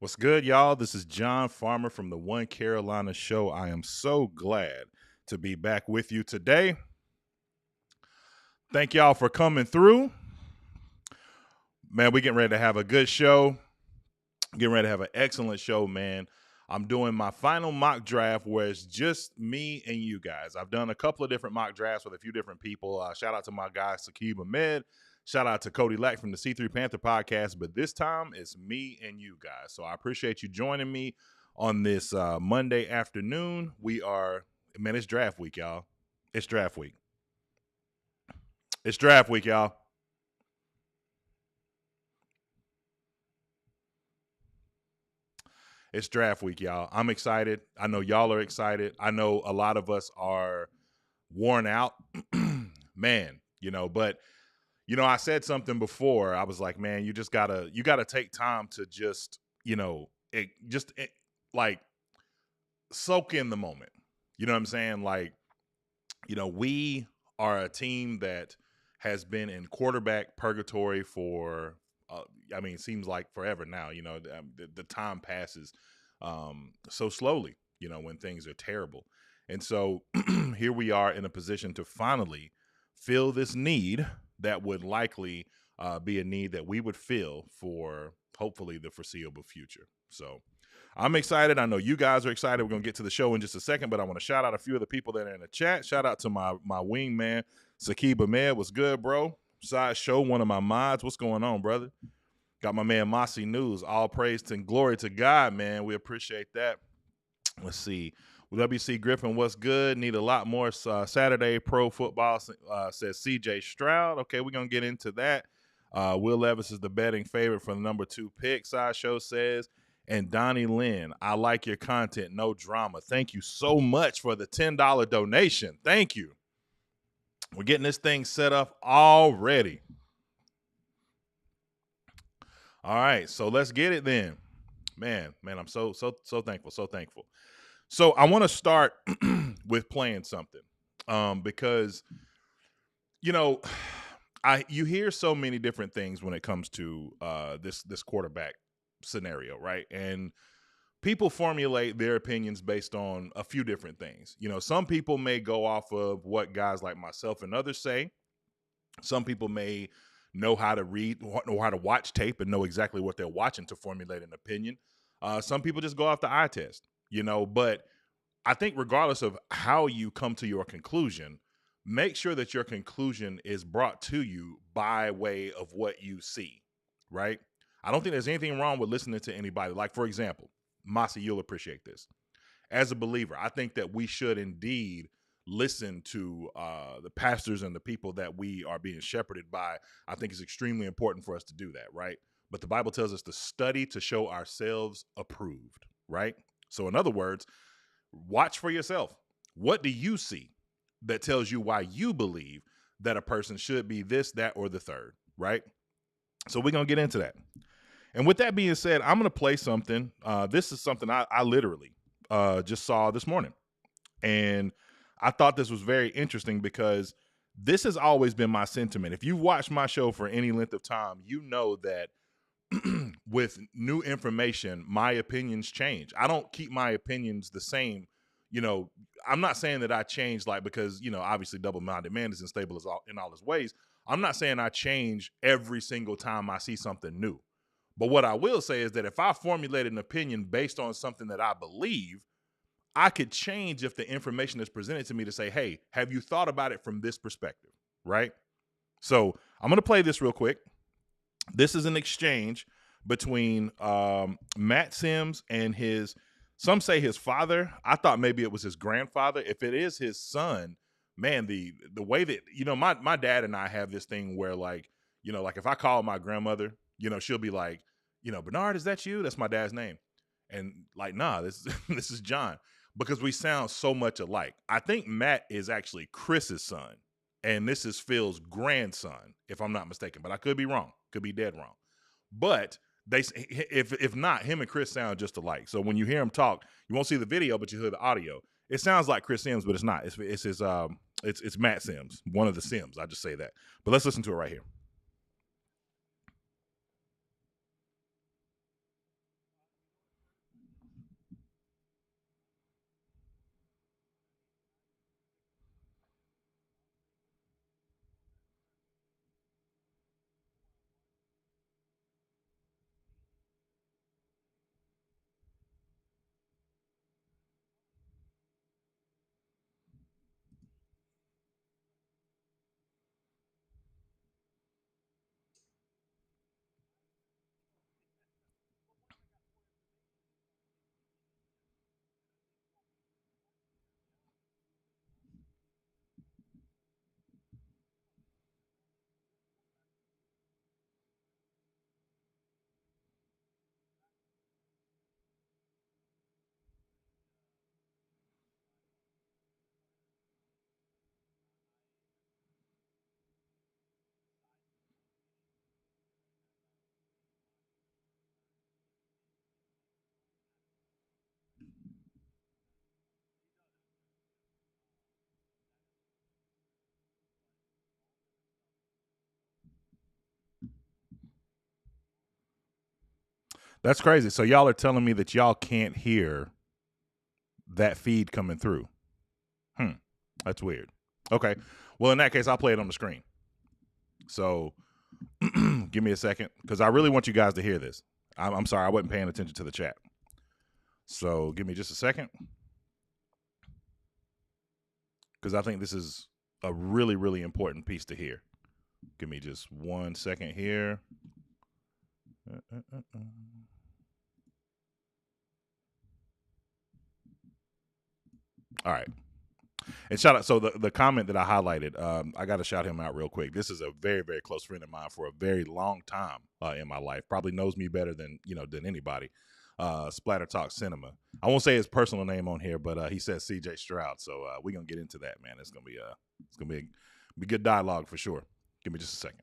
What's good, y'all? This is John Farmer from the One Carolina Show. I am so glad to be back with you today. Thank y'all for coming through. Man, we're getting ready to have a good show. Getting ready to have an excellent show, man. I'm doing my final mock draft where it's just me and you guys. I've done a couple of different mock drafts with a few different people. Shout out to my guy, Sakib Ahmed. Shout out to Cody Lack from the C3 Panther podcast. But this time it's me and you guys. So I appreciate you joining me on this Monday afternoon. It's draft week, y'all. It's draft week. It's draft week, y'all. It's draft week, y'all. I'm excited. I know y'all are excited. I know a lot of us are worn out. Man, but I said something before. I was like, man, you gotta take time to just, like soak in the moment. You know what I'm saying? Like, we are a team that has been in quarterback purgatory for, it seems like forever now. The time passes so slowly, when things are terrible. And so here we are in a position to finally fill this need that would likely be a need that we would fill for hopefully the foreseeable future. So I'm excited. I know you guys are excited. We're going to get to the show in just a second, but I want to shout out a few of the people that are in the chat. Shout out to my wingman, Sakib Ahmed. What's good, bro? Side show, one of my mods. What's going on, brother? Got my man Mossy News. All praise and glory to God, man. We appreciate that. Let's see. WC Griffin, what's good? Need a lot more Saturday pro football, says CJ Stroud. Okay, we're going to get into that. Will Levis is the betting favorite for the number 2 pick, Sideshow says. And Donnie Lynn, I like your content, no drama. Thank you so much for the $10 donation. Thank you. We're getting this thing set up already. All right, so let's get it then. Man, I'm so thankful, so thankful. So I want to start with playing something because, you hear so many different things when it comes to this quarterback scenario, right? And people formulate their opinions based on a few different things. Some people may go off of what guys like myself and others say. Some people may know how to read, know how to watch tape and know exactly what they're watching to formulate an opinion. Some people just go off the eye test, but I think regardless of how you come to your conclusion, make sure that your conclusion is brought to you by way of what you see, right? I don't think there's anything wrong with listening to anybody. Like, for example, Masi, you'll appreciate this. As a believer, I think that we should indeed listen to the pastors and the people that we are being shepherded by. I think it's extremely important for us to do that, right? But the Bible tells us to study to show ourselves approved, right? So in other words, watch for yourself. What do you see that tells you why you believe that a person should be this, that, or the third, right? So we're going to get into that. And with that being said, I'm going to play something. This is something I literally just saw this morning. And I thought this was very interesting because this has always been my sentiment. If you've watched my show for any length of time, you know that with new information, my opinions change. I don't keep my opinions the same. I'm not saying that I change because, obviously double-minded man is unstable in all his ways. I'm not saying I change every single time I see something new. But what I will say is that if I formulate an opinion based on something that I believe, I could change if the information is presented to me to say, hey, have you thought about it from this perspective, right? So I'm going to play this real quick. This is an exchange between Matt Sims and some say his father. I thought maybe it was his grandfather. If it is his son, man, the way that, my dad and I have this thing where like if I call my grandmother, she'll be like, Bernard, is that you? That's my dad's name. And like, nah, this is John, because we sound so much alike. I think Matt is actually Chris's son, and this is Phil's grandson, if I'm not mistaken. But I could be wrong, could be dead wrong. But if not, him and Chris sound just alike. So when you hear him talk, you won't see the video, but you hear the audio. It sounds like Chris Sims, but it's not. It's Matt Sims, one of the Sims. I just say that. But let's listen to it right here. That's crazy. So y'all are telling me that y'all can't hear that feed coming through. That's weird. Okay. Well, in that case, I'll play it on the screen. So give me a second because I really want you guys to hear this. I'm sorry. I wasn't paying attention to the chat. So give me just a second because I think this is a really, really important piece to hear. Give me just 1 second here. All right. And shout out. So the comment that I highlighted, I got to shout him out real quick. This is a very, very close friend of mine for a very long time in my life. Probably knows me better than anybody. Splatter Talk Cinema. I won't say his personal name on here, but he says CJ Stroud. So we're gonna get into that, man. It's gonna be good dialogue for sure. Give me just a second.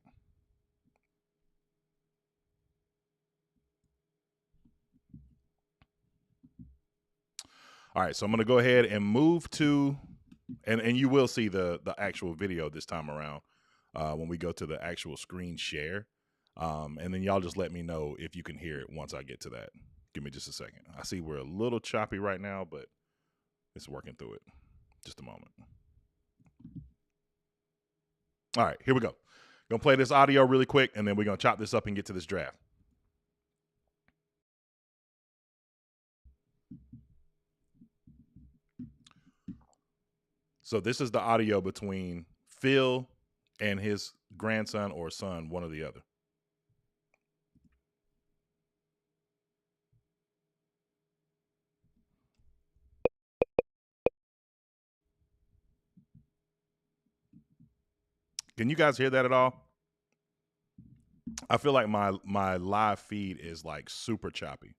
All right, so I'm gonna go ahead and move to, and you will see the actual video this time around when we go to the actual screen share, and then y'all just let me know if you can hear it once I get to that. Give me just a second. I see we're a little choppy right now, but it's working through it. Just a moment. All right, here we go. Gonna play this audio really quick, and then we're gonna chop this up and get to this draft. So this is the audio between Phil and his grandson or son, one or the other. Can you guys hear that at all? I feel like my live feed is like super choppy.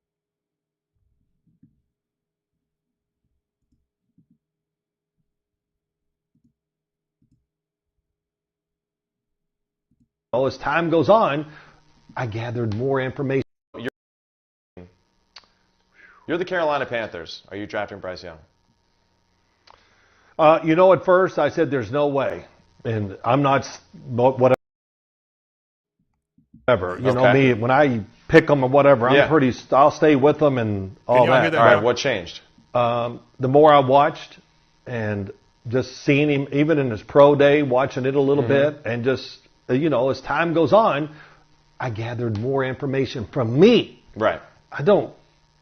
Well, as time goes on, I gathered more information. You're the Carolina Panthers. Are you drafting Bryce Young? At first I said there's no way, and I'm not whatever. You know me, when I pick them or whatever, I'll stay with them and all that. All right, what changed? The more I watched and just seeing him, even in his pro day, watching it a little bit, and just, as time goes on, I gathered more information from me. Right.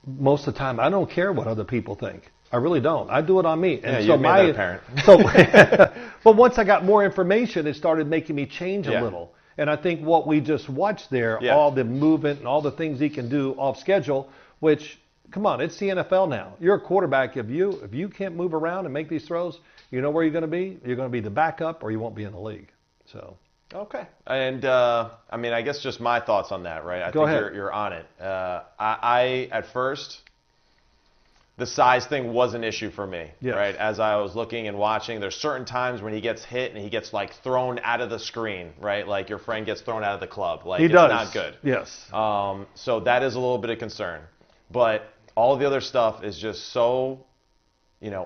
Most of the time, I don't care what other people think. I really don't. I do it on me. And so you made that apparent. But once I got more information, it started making me change a little. And I think what we just watched there, all the movement and all the things he can do off schedule, which, come on, it's the NFL now. You're a quarterback. If you can't move around and make these throws, you know where you're going to be? You're going to be the backup or you won't be in the league. So. Okay. And, I guess just my thoughts on that, right? I Go think ahead. You're on it. I at first, the size thing was an issue for me, right? As I was looking and watching, there's certain times when he gets hit and he gets, thrown out of the screen, right? Like your friend gets thrown out of the club. He does. It's not good. Yes. So that is a little bit of concern. But all the other stuff is just so,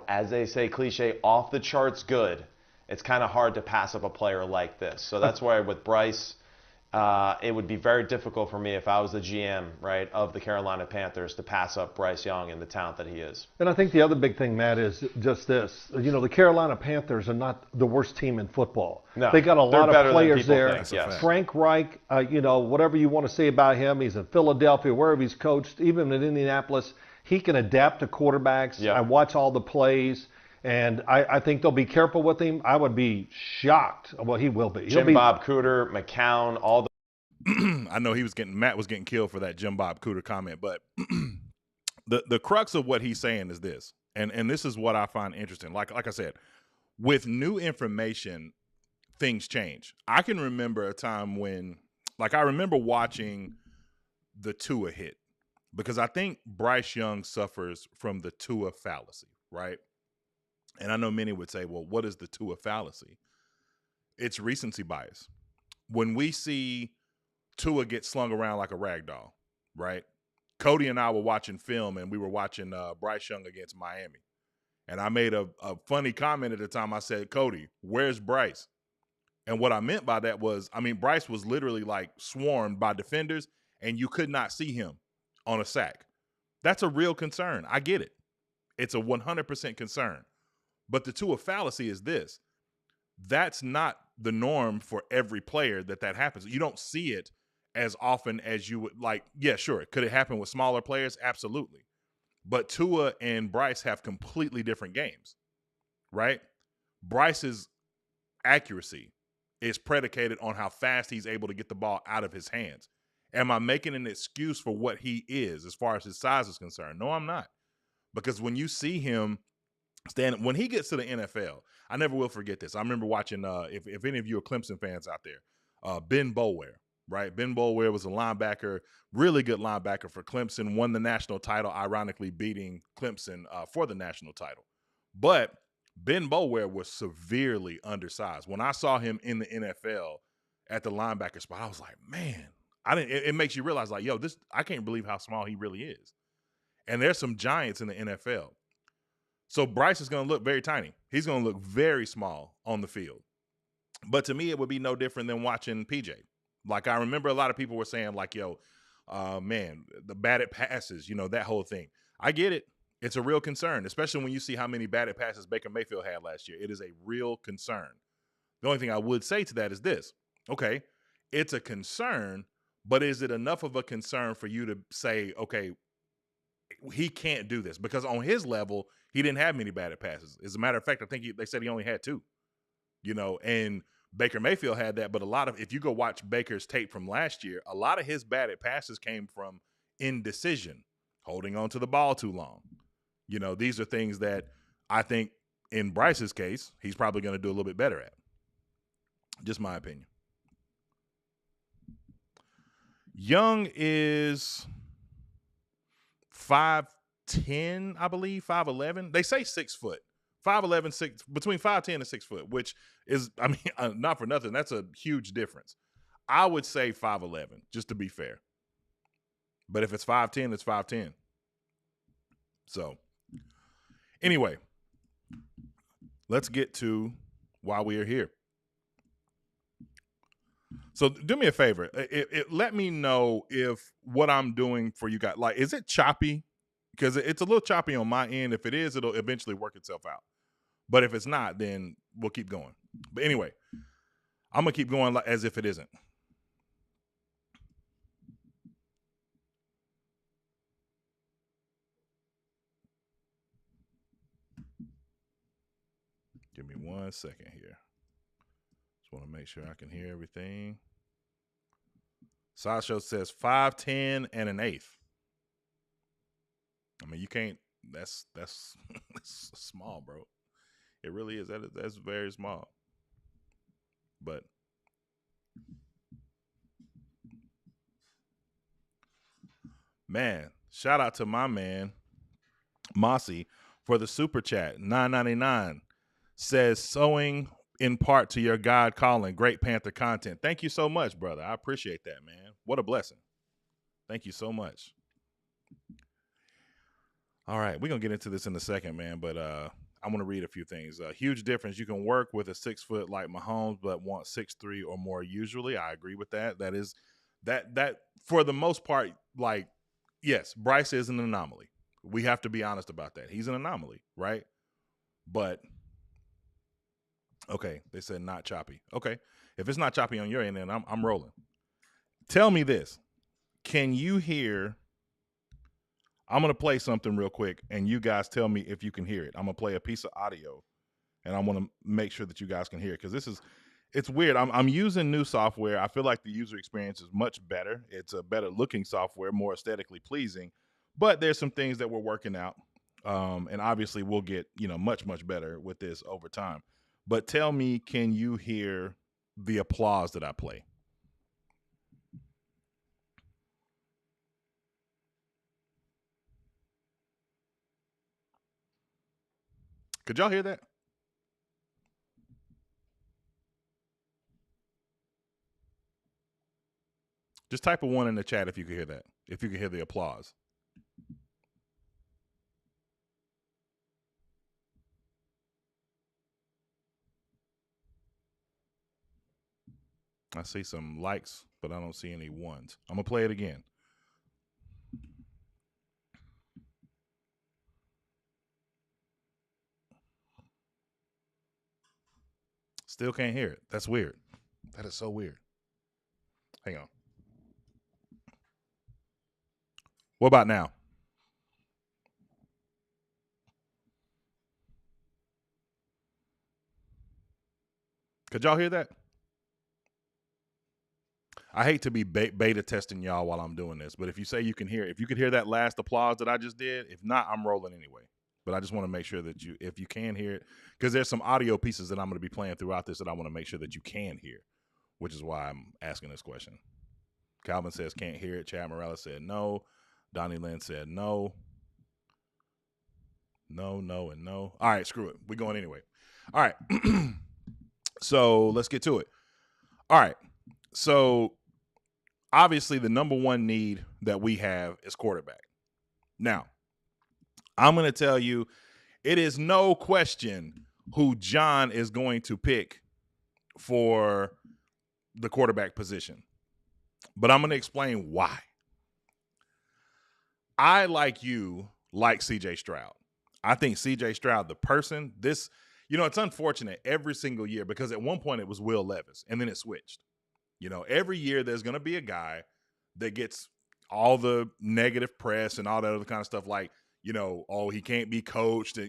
as they say, cliche, off the charts good. It's kind of hard to pass up a player like this. So that's why with Bryce, it would be very difficult for me if I was the GM, right, of the Carolina Panthers to pass up Bryce Young and the talent that he is. And I think the other big thing, Matt, is just this. The Carolina Panthers are not the worst team in football. No, they got a lot of players there. Think, yes. Frank Reich, whatever you want to say about him, he's in Philadelphia, wherever he's coached, even in Indianapolis, he can adapt to quarterbacks. Yep. I watch all the plays. And I think they'll be careful with him. I would be shocked. Well, he will be. Jim Bob Cooter, McCown, all the. I know Matt was getting killed for that Jim Bob Cooter comment, but the crux of what he's saying is this, and this is what I find interesting. Like I said, with new information, things change. I can remember a time when, I remember watching the Tua hit because I think Bryce Young suffers from the Tua fallacy, right? And I know many would say, well, what is the Tua fallacy? It's recency bias. When we see Tua get slung around like a rag doll, right? Cody and I were watching film, and we were watching Bryce Young against Miami. And I made a funny comment at the time. I said, Cody, where's Bryce? And what I meant by that was, Bryce was literally swarmed by defenders, and you could not see him on a sack. That's a real concern. I get it. It's a 100% concern. But the Tua fallacy is this. That's not the norm for every player that happens. You don't see it as often as you would like. Yeah, sure. Could it happen with smaller players? Absolutely. But Tua and Bryce have completely different games, right? Bryce's accuracy is predicated on how fast he's able to get the ball out of his hands. Am I making an excuse for what he is as far as his size is concerned? No, I'm not. Because when you see him when he gets to the NFL, I never will forget this. I remember watching, if any of you are Clemson fans out there, Ben Boulware, right? Ben Boulware was a linebacker, really good linebacker for Clemson, won the national title, ironically beating Clemson for the national title. But Ben Boulware was severely undersized. When I saw him in the NFL at the linebacker spot, I was like, man, it makes you realize, like, yo, I can't believe how small he really is. And there's some giants in the NFL. So Bryce is going to look very tiny. He's going to look very small on the field. But to me, it would be no different than watching PJ. Like, I remember a lot of people were saying, like, yo, man, the batted passes, that whole thing. I get it. It's a real concern, especially when you see how many batted passes Baker Mayfield had last year. It is a real concern. The only thing I would say to that is this. Okay, it's a concern, but is it enough of a concern for you to say, okay, he can't do this? Because on his level, he didn't have many batted passes. As a matter of fact, I think they said he only had 2, and Baker Mayfield had that. But if you go watch Baker's tape from last year, a lot of his batted passes came from indecision, holding on to the ball too long. These are things that I think in Bryce's case, he's probably going to do a little bit better at. Just my opinion. Young is 5'10", I believe, 5'11". They say 6 foot. 5'11", between 5'10" and 6 foot, which is, I mean, not for nothing. That's a huge difference. I would say 5'11", just to be fair. But if it's 5'10", it's 5'10". So, anyway, let's get to why we are here. So do me a favor. Let me know if what I'm doing for you guys, like, is it choppy? Because it's a little choppy on my end. If it is, it'll eventually work itself out. But if it's not, then we'll keep going. But anyway, I'm going to keep going as if it isn't. Give me 1 second here. Just want to make sure I can hear everything. Sasha says 5'10" and an eighth. I mean, you can't. That's that's small, bro. It really is. That's very small. But man, shout out to my man Mossy for the super chat. $9.99 says sewing in part to your God calling. Great Panther content. Thank you so much, brother. I appreciate that, man. What a blessing. Thank you so much. All right, we're going to get into this in a second, man, but I want to read a few things. Huge difference. You can work with a 6 foot like Mahomes, but want 6'3" or more usually. I agree with that. That is that for the most part, like, yes, Bryce is an anomaly. We have to be honest about that. He's an anomaly, right? But okay, they said not choppy. Okay, if it's not choppy on your end, then I'm rolling. Tell me this. Can you hear? I'm going to play something real quick, and you guys tell me if you can hear it. I'm going to play a piece of audio, and I want to make sure that you guys can hear it, because it's weird. I'm using new software. I feel like the user experience is much better. It's a better-looking software, more aesthetically pleasing, but there's some things that we're working out, and obviously we'll get much, much better with this over time. But tell me, can you hear the applause that I play? Could y'all hear that? Just type a 1 in the chat if you can hear that. If you can hear the applause. I see some likes, but I don't see any 1s. I'm going to play it again. Still can't hear it. That's weird. That is so weird. Hang on. What about now? Could y'all hear that? I hate to be beta testing y'all while I'm doing this, but if you say you can hear, if you could hear that last applause that I just did, if not, I'm rolling anyway. But I just want to make sure that if you can hear it, because there's some audio pieces that I'm going to be playing throughout this that I want to make sure that you can hear, which is why I'm asking this question. Calvin says can't hear it. Chad Morales said no. Donnie Lynn said no. No, no, and no. All right, screw it. We're going anyway. All right. So let's get to it. All right. So obviously the number one need that we have is quarterback. Now, I'm going to tell you, it is no question who John is going to pick for the quarterback position. But I'm going to explain why. I, like you, like C.J. Stroud. I think C.J. Stroud, the person, it's unfortunate every single year because at one point it was Will Levis and then it switched. Every year there's going to be a guy that gets all the negative press and all that other kind of stuff like, he can't be coached.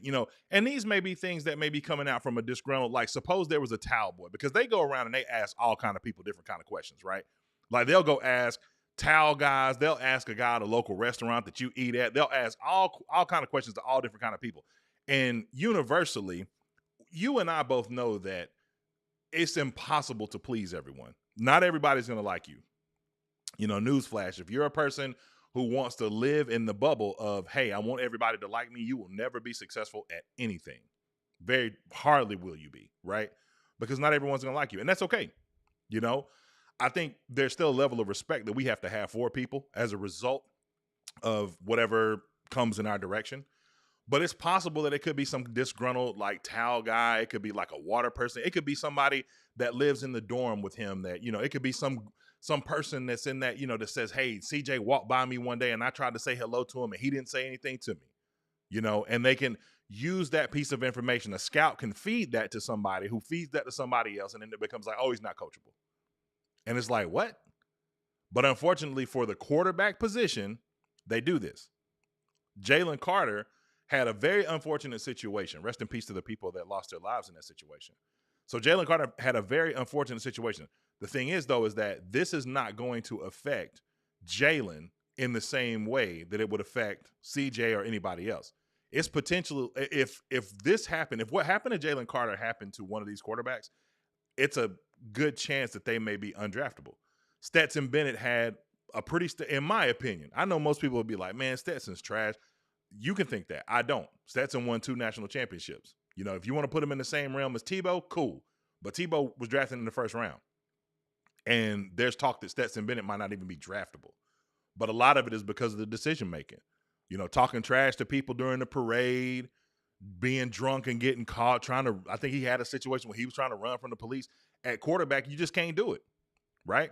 And these may be things that may be coming out from a disgruntled, like suppose there was a towel boy, because they go around and they ask all kind of people different kind of questions, right? Like they'll go ask towel guys, they'll ask a guy at a local restaurant that you eat at, they'll ask all kind of questions to all different kind of people. And universally, you and I both know that it's impossible to please everyone. Not everybody's going to like you. Newsflash, if you're a person who wants to live in the bubble of, hey, I want everybody to like me, you will never be successful at anything. Very hardly will you be, right? Because not everyone's going to like you. And that's okay. I think there's still a level of respect that we have to have for people as a result of whatever comes in our direction. But it's possible that it could be some disgruntled like towel guy. It could be like a water person. It could be somebody that lives in the dorm with him that, it could be some person that's in that, that says, hey, CJ walked by me one day and I tried to say hello to him and he didn't say anything to me, and they can use that piece of information. A scout can feed that to somebody who feeds that to somebody else. And then it becomes like, oh, he's not coachable. And it's like, what? But unfortunately for the quarterback position, they do this. Jalen Carter had a very unfortunate situation. Rest in peace to the people that lost their lives in that situation. So Jalen Carter had a very unfortunate situation. The thing is, though, is that this is not going to affect Jalen in the same way that it would affect CJ or anybody else. It's potential if this happened, if what happened to Jalen Carter happened to one of these quarterbacks, it's a good chance that they may be undraftable. Stetson Bennett had a pretty, in my opinion, I know most people would be like, man, Stetson's trash. You can think that. I don't. Stetson won 2 national championships. If you want to put him in the same realm as Tebow, cool. But Tebow was drafted in the first round. And there's talk that Stetson Bennett might not even be draftable. But a lot of it is because of the decision making. Talking trash to people during the parade, being drunk and getting caught, I think he had a situation where he was trying to run from the police. At quarterback, you just can't do it. Right?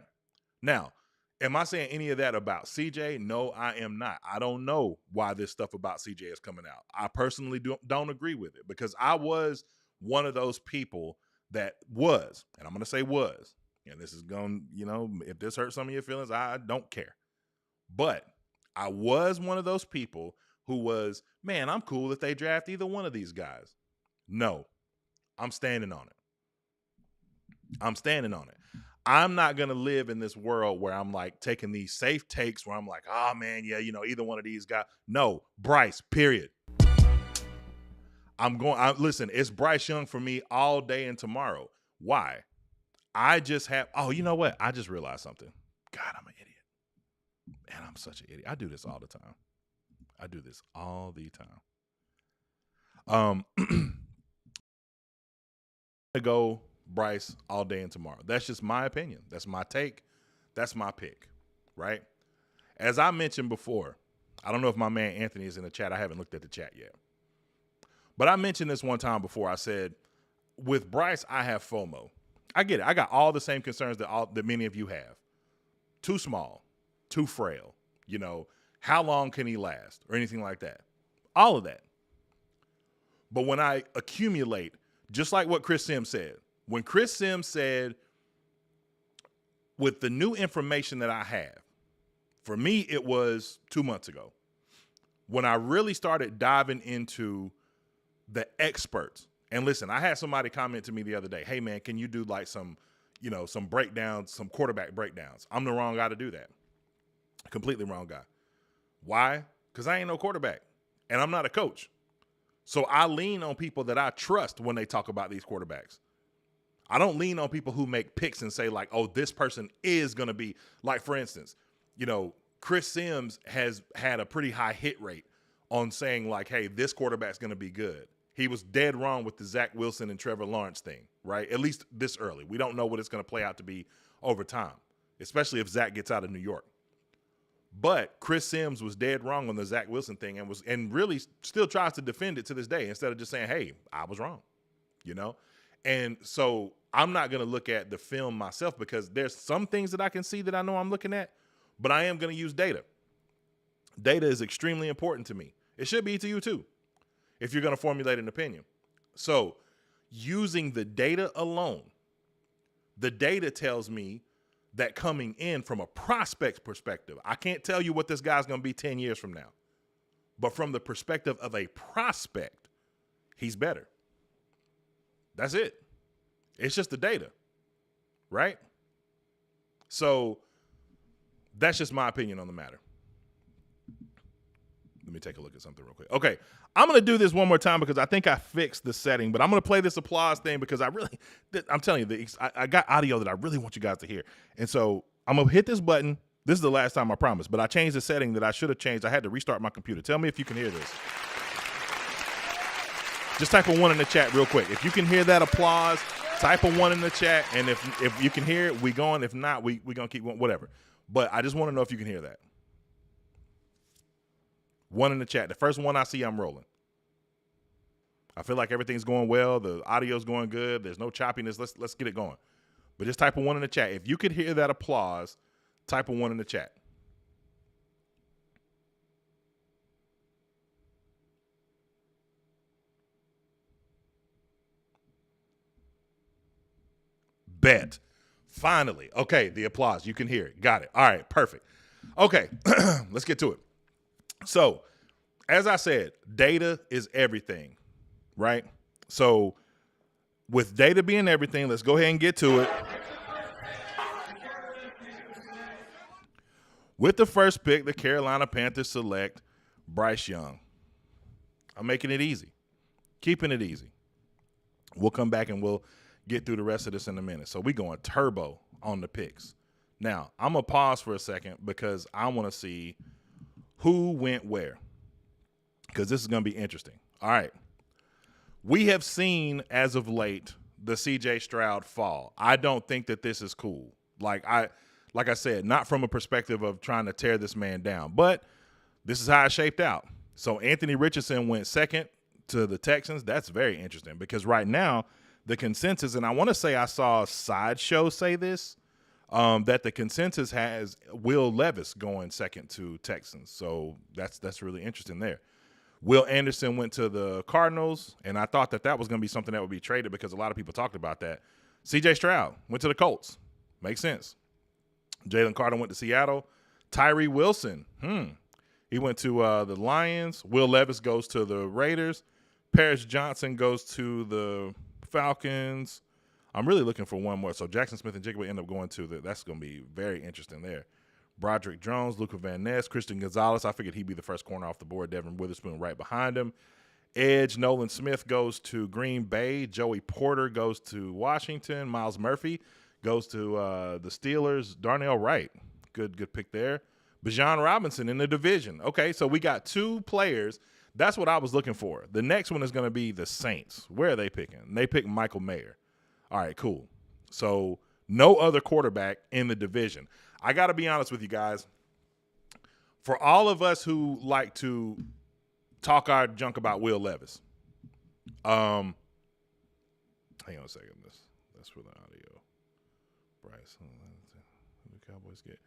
Now, am I saying any of that about CJ? No, I am not. I don't know why this stuff about CJ is coming out. I personally don't agree with it because I was one of those people that was, and I'm going to say was, and this is going, if this hurts some of your feelings, I don't care. But I was one of those people who was, man, I'm cool if they draft either one of these guys. No, I'm standing on it. I'm standing on it. I'm not going to live in this world where I'm like taking these safe takes where I'm like, oh man, yeah, either one of these guys. No, Bryce, period. Listen, it's Bryce Young for me all day and tomorrow. Why? you know what? I just realized something. God, I'm an idiot. Man, I'm such an idiot. I do this all the time. I go Bryce all day and tomorrow. That's just my opinion. That's my take. That's my pick, right? As I mentioned before, I don't know if my man Anthony is in the chat. I haven't looked at the chat yet. But I mentioned this one time before. I said, with Bryce, I have FOMO. I get it. I got all the same concerns that many of you have. Too small, too frail. How long can he last or anything like that? All of that. But when I accumulate, just like what Chris Sims said, When Chris Sims said, with the new information that I have, for me, it was 2 months ago, when I really started diving into the experts. And listen, I had somebody comment to me the other day, hey, man, can you do like some breakdowns, some quarterback breakdowns? I'm the wrong guy to do that. Completely wrong guy. Why? Because I ain't no quarterback, and I'm not a coach. So I lean on people that I trust when they talk about these quarterbacks. I don't lean on people who make picks and say like, oh, this person is going to be, like, for instance, Chris Sims has had a pretty high hit rate on saying like, hey, this quarterback's going to be good. He was dead wrong with the Zach Wilson and Trevor Lawrence thing, right? At least this early. We don't know what it's going to play out to be over time, especially if Zach gets out of New York. But Chris Sims was dead wrong on the Zach Wilson thing and really still tries to defend it to this day instead of just saying, hey, I was wrong, And so I'm not going to look at the film myself because there's some things that I can see that I know I'm looking at, but I am going to use data. Data is extremely important to me. It should be to you too, if you're going to formulate an opinion. So using the data alone, the data tells me that coming in from a prospect's perspective, I can't tell you what this guy's going to be 10 years from now, but from the perspective of a prospect, he's better. That's it. It's just the data, right? So that's just my opinion on the matter. Let me take a look at something real quick. Okay, I'm going to do this one more time because I think I fixed the setting, but I'm going to play this applause thing because I'm telling you, I got audio that I really want you guys to hear. And so I'm going to hit this button. This is the last time, I promise, but I changed the setting that I should have changed. I had to restart my computer. Tell me if you can hear this. Just type a 1 in the chat real quick. If you can hear that applause, type a 1 in the chat. And if you can hear it, we going. If not, we going to keep going, whatever. But I just want to know if you can hear that. 1 in the chat. The first one I see, I'm rolling. I feel like everything's going well. The audio's going good. There's no choppiness. Let's get it going. But just type a 1 in the chat. If you could hear that applause, type a 1 in the chat. Bet. Finally. Okay, the applause. You can hear it. Got it. All right, perfect. Okay, let's get to it. So, as I said, data is everything, right? So, with data being everything, let's go ahead and get to it. With the first pick, the Carolina Panthers select Bryce Young. I'm making it easy, keeping it easy. We'll come back and we'll get through the rest of this in a minute. So, we're going turbo on the picks. Now, I'm going to pause for a second because I want to see who went where, because this is going to be interesting. All right. We have seen as of late the C.J. Stroud fall. I don't think that this is cool. Like I said, not from a perspective of trying to tear this man down, but this is how it shaped out. So Anthony Richardson went second to the Texans. That's very interesting because right now the consensus, and I want to say I saw Sideshow say this, that the consensus has Will Levis going second to Texans. So that's really interesting there. Will Anderson went to the Cardinals, and I thought that was going to be something that would be traded because a lot of people talked about that. C.J. Stroud went to the Colts. Makes sense. Jalen Carter went to Seattle. Tyree Wilson, he went to the Lions. Will Levis goes to the Raiders. Paris Johnson goes to the Falcons. I'm really looking for one more. So Jackson Smith and Jigba end up going to that's going to be very interesting there. Broderick Jones, Luca Van Ness, Christian Gonzalez. I figured he'd be the first corner off the board. Devin Witherspoon right behind him. Edge Nolan Smith goes to Green Bay. Joey Porter goes to Washington. Miles Murphy goes to the Steelers. Darnell Wright, good pick there. Bijan Robinson in the division. Okay, so we got 2 players. That's what I was looking for. The next one is going to be the Saints. Where are they picking? They pick Michael Mayer. All right, cool. So no other quarterback in the division. I got to be honest with you guys. For all of us who like to talk our junk about Will Levis, hang on a second. That's for the audio. Bryce, who do Cowboys get?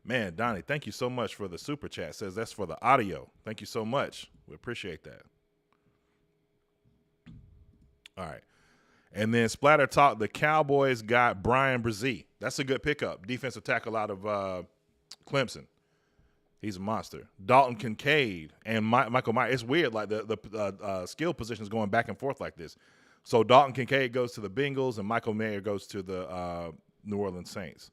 Man, Donnie, thank you so much for the super chat. Says that's for the audio. Thank you so much. We appreciate that. All right. And then Splatter Talk, the Cowboys got Brian Brzee. That's a good pickup. Defensive tackle out of Clemson. He's a monster. Dalton Kincaid and Michael Myers. It's weird, like the skill positions going back and forth like this. So Dalton Kincaid goes to the Bengals and Michael Mayer goes to the New Orleans Saints.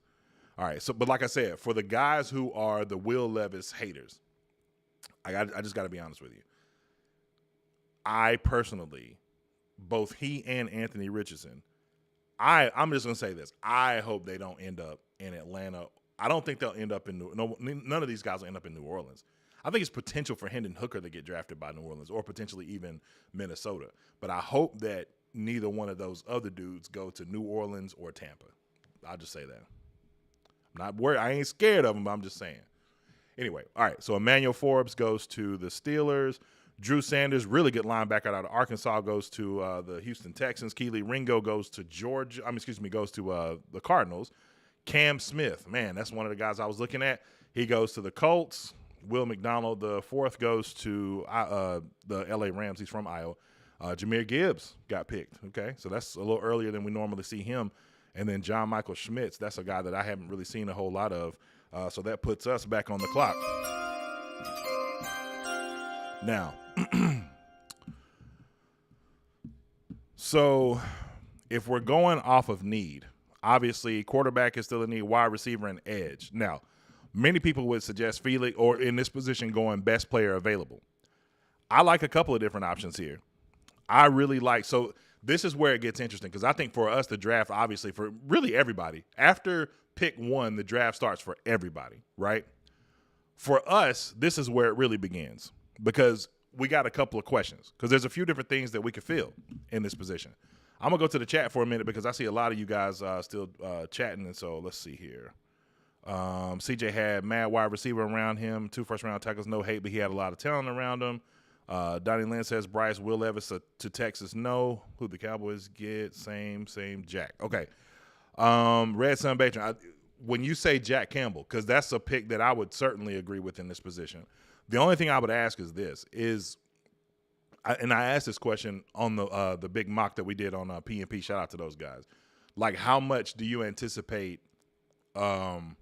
All right. So, but like I said, for the guys who are the Will Levis haters, I just got to be honest with you. I personally, both he and Anthony Richardson, I'm just going to say this. I hope they don't end up in Atlanta. I don't think they'll end up in none of these guys will end up in New Orleans. I think it's potential for Hendon Hooker to get drafted by New Orleans or potentially even Minnesota. But I hope that neither one of those other dudes go to New Orleans or Tampa. I'll just say that. I'm not worried. I ain't scared of them, but I'm just saying. Anyway, all right. So Emmanuel Forbes goes to the Steelers. Drew Sanders, really good linebacker out of Arkansas, goes to the Houston Texans. Keely Ringo goes to goes to the Cardinals. Cam Smith, man, that's one of the guys I was looking at. He goes to the Colts. Will McDonald, the fourth, goes to the L.A. Rams. He's from Iowa. Jahmyr Gibbs got picked. Okay, so that's a little earlier than we normally see him. And then John Michael Schmitz, that's a guy that I haven't really seen a whole lot of. So that puts us back on the clock. Now, so if we're going off of need, obviously quarterback is still a need, wide receiver and edge. Now, many people would suggest Felix, or in this position going best player available. I like a couple of different options here. I really like, so this is where it gets interesting because I think for us, the draft, obviously for really everybody, after pick 1, the draft starts for everybody, right? For us, this is where it really begins because we got a couple of questions because there's a few different things that we could fill in this position. I'm going to go to the chat for a minute because I see a lot of you guys still chatting, and so let's see here. CJ had mad wide receiver around him, 2 first-round tackles, no hate, but he had a lot of talent around him. Donnie Lynn says Bryce, Will Levis to Texas, no. Who the Cowboys get? Same, Jack. Okay. Red Sun Batron, when you say Jack Campbell, because that's a pick that I would certainly agree with in this position. The only thing I would ask is this, and I asked this question on the big mock that we did on PNP. Shout out to those guys. Like, how much do you anticipate Jeremy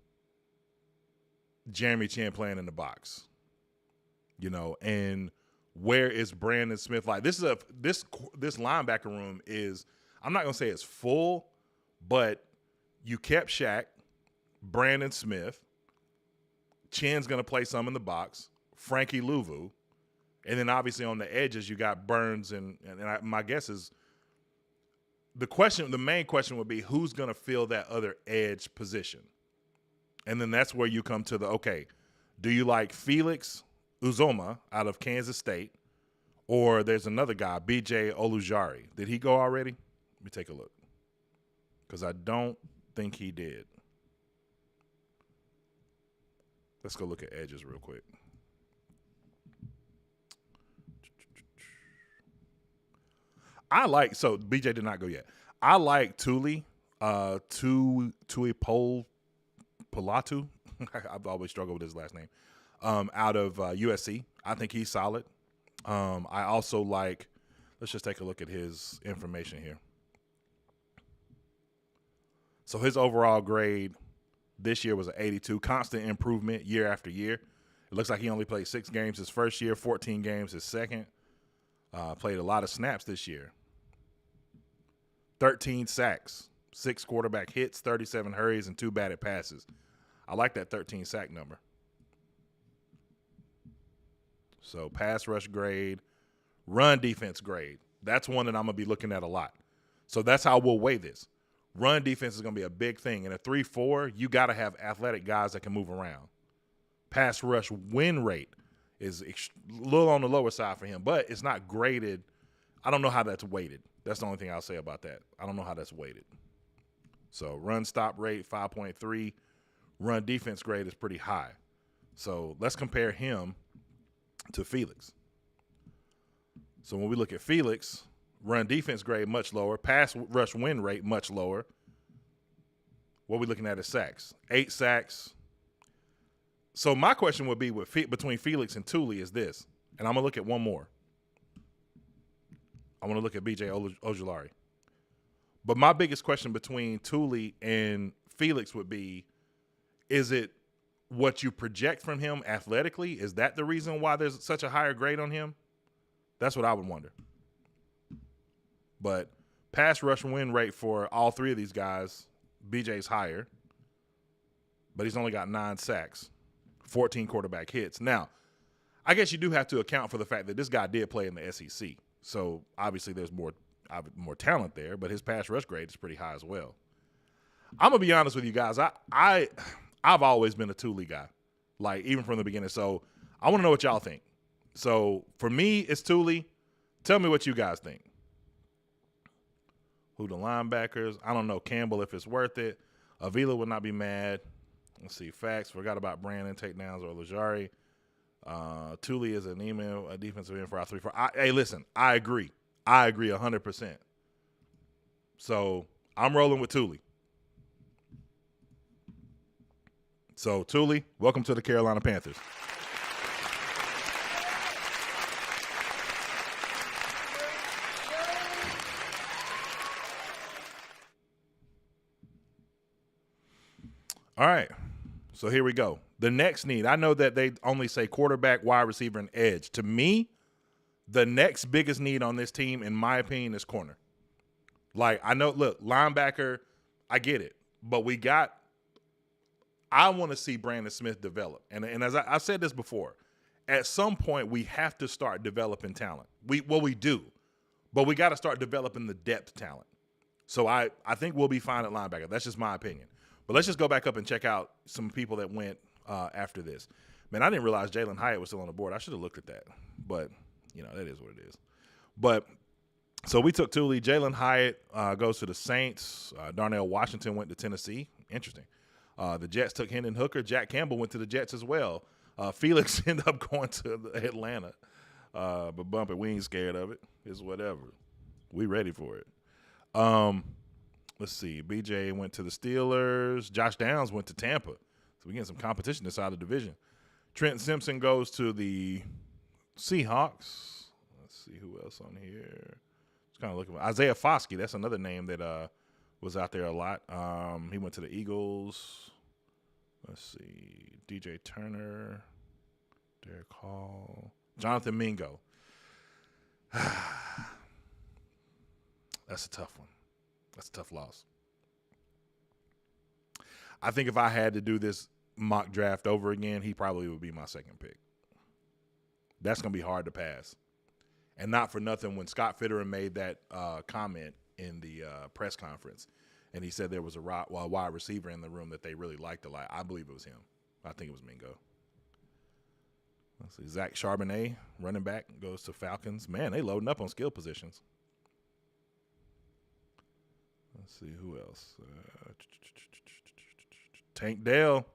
Chin playing in the box? You know, and where is Brandon Smith? Like, this linebacker room is, I'm not gonna say it's full, but you kept Shaq, Brandon Smith, Chin's gonna play some in the box, Frankie Louvu. And then obviously on the edges, you got Burns and my guess is the main question would be who's going to fill that other edge position? And then that's where you come to do you like Felix Uzoma out of Kansas State, or there's another guy, BJ Olujari. Did he go already? Let me take a look because I don't think he did. Let's go look at edges real quick. So BJ did not go yet. I like Tuli Palatu. I've always struggled with his last name. Out of USC. I think he's solid. I also like, let's just take a look at his information here. So his overall grade this year was an 82, constant improvement year after year. It looks like he only played 6 games his first year, 14 games his second. Played a lot of snaps this year. 13 sacks, 6 quarterback hits, 37 hurries, and 2 batted passes. I like that 13 sack number. So pass rush grade, run defense grade. That's one that I'm going to be looking at a lot. So that's how we'll weigh this. Run defense is going to be a big thing. In a 3-4, you got to have athletic guys that can move around. Pass rush win rate is a little on the lower side for him, but it's not graded. I don't know how that's weighted. That's the only thing I'll say about that. I don't know how that's weighted. So run stop rate, 5.3. Run defense grade is pretty high. So let's compare him to Felix. So when we look at Felix, run defense grade much lower. Pass rush win rate much lower. What are we looking at is sacks. 8 sacks. So my question would be between Felix and Tuli is this, and I'm going to look at one more. I want to look at BJ Ojulari. But my biggest question between Thule and Felix would be, is it what you project from him athletically? Is that the reason why there's such a higher grade on him? That's what I would wonder. But pass rush win rate for all three of these guys, BJ's higher, but he's only got 9 sacks, 14 quarterback hits. Now, I guess you do have to account for the fact that this guy did play in the SEC. So obviously there's more talent there, but his pass rush grade is pretty high as well. I'm going to be honest with you guys. I've always been a Thule guy, like even from the beginning. So I want to know what y'all think. So for me, it's Thule. Tell me what you guys think. Who the linebackers? I don't know. Campbell, if it's worth it. Avila would not be mad. Let's see. Facts. Forgot about Brandon, takedowns, or Lajari. Thule is an email, a defensive end for our 3-4. Hey, listen, I agree. I agree 100%. So I'm rolling with Thule. So, Thule, welcome to the Carolina Panthers. All right, so here we go. The next need, I know that they only say quarterback, wide receiver, and edge. To me, the next biggest need on this team, in my opinion, is corner. Like, I know, look, linebacker, I get it. But I want to see Brandon Smith develop. And as I said this before, at some point we have to start developing talent. We do. But we got to start developing the depth talent. So I think we'll be fine at linebacker. That's just my opinion. But let's just go back up and check out some people that went after this. Man, I didn't realize Jalen Hyatt was still on the board. I should have looked at that. But, that is what it is. But so we took Thule. Jalen Hyatt goes to the Saints. Darnell Washington went to Tennessee. Interesting. The Jets took Hendon Hooker. Jack Campbell went to the Jets as well. Felix ended up going to Atlanta. But bump it, we ain't scared of it. It's whatever. We ready for it. Let's see. BJ went to the Steelers. Josh Downs went to Tampa. So we getting some competition inside the division. Trent Simpson goes to the Seahawks. Let's see who else on here. Just kind of looking. Isaiah Foskey. That's another name that was out there a lot. He went to the Eagles. Let's see. DJ Turner. Derek Hall. Jonathan Mingo. That's a tough one. That's a tough loss. I think if I had to do this mock draft over again, he probably would be my second pick. That's going to be hard to pass. And not for nothing, when Scott Fitterer made that comment in the press conference, and he said there was a wide receiver in the room that they really liked a lot, I believe it was him. I think it was Mingo. Let's see. Zach Charbonnet, running back, goes to Falcons. Man, they loading up on skill positions. Let's see, who else? Tank Dell.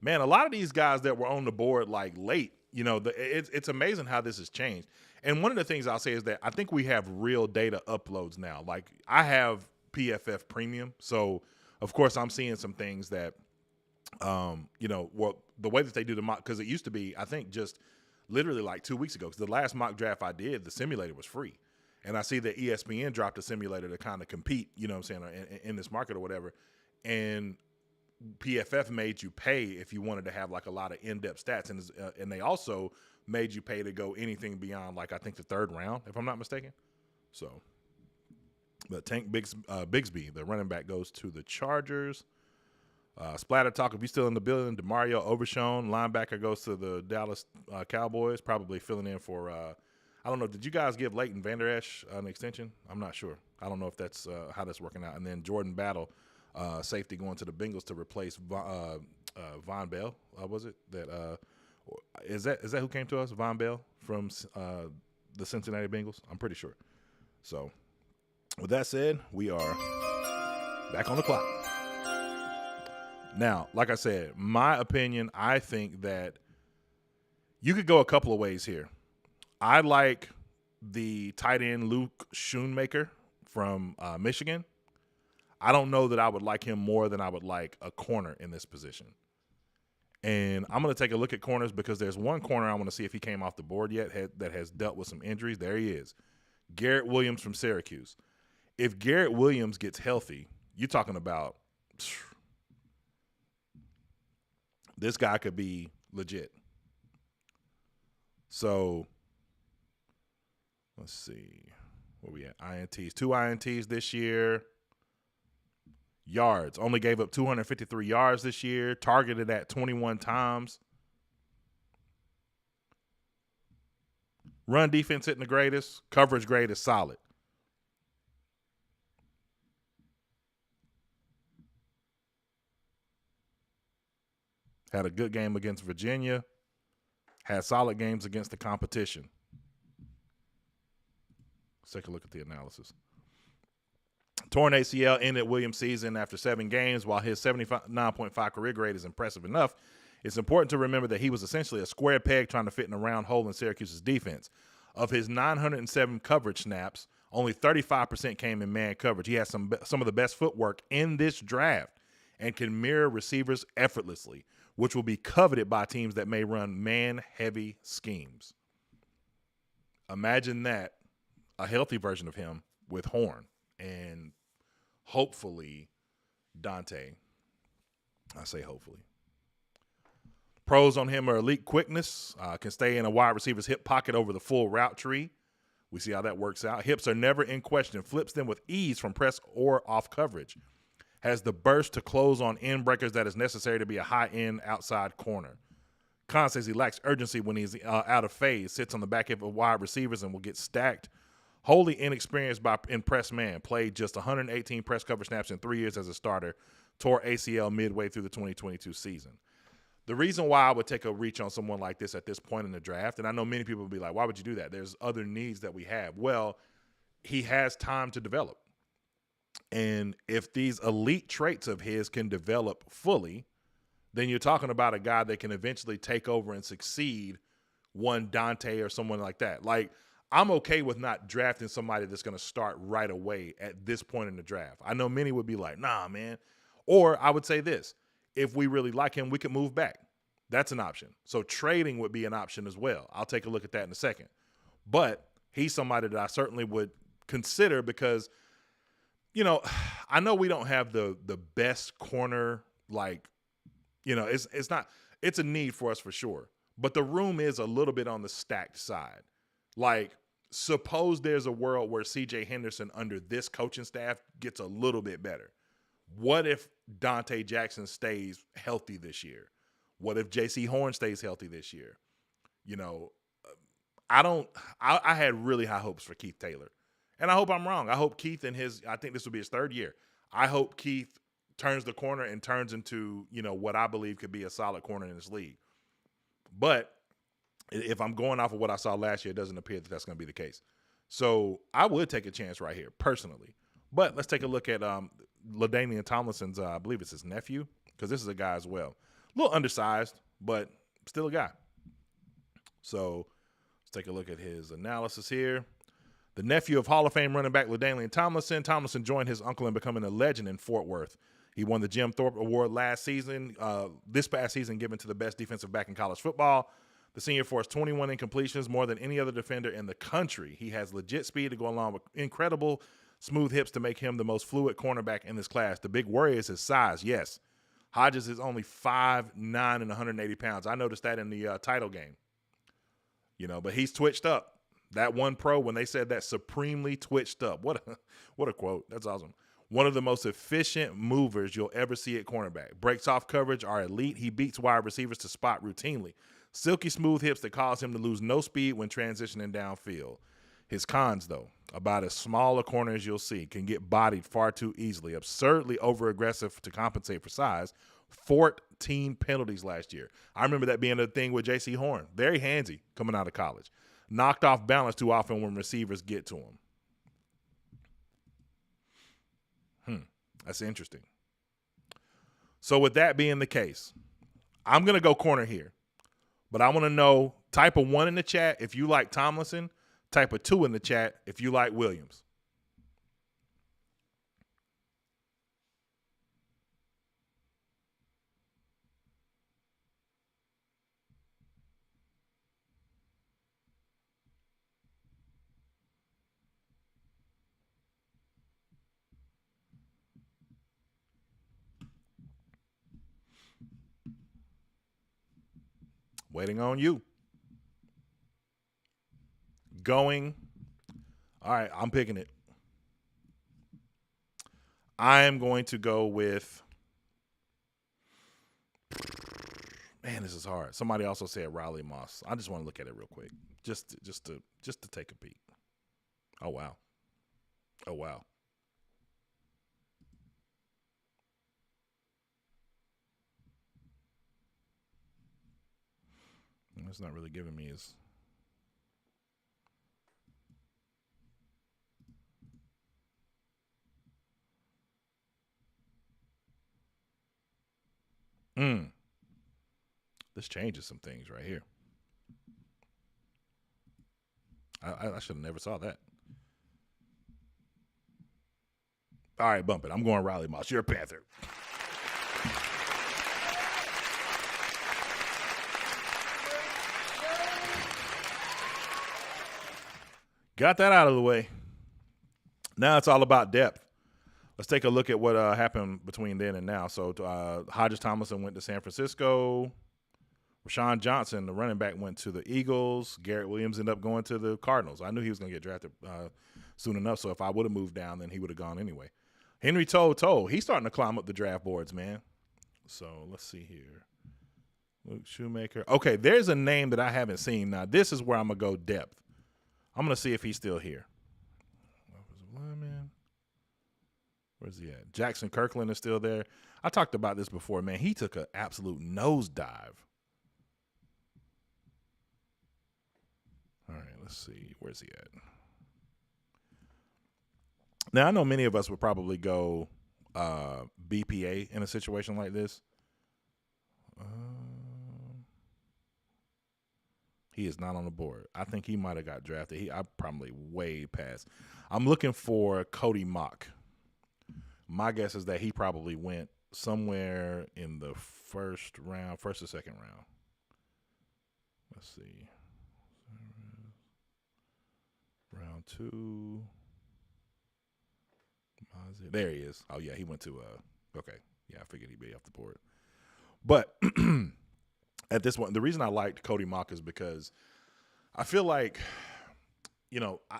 Man, a lot of these guys that were on the board like late, it's amazing how this has changed. And one of the things I'll say is that I think we have real data uploads now. Like, I have PFF Premium, so of course I'm seeing some things that, the way that they do the mock, because it used to be, I think, just literally like 2 weeks ago, because the last mock draft I did, the simulator was free. And I see that ESPN dropped a simulator to kind of compete, in this market or whatever. And PFF made you pay if you wanted to have like a lot of in-depth stats. And they also made you pay to go anything beyond, like, I think the third round, if I'm not mistaken. So, but Tank Bigsby, the running back, goes to the Chargers. Splatter Talk, if you're still in the building, DeMario Overshown, linebacker, goes to the Dallas Cowboys, probably filling in for I don't know. Did you guys give Leighton Vander Esch an extension? I'm not sure. I don't know if that's how that's working out. And then Jordan Battle, safety, going to the Bengals to replace Von Bell. Was it that? Is that who came to us? Von Bell from the Cincinnati Bengals. I'm pretty sure. So, with that said, we are back on the clock. Now, like I said, my opinion, I think that you could go a couple of ways here. I like the tight end Luke Schoonmaker from Michigan. I don't know that I would like him more than I would like a corner in this position. And I'm going to take a look at corners because there's one corner I want to see if he came off the board yet that has dealt with some injuries. There he is. Garrett Williams from Syracuse. if Garrett Williams gets healthy, you're talking about this guy could be legit. So let's see. Where we at? INTs. 2 INTs this year. Yards. Only gave up 253 yards this year. Targeted at 21 times. Run defense hitting the greatest. Coverage grade is solid. Had a good game against Virginia. Had solid games against the competition. Let's take a look at the analysis. Torn ACL ended Williams' season after 7 games. While his 79.5 career grade is impressive enough, it's important to remember that he was essentially a square peg trying to fit in a round hole in Syracuse's defense. Of his 907 coverage snaps, only 35% came in man coverage. He has some of the best footwork in this draft and can mirror receivers effortlessly, which will be coveted by teams that may run man-heavy schemes. Imagine that, a healthy version of him with Horn and hopefully Dante. I say hopefully. Pros on him are elite quickness, can stay in a wide receiver's hip pocket over the full route tree. We see how that works out. Hips are never in question, flips them with ease from press or off coverage. Has the burst to close on end breakers that is necessary to be a high-end outside corner. Con says he lacks urgency when he's out of phase, sits on the back end of wide receivers and will get stacked. Wholly inexperienced in press man, played just 118 press cover snaps in 3 years as a starter, tore ACL midway through the 2022 season. The reason why I would take a reach on someone like this at this point in the draft, and I know many people will be like, why would you do that? There's other needs that we have. Well, he has time to develop. And if these elite traits of his can develop fully, then you're talking about a guy that can eventually take over and succeed one Dante or someone like that. Like, I'm okay with not drafting somebody that's going to start right away at this point in the draft. I know many would be like, nah, man. Or I would say this. If we really like him, we could move back. That's an option. So trading would be an option as well. I'll take a look at that in a second. But he's somebody that I certainly would consider because, you know, I know we don't have the best corner, like, you know, it's a need for us for sure. But the room is a little bit on the stacked side. Like, suppose there's a world where C.J. Henderson under this coaching staff gets a little bit better. What if Dante Jackson stays healthy this year? What if J.C. Horn stays healthy this year? You know, I had really high hopes for Keith Taylor. And I hope I'm wrong. I hope Keith I think this will be his 3rd year. I hope Keith turns the corner and turns into, you know, what I believe could be a solid corner in this league. But if I'm going off of what I saw last year, it doesn't appear that that's going to be the case. So I would take a chance right here, personally. But let's take a look at LaDainian Tomlinson's, I believe it's his nephew, because this is a guy as well. A little undersized, but still a guy. So let's take a look at his analysis here. The nephew of Hall of Fame running back LaDainian Tomlinson. Tomlinson joined his uncle in becoming a legend in Fort Worth. He won the Jim Thorpe Award last season, this past season given to the best defensive back in college football. The senior forced 21 incompletions, more than any other defender in the country. He has legit speed to go along with incredible smooth hips to make him the most fluid cornerback in this class. The big worry is his size, yes. Hodges is only 5'9" and 180 pounds. I noticed that in the title game. You know, but he's twitched up. That one pro, when they said that, supremely twitched up. What a quote. That's awesome. One of the most efficient movers you'll ever see at cornerback. Breaks off coverage are elite. He beats wide receivers to spot routinely. Silky smooth hips that cause him to lose no speed when transitioning downfield. His cons, though, about as small a corner as you'll see, can get bodied far too easily. Absurdly over-aggressive to compensate for size. 14 penalties last year. I remember that being a thing with J.C. Horn. Very handsy coming out of college. Knocked off balance too often when receivers get to him. That's interesting. So with that being the case, I'm going to go corner here. But I want to know, type a 1 in the chat if you like Tomlinson. Type a 2 in the chat if you like Williams. Waiting on you. Going. All right, I'm picking it. I am going to go with. Man, this is hard. Somebody also said Riley Moss. I just want to look at it real quick, just to take a peek. Oh wow. Oh wow. It's not really giving me his. This changes some things right here. I should have never saw that. All right, bump it. I'm going Riley Moss. You're a Panther. Got that out of the way. Now it's all about depth. Let's take a look at what happened between then and now. So Hodges Tomlinson went to San Francisco. Rashawn Johnson, the running back, went to the Eagles. Garrett Williams ended up going to the Cardinals. I knew he was going to get drafted soon enough, so if I would have moved down, then he would have gone anyway. Henry To'o, he's starting to climb up the draft boards, man. So let's see here. Luke Shoemaker. Okay, there's a name that I haven't seen. Now, this is where I'm going to go depth. I'm going to see if he's still here. Where's he at? Jackson Kirkland is still there. I talked about this before, man. He took an absolute nosedive. All right, let's see. Where's he at? Now, I know many of us would probably go BPA in a situation like this. He is not on the board. I think he might have got drafted. I'm probably way past. I'm looking for Cody Mock. My guess is that he probably went somewhere in the first or second round. Let's see. Round 2. There he is. Oh, yeah, he went to okay. Yeah, I figured he'd be off the board. But at this point, the reason I liked Cody Mock is because I feel like,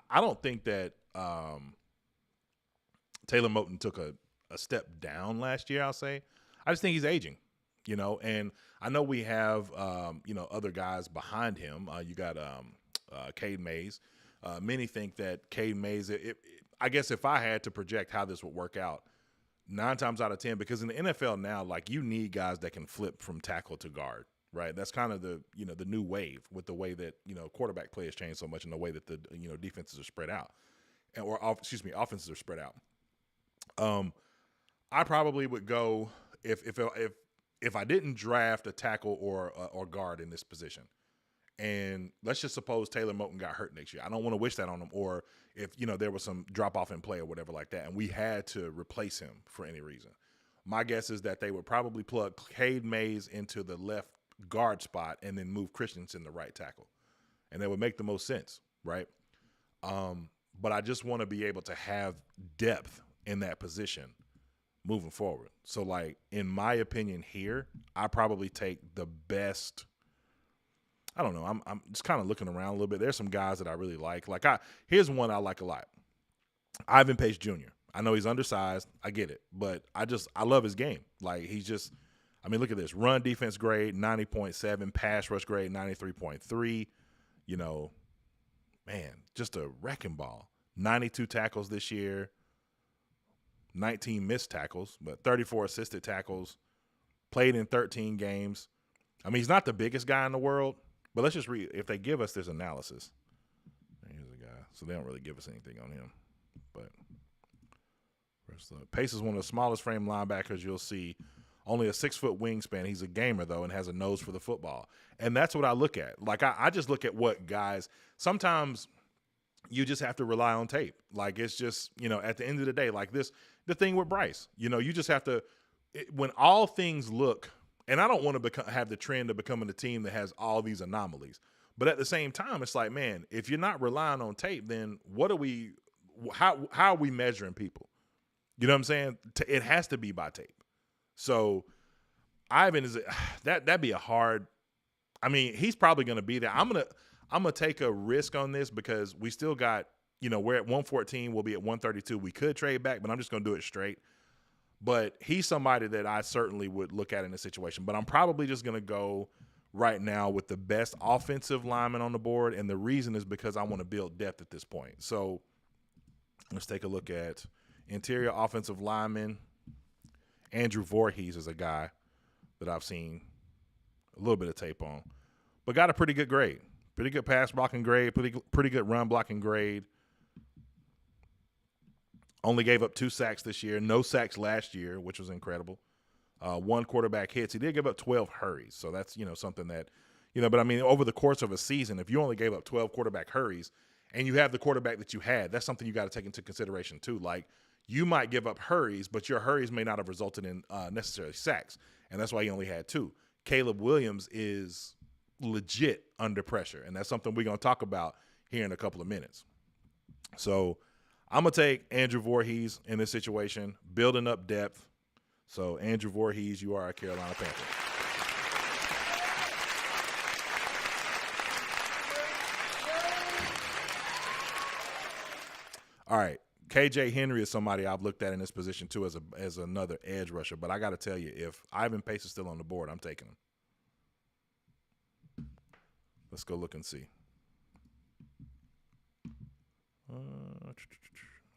I don't think that Taylor Moton took a step down last year, I'll say. I just think he's aging, and I know we have, other guys behind him. You got Cade Mays. Many think that Cade Mays, I guess if I had to project how this would work out, 9 times out of 10, because in the NFL now, like, you need guys that can flip from tackle to guard, right? That's kind of the new wave with the way that, quarterback play has changed so much and the way that the, defenses are spread out. Offenses are spread out. I probably would go if I didn't draft a tackle or guard in this position, and let's just suppose Taylor Moton got hurt next year. I don't want to wish that on him, or if there was some drop off in play or whatever like that, and we had to replace him for any reason. My guess is that they would probably plug Cade Mays into the left guard spot and then move Christensen to right tackle, and that would make the most sense, right? But I just want to be able to have depth in that position moving forward. So, like, in my opinion here, I probably take the best. I don't know. I'm just kind of looking around a little bit. There's some guys that I really like. Here's one I like a lot. Ivan Pace Jr. I know he's undersized. I get it. But I love his game. Like, he's just, look at this. Run defense grade, 90.7. Pass rush grade, 93.3. Man, just a wrecking ball. 92 tackles this year. 19 missed tackles, but 34 assisted tackles. Played in 13 games. He's not the biggest guy in the world, but let's just read. If they give us this analysis, here's a guy. So they don't really give us anything on him. But Pace is one of the smallest frame linebackers you'll see. Only a 6-foot wingspan. He's a gamer, though, and has a nose for the football. And that's what I look at. Like, I just look at what guys – sometimes you just have to rely on tape. Like, it's just, at the end of the day, like the thing with Bryce. You just have to – when all things look – and I don't want to have the trend of becoming a team that has all these anomalies. But at the same time, it's like, man, if you're not relying on tape, then what are we – how are we measuring people? You know what I'm saying? It has to be by tape. So Ivan that'd be a hard I mean, he's probably going to be there. I'm gonna take a risk on this because we still got, we're at 114. We'll be at 132. We could trade back, but I'm just going to do it straight. But he's somebody that I certainly would look at in this situation. But I'm probably just going to go right now with the best offensive lineman on the board, and the reason is because I want to build depth at this point. So let's take a look at interior offensive lineman. Andrew Voorhees is a guy that I've seen a little bit of tape on, but got a pretty good grade. Pretty good pass blocking grade, pretty good run blocking grade. Only gave up 2 sacks this year. No sacks last year, which was incredible. 1 quarterback hits. He did give up 12 hurries, so that's, something that, but I mean, over the course of a season, if you only gave up 12 quarterback hurries and you have the quarterback that you had, that's something you got to take into consideration too. Like, you might give up hurries, but your hurries may not have resulted in necessarily sacks, and that's why he only had 2. Caleb Williams is legit under pressure, and that's something we're going to talk about here in a couple of minutes. So I'm going to take Andrew Voorhees in this situation, building up depth. So Andrew Voorhees, you are a Carolina Panther. All right. KJ Henry is somebody I've looked at in this position too as another edge rusher, but I got to tell you, if Ivan Pace is still on the board, I'm taking him. Let's go look and see.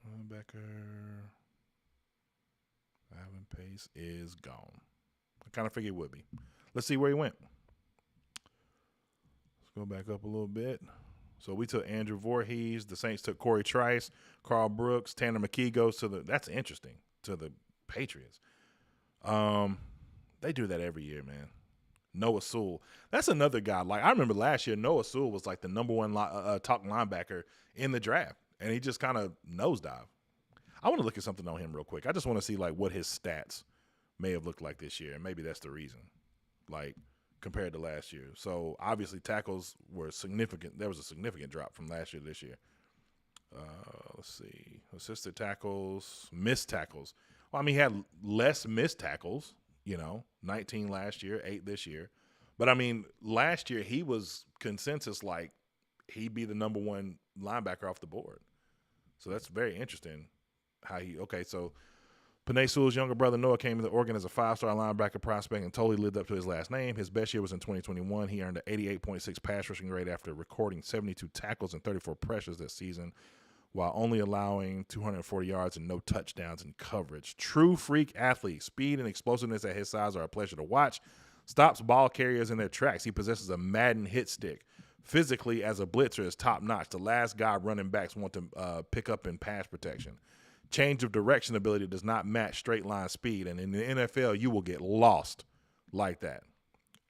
Linebacker. Ivan Pace is gone. I kind of figured it would be. Let's see where he went. Let's go back up a little bit. So we took Andrew Voorhees. The Saints took Corey Trice, Carl Brooks, Tanner McKee goes to that's interesting, to the Patriots. They do that every year, man. Noah Sewell. That's another guy. Like, I remember last year, Noah Sewell was like the number 1 top linebacker in the draft, and he just kind of nosedived. I want to look at something on him real quick. I just want to see, like, what his stats may have looked like this year, and maybe that's the reason, like, compared to last year. So, obviously, tackles were significant. There was a significant drop from last year to this year. Let's see. Assisted tackles, missed tackles. Well, I mean, he had less missed tackles. 19 last year, 8 this year. But, I mean, last year he was consensus like he'd be the number 1 linebacker off the board. So that's very interesting how so Penei Sewell's younger brother Noah came to Oregon as a 5-star linebacker prospect and totally lived up to his last name. His best year was in 2021. He earned an 88.6 pass rushing grade after recording 72 tackles and 34 pressures this season, while only allowing 240 yards and no touchdowns in coverage. True freak athlete. Speed and explosiveness at his size are a pleasure to watch. Stops ball carriers in their tracks. He possesses a Madden hit stick. Physically, as a blitzer, is top-notch. The last guy running backs want to pick up in pass protection. Change of direction ability does not match straight-line speed, and in the NFL, you will get lost like that.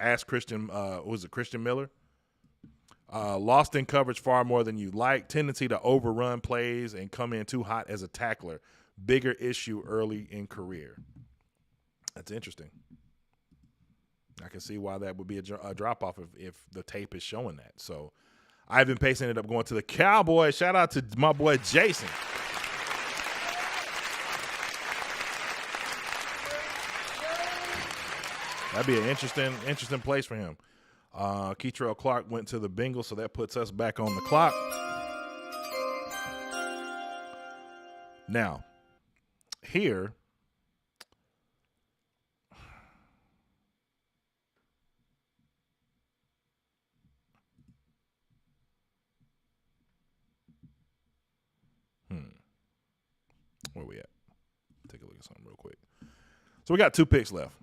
Ask Christian Miller? Lost in coverage far more than you like. Tendency to overrun plays and come in too hot as a tackler. Bigger issue early in career. That's interesting. I can see why that would be a drop-off if the tape is showing that. So Ivan Pace ended up going to the Cowboys. Shout out to my boy Jason. That'd be an interesting place for him. Keitrell Clark went to the Bengals, so that puts us back on the clock. Now, here, where we at? Take a look at something real quick. So we got 2 picks left.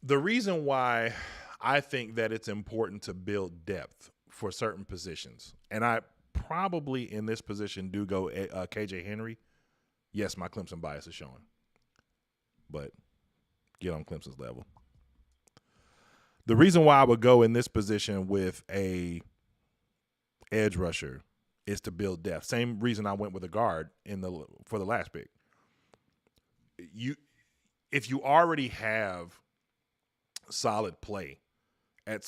The reason why I think that it's important to build depth for certain positions, and I probably in this position do go KJ Henry. Yes, my Clemson bias is showing, but get on Clemson's level. The reason why I would go in this position with a edge rusher is to build depth. Same reason I went with a guard for the last pick. If you already have solid play at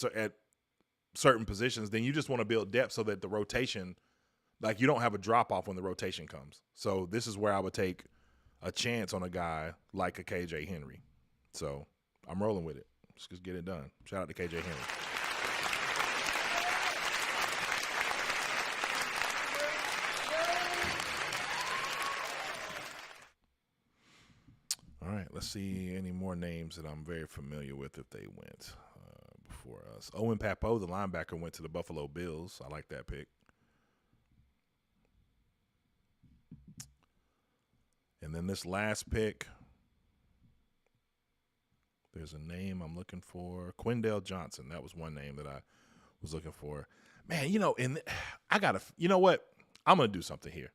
certain positions, then you just want to build depth so that the rotation, like, you don't have a drop off when the rotation comes. So this is where I would take a chance on a guy like a KJ Henry. So I'm rolling with it. Let's just get it done. Shout out to KJ Henry. All right, let's see any more names that I'm very familiar with if they went before us. Owen Papo, the linebacker, went to the Buffalo Bills. I like that pick. And then this last pick, there's a name I'm looking for. Quindell Johnson. That was one name that I was looking for. Man, I got to – you know what? I'm going to do something here.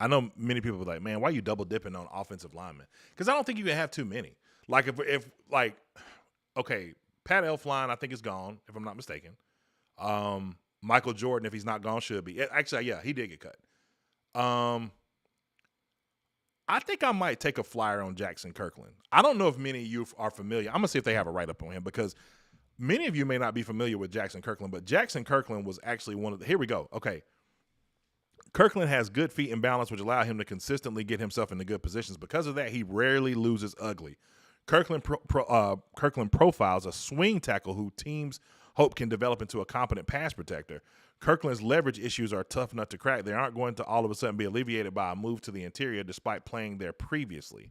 I know many people are like, man, why are you double dipping on offensive linemen? Because I don't think you can have too many. Like, okay, Pat Elflein, I think, is gone, if I'm not mistaken. Michael Jordan, if he's not gone, should be. Actually, yeah, he did get cut. I think I might take a flyer on Jackson Kirkland. I don't know if many of you are familiar. I'm going to see if they have a write-up on him because many of you may not be familiar with Jackson Kirkland, but Jackson Kirkland was actually one of the – here we go. Okay. Kirkland has good feet and balance, which allow him to consistently get himself into good positions. Because of that, he rarely loses ugly. Kirkland profiles a swing tackle who teams hope can develop into a competent pass protector. Kirkland's leverage issues are tough enough to crack. They aren't going to all of a sudden be alleviated by a move to the interior despite playing there previously.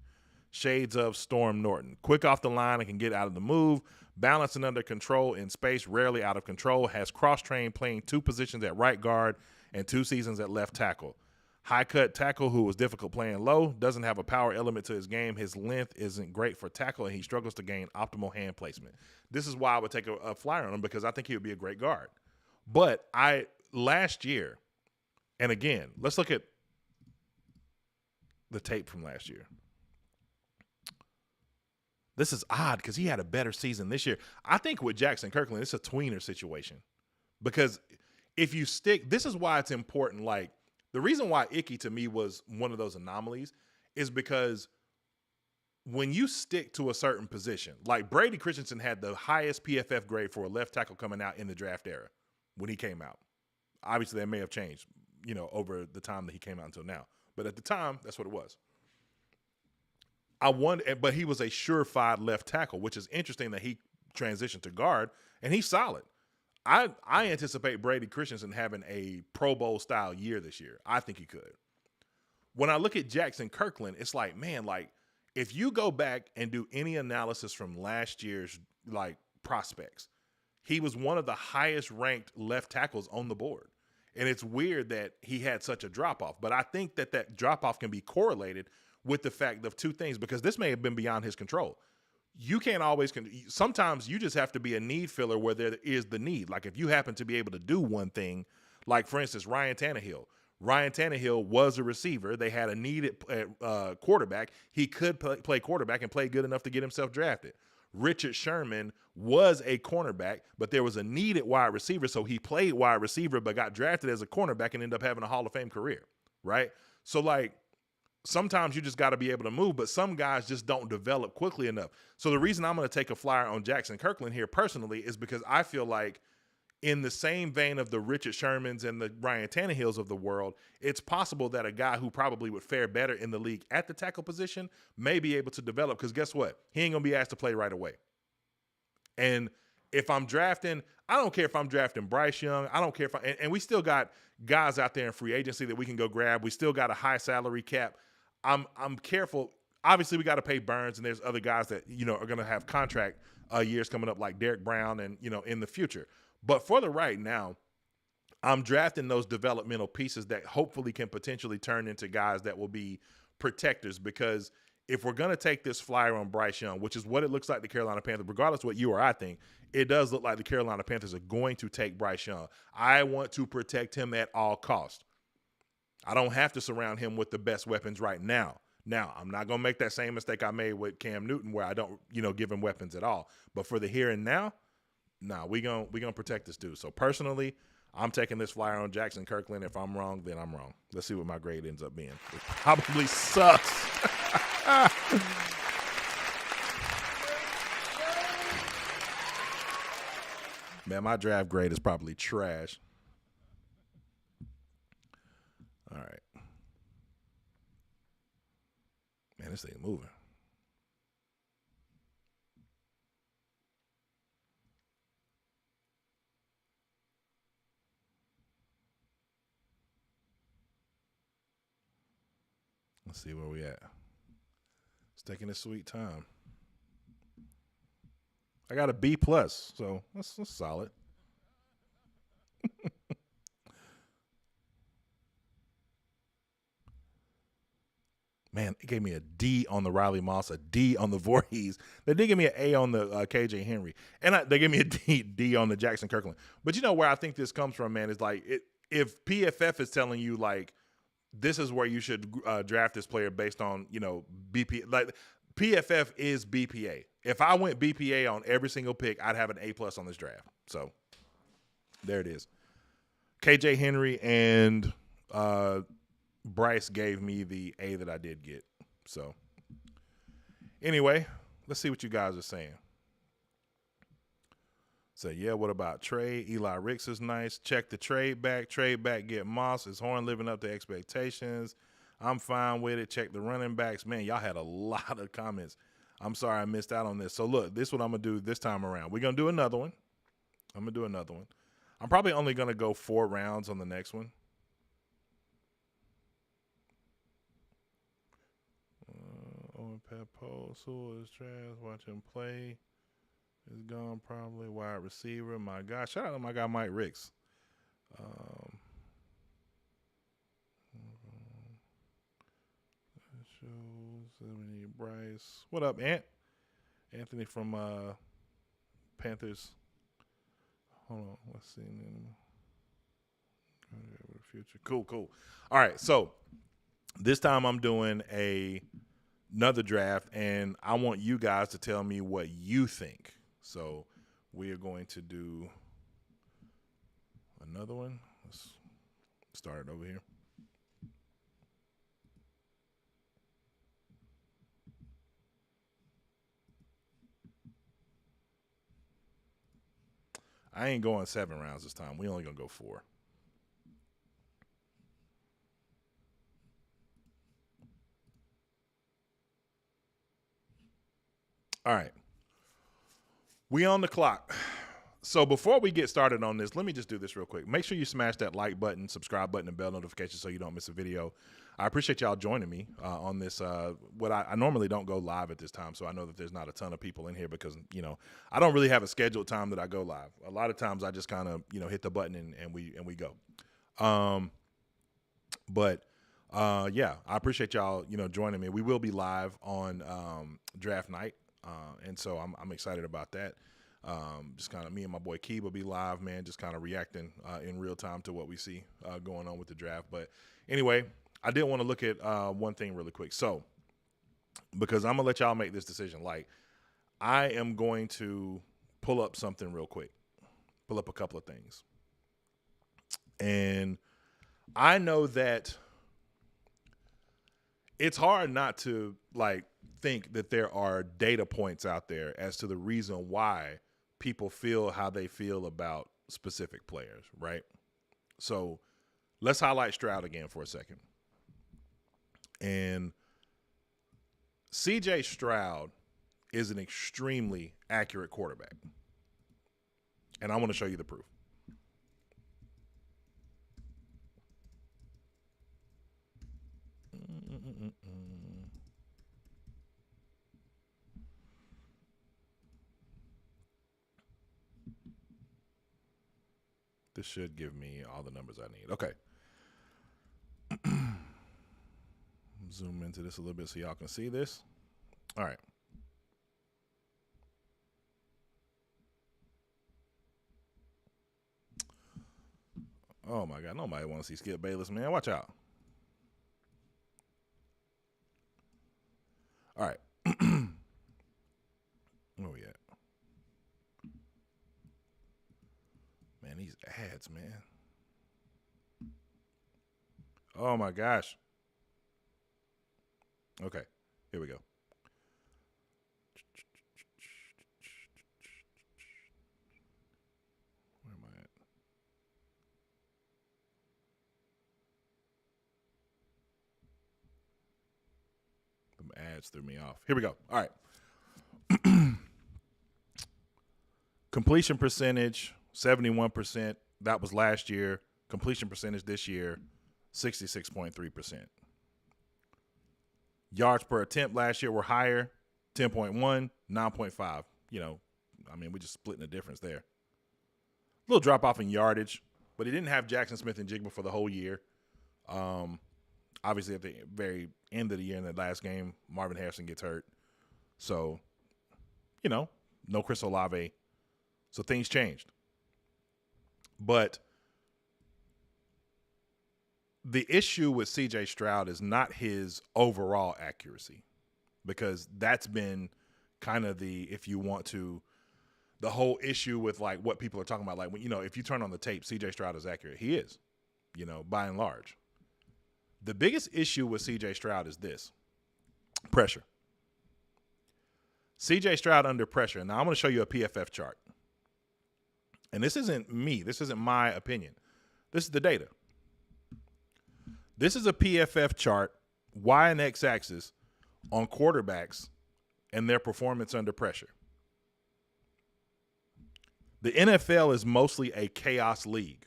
Shades of Storm Norton. Quick off the line and can get out of the move. Balancing under control in space, rarely out of control. Has cross-trained playing 2 positions at right guard and 2 seasons at left tackle. High-cut tackle who was difficult playing low. Doesn't have a power element to his game. His length isn't great for tackle, and he struggles to gain optimal hand placement. This is why I would take a flyer on him because I think he would be a great guard. But last year, and again, let's look at the tape from last year. This is odd because he had a better season this year. I think with Jackson Kirkland, it's a tweener situation because if you stick, this is why it's important. Like the reason why Icky to me was one of those anomalies is because when you stick to a certain position, like Brady Christensen had the highest PFF grade for a left tackle coming out in the draft era when he came out. Obviously, that may have changed, over the time that he came out until now. But at the time, that's what it was. But he was a surefire left tackle, which is interesting that he transitioned to guard, and he's solid. I anticipate Brady Christensen having a Pro Bowl style year this year. I think he could. When I look at Jackson Kirkland, it's like, man, like if you go back and do any analysis from last year's prospects, he was one of the highest ranked left tackles on the board. And it's weird that he had such a drop-off. But I think that drop-off can be correlated with the fact of 2 things, because this may have been beyond his control. You can't always – sometimes you just have to be a need filler where there is the need. Like if you happen to be able to do one thing, like for instance, Ryan Tannehill. Ryan Tannehill was a receiver. They had a need at quarterback. He could play quarterback and play good enough to get himself drafted. Richard Sherman was a cornerback, but there was a need at wide receiver, so he played wide receiver but got drafted as a cornerback and ended up having a Hall of Fame career, right? So, sometimes you just got to be able to move, but some guys just don't develop quickly enough. So the reason I'm going to take a flyer on Jackson Kirkland here personally is because I feel like in the same vein of the Richard Shermans and the Ryan Tannehills of the world, it's possible that a guy who probably would fare better in the league at the tackle position may be able to develop, because guess what? He ain't going to be asked to play right away. And if I'm drafting, I don't care if I'm drafting Bryce Young. I don't care if and we still got guys out there in free agency that we can go grab. We still got a high salary cap. I'm careful. Obviously, we got to pay Burns, and there's other guys that, are going to have contract years coming up like Derek Brown and, in the future. But for the right now, I'm drafting those developmental pieces that hopefully can potentially turn into guys that will be protectors, because if we're going to take this flyer on Bryce Young, which is what it looks like the Carolina Panthers, regardless of what you or I think, it does look like the Carolina Panthers are going to take Bryce Young. I want to protect him at all costs. I don't have to surround him with the best weapons right now. Now, I'm not going to make that same mistake I made with Cam Newton where I don't, give him weapons at all. But for the here and now, we gonna protect this dude. So personally, I'm taking this flyer on Jackson Kirkland. If I'm wrong, then I'm wrong. Let's see what my grade ends up being. It probably sucks. Man, my draft grade is probably trash. All right. Man, this thing moving. Let's see where we at. It's taking a sweet time. I got a B+, so that's solid. Man, it gave me a D on the Riley Moss, a D on the Voorhees. They did give me an A on the KJ Henry. And they gave me a D on the Jackson Kirkland. But you know where I think this comes from, man, is like if PFF is telling you, like, this is where you should draft this player based on, BP. Like, PFF is BPA. If I went BPA on every single pick, I'd have an A+ on this draft. So there it is. KJ Henry and Bryce gave me the A that I did get. So anyway, let's see what you guys are saying. So, yeah, what about Trey? Eli Ricks is nice. Check the trade back. Trade back, get Moss. Is Horn living up to expectations? I'm fine with it. Check the running backs. Man, y'all had a lot of comments. I'm sorry I missed out on this. So, look, this is what I'm going to do this time around. We're going to do another one. I'm probably only going to go 4 rounds on the next one. Owen Pepo, Sewell is trash. Watch him play. Is gone probably. Wide receiver. My guy. Shout out to my guy Mike Ricks. Bryce. What up, Ant? Anthony from Panthers. Hold on. Let's see. Future. Cool. All right. So this time I'm doing another draft, and I want you guys to tell me what you think. So we are going to do another one. Let's start it over here. I ain't going 7 rounds this time. We only going to go 4. All right. We on the clock. So before we get started on this, let me just do this real quick. Make sure you smash that like button, subscribe button, and bell notification so you don't miss a video. I appreciate y'all joining me on this. I normally don't go live at this time, so I know that there's not a ton of people in here because, I don't really have a scheduled time that I go live. A lot of times I just kind of, hit the button and we go. Yeah, I appreciate y'all, joining me. We will be live on draft night. And so I'm excited about that. Just kind of me and my boy Key will be live, man, just kind of reacting in real time to what we see going on with the draft. But anyway, I did want to look at one thing really quick. So, because I'm going to let y'all make this decision. Like, I am going to pull up something real quick, pull up a couple of things. And I know that it's hard not to, like, think that there are data points out there as to the reason why people feel how they feel about specific players, right? So let's highlight Stroud again for a second. And C.J. Stroud is an extremely accurate quarterback. And I want to show you the proof. This should give me all the numbers I need. Okay. Zoom into this a little bit so y'all can see this. All right. Oh, my God. Nobody wants to see Skip Bayless, man. Watch out. All right. Where we at? Man, these ads, man. Oh, my gosh. Okay, here we go. Where am I at? The ads threw me off. Here we go. All right. Completion percentage, 71%. That was last year. Completion percentage this year, 66.3%. Yards per attempt last year were higher, 10.1, 9.5. We're just splitting the difference there. A little drop off in yardage, but he didn't have Jackson Smith and Jigba for the whole year. Obviously, at the very end of the year in the last game, Marvin Harrison gets hurt. So, no Chris Olave. So things changed. But the issue with C.J. Stroud is not his overall accuracy, because that's been kind of the whole issue with like what people are talking about. Like, when, if you turn on the tape, C.J. Stroud is accurate. He is, by and large. The biggest issue with C.J. Stroud is this: pressure. C.J. Stroud under pressure. Now I'm going to show you a PFF chart. And this isn't me. This isn't my opinion. This is the data. This is a PFF chart, Y and X axis, on quarterbacks and their performance under pressure. The NFL is mostly a chaos league.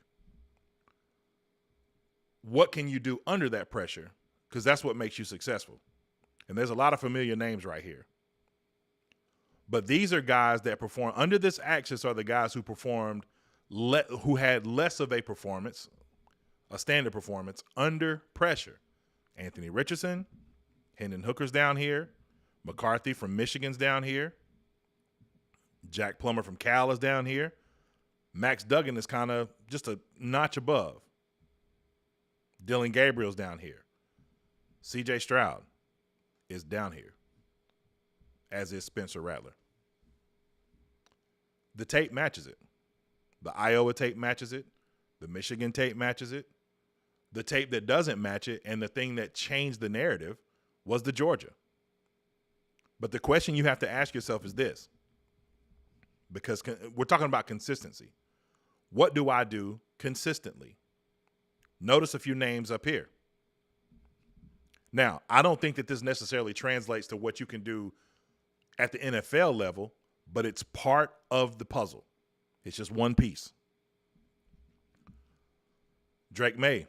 What can you do under that pressure? Because that's what makes you successful. And there's a lot of familiar names right here. But these are guys that perform under this axis, are the guys who performed, who had less of a performance, a standard performance under pressure. Anthony Richardson, Hendon Hooker's down here, McCarthy from Michigan's down here, Jack Plummer from Cal is down here, Max Duggan is kind of just a notch above, Dylan Gabriel's down here, C.J. Stroud is down here, as is Spencer Rattler. The tape matches it. The Iowa tape matches it. The Michigan tape matches it. The tape that doesn't match it, and the thing that changed the narrative, was the Georgia. But the question you have to ask yourself is this, because we're talking about consistency. What do I do consistently? Notice a few names up here. Now, I don't think that this necessarily translates to what you can do at the NFL level, but it's part of the puzzle. It's just one piece. Drake May,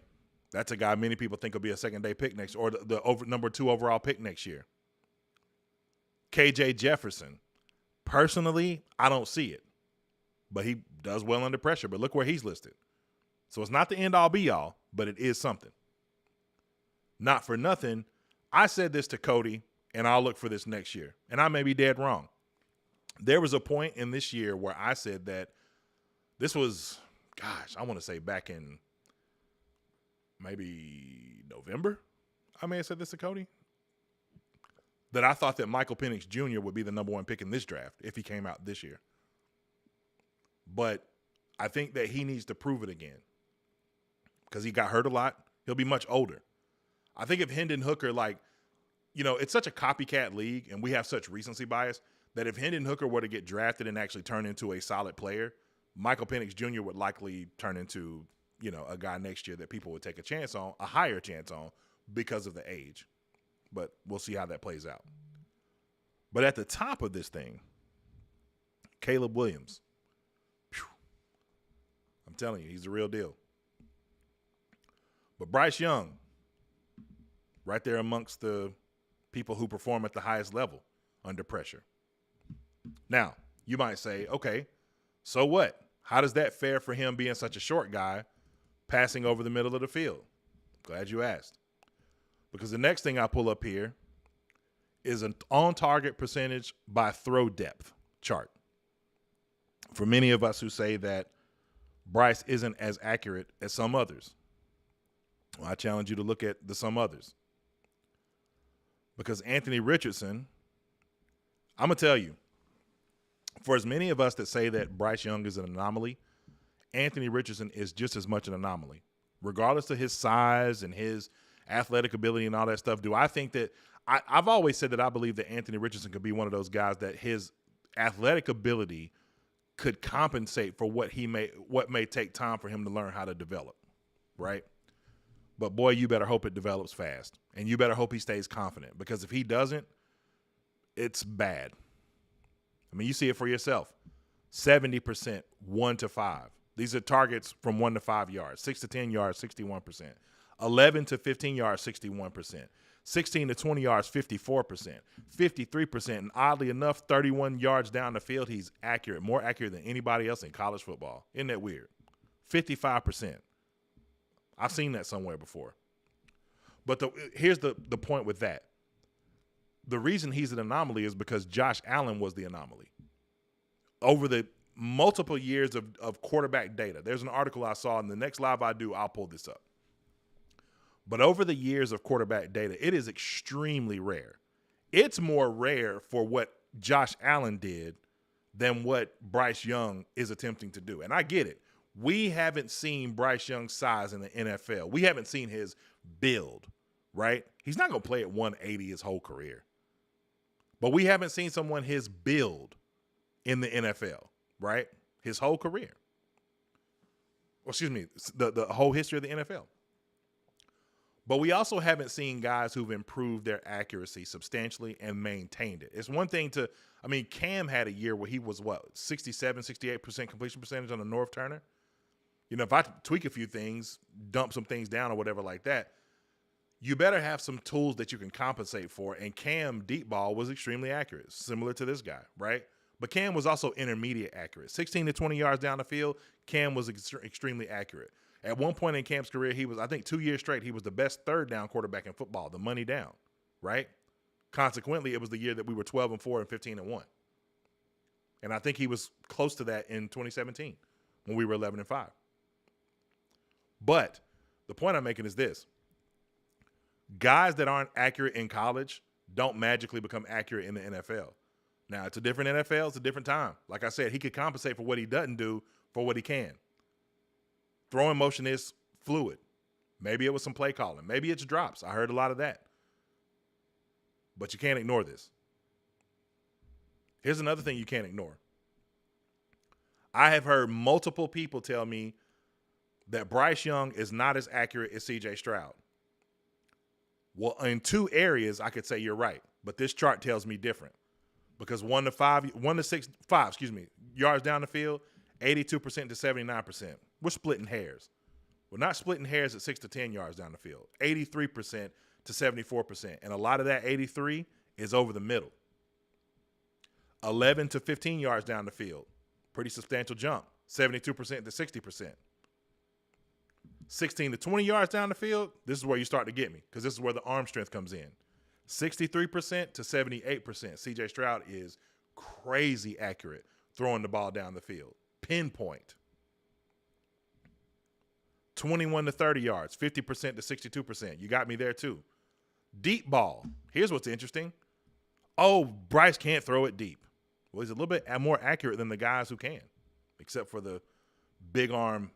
that's a guy many people think will be a second-day pick next, or the number 2 overall pick next year. KJ Jefferson, personally, I don't see it, but he does well under pressure. But look where he's listed. So it's not the end-all, be-all, but it is something. Not for nothing, I said this to Cody, and I'll look for this next year. And I may be dead wrong. There was a point in this year where I said that this was, I want to say back in maybe November, I may have said this to Cody, that I thought that Michael Penix Jr. would be the number 1 pick in this draft if he came out this year. But I think that he needs to prove it again, because he got hurt a lot. He'll be much older. I think if Hendon Hooker, it's such a copycat league, and we have such recency bias, that if Hendon Hooker were to get drafted and actually turn into a solid player, Michael Penix Jr. would likely turn into, a guy next year that people would take a chance on, a higher chance on, because of the age. But we'll see how that plays out. But at the top of this thing, Caleb Williams. Whew. I'm telling you, he's the real deal. But Bryce Young, right there amongst the people who perform at the highest level under pressure. Now, you might say, okay, so what? How does that fare for him being such a short guy passing over the middle of the field? Glad you asked. Because the next thing I pull up here is an on-target percentage by throw depth chart. For many of us who say that Bryce isn't as accurate as some others, well, I challenge you to look at the some others. Because Anthony Richardson, I'm going to tell you, for as many of us that say that Bryce Young is an anomaly, Anthony Richardson is just as much an anomaly. Regardless of his size and his athletic ability and all that stuff, do I think that I've always said that I believe that Anthony Richardson could be one of those guys that his athletic ability could compensate for what may take time for him to learn how to develop, right? But boy, you better hope it develops fast, and you better hope he stays confident, because if he doesn't, it's bad. I mean, you see it for yourself. 70%, 1 to 5. These are targets from 1 to 5 yards. 6 to 10 yards, 61%. 11 to 15 yards, 61%. 16 to 20 yards, 54%, 53%, and oddly enough, 31 yards down the field, he's accurate, more accurate than anybody else in college football. Isn't that weird? 55%. I've seen that somewhere before. But here's the point with that. The reason he's an anomaly is because Josh Allen was the anomaly. Over the multiple years of quarterback data, there's an article I saw, and the next live I do, I'll pull this up. But over the years of quarterback data, it is extremely rare. It's more rare for what Josh Allen did than what Bryce Young is attempting to do. And I get it. We haven't seen Bryce Young's size in the NFL. We haven't seen his build, right? He's not going to play at 180 his whole career. But we haven't seen someone his build in the NFL, right? His whole career. Well, excuse me, the whole history of the NFL. But we also haven't seen guys who've improved their accuracy substantially and maintained it. It's one thing Cam had a year where he was, 67, 68% completion percentage on the North Turner? If I tweak a few things, dump some things down or whatever like that, you better have some tools that you can compensate for. And Cam deep ball was extremely accurate, similar to this guy, right? But Cam was also intermediate accurate. 16 to 20 yards down the field, Cam was extremely accurate. At one point in Cam's career, he was, I think 2 years straight, he was the best third down quarterback in football, the money down, right? Consequently, it was the year that we were 12-4 and 15-1. And I think he was close to that in 2017 when we were 11-5. But the point I'm making is this. Guys that aren't accurate in college don't magically become accurate in the NFL. Now, it's a different NFL. It's a different time. Like I said, he could compensate for what he doesn't do for what he can. Throwing motion is fluid. Maybe it was some play calling. Maybe it's drops. I heard a lot of that. But you can't ignore this. Here's another thing you can't ignore. I have heard multiple people tell me that Bryce Young is not as accurate as C.J. Stroud. Well, in two areas, I could say you're right. But this chart tells me different. Because 1 to 5 yards down the field, 82% to 79%. We're splitting hairs. We're not splitting hairs at 6 to 10 yards down the field. 83% to 74%. And a lot of that 83 is over the middle. 11 to 15 yards down the field. Pretty substantial jump. 72% to 60%. 16 to 20 yards down the field, this is where you start to get me, because this is where the arm strength comes in. 63% to 78%. C.J. Stroud is crazy accurate throwing the ball down the field. Pinpoint. 21 to 30 yards, 50% to 62%. You got me there too. Deep ball. Here's what's interesting. Oh, Bryce can't throw it deep. Well, he's a little bit more accurate than the guys who can, except for the big arm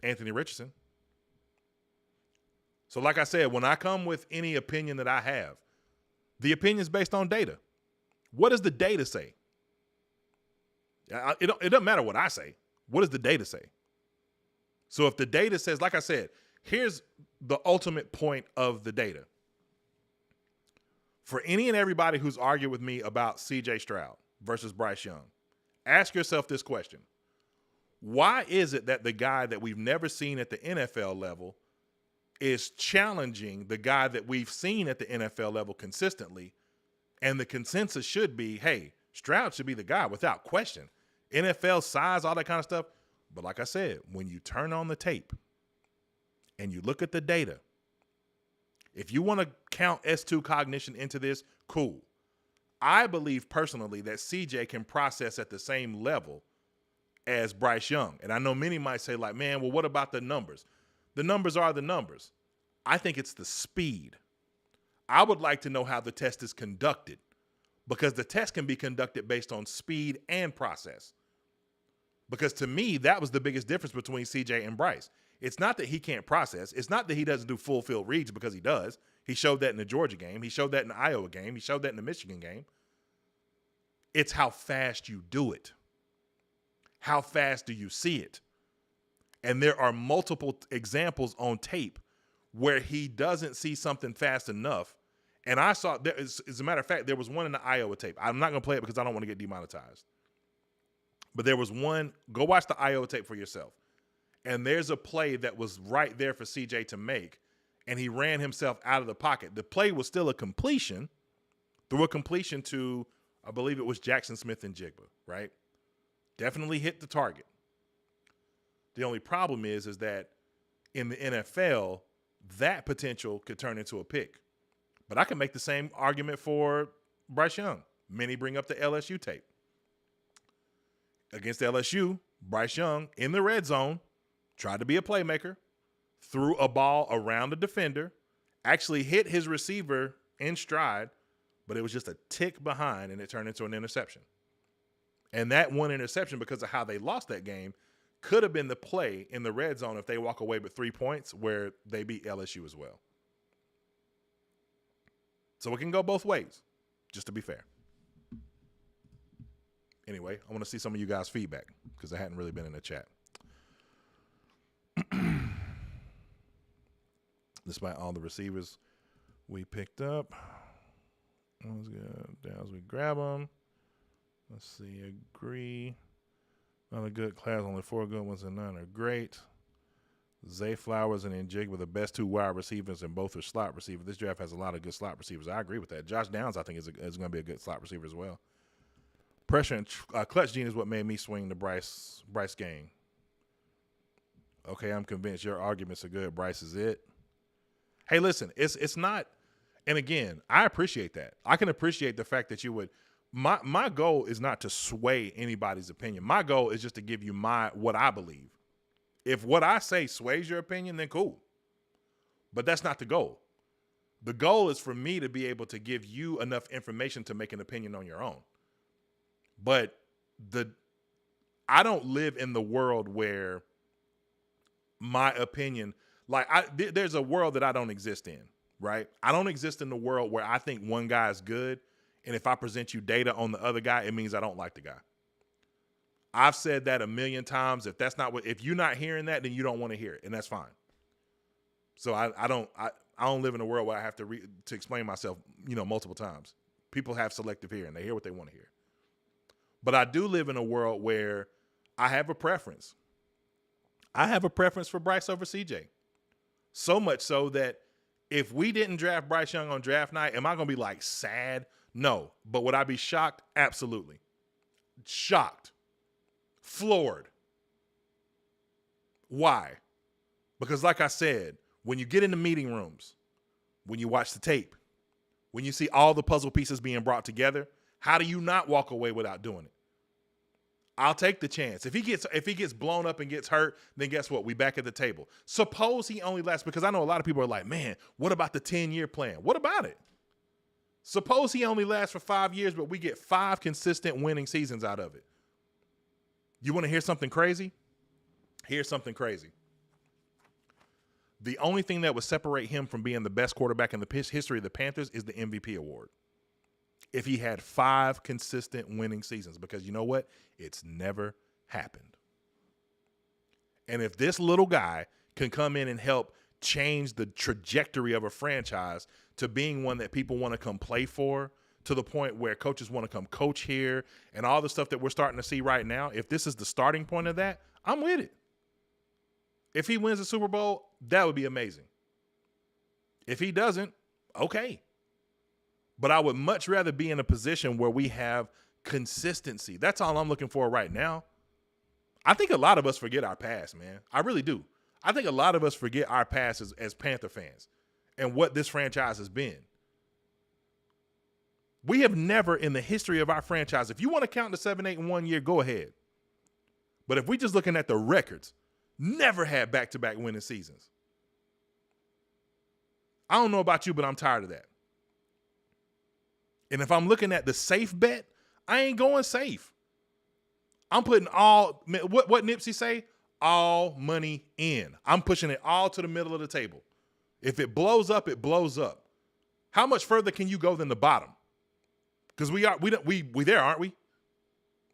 Anthony Richardson. So like I said, when I come with any opinion that I have, the opinion is based on data. What does the data say? It doesn't matter what I say. What does the data say? So if the data says, like I said, here's the ultimate point of the data. For any and everybody who's argued with me about C.J. Stroud versus Bryce Young, ask yourself this question. Why is it that the guy that we've never seen at the NFL level is challenging the guy that we've seen at the NFL level consistently, and the consensus should be, hey, Stroud should be the guy without question. NFL size, all that kind of stuff. But like I said, when you turn on the tape and you look at the data, if you want to count S2 cognition into this, cool. I believe personally that CJ can process at the same level as Bryce Young. And I know many might say like, man, well, what about the numbers? The numbers are the numbers. I think it's the speed. I would like to know how the test is conducted, because the test can be conducted based on speed and process. Because to me, that was the biggest difference between CJ and Bryce. It's not that he can't process. It's not that he doesn't do full field reads, because he does. He showed that in the Georgia game. He showed that in the Iowa game. He showed that in the Michigan game. It's how fast you do it. How fast do you see it? And there are multiple examples on tape where he doesn't see something fast enough. And I saw, as a matter of fact, there was one in the Iowa tape. I'm not going to play it because I don't want to get demonetized. But there was one, go watch the Iowa tape for yourself. And there's a play that was right there for CJ to make. and he ran himself out of the pocket. The play was still a completion, through a completion to, I believe it was Jackson Smith and Jigba, right? Definitely hit the target. The only problem is that in the NFL, that potential could turn into a pick. But I can make the same argument for Bryce Young. Many bring up the LSU tape. Against LSU, Bryce Young, in the red zone, tried to be a playmaker, threw a ball around the defender, actually hit his receiver in stride, but it was just a tick behind, and it turned into an interception. And that one interception, because of how they lost that game, could have been the play in the red zone if they walk away with 3 points where they beat LSU as well. So it can go both ways, just to be fair. Anyway, I want to see some of you guys' feedback because I hadn't really been in the chat. Despite all the receivers we picked up, let's go down as we grab them. Let's see, agree. Not a good class, only 4 good ones and none are great. Zay Flowers and Njig were the best 2 wide receivers, and both are slot receivers. This draft has a lot of good slot receivers. I agree with that. Josh Downs, I think, is going to be a good slot receiver as well. Pressure and clutch gene is what made me swing the Bryce game. Okay, I'm convinced your arguments are good. Bryce is it. Hey, listen, it's not, and again, I appreciate that. I can appreciate the fact that you would. My goal is not to sway anybody's opinion. My goal is just to give you what I believe. If what I say sways your opinion, then cool. But that's not the goal. The goal is for me to be able to give you enough information to make an opinion on your own. But I don't live in the world where my opinion, there's a world that I don't exist in, right? I don't exist in the world where I think one guy is good, and if I present you data on the other guy, it means I don't like the guy. I've said that a million times. If you're not hearing that, then you don't want to hear it, and that's fine. So I don't live in a world where I have to explain myself, multiple times. People have selective hearing; they hear what they want to hear. But I do live in a world where I have a preference. I have a preference for Bryce over CJ. So much so that if we didn't draft Bryce Young on draft night, am I going to be sad? No. But would I be shocked? Absolutely. Shocked. Floored. Why? Because like I said, when you get in the meeting rooms, when you watch the tape, when you see all the puzzle pieces being brought together, how do you not walk away without doing it? I'll take the chance. If he gets blown up and gets hurt, then guess what? We back at the table. Suppose he only lasts, because I know a lot of people are like, man, what about the 10-year plan? What about it? Suppose he only lasts for 5 years, but we get 5 consistent winning seasons out of it. You want to hear something crazy? Here's something crazy. The only thing that would separate him from being the best quarterback in the history of the Panthers is the MVP award. If he had 5 consistent winning seasons, because you know what? It's never happened. And if this little guy can come in and help change the trajectory of a franchise to being one that people want to come play for, to the point where coaches want to come coach here, and all the stuff that we're starting to see right now, if this is the starting point of that, I'm with it. If he wins the Super Bowl, that would be amazing. If he doesn't, okay. But I would much rather be in a position where we have consistency. That's all I'm looking for right now. I think a lot of us forget our past, man. I really do. I think a lot of us forget our past as Panther fans and what this franchise has been. We have never in the history of our franchise, if you want to count the 7-8 in 1 year, go ahead. But if we're just looking at the records, never had back-to-back winning seasons. I don't know about you, but I'm tired of that. And if I'm looking at the safe bet, I ain't going safe. I'm putting what Nipsey say? All money in. I'm pushing it all to the middle of the table. If it blows up, it blows up. How much further can you go than the bottom? Because we there, aren't we?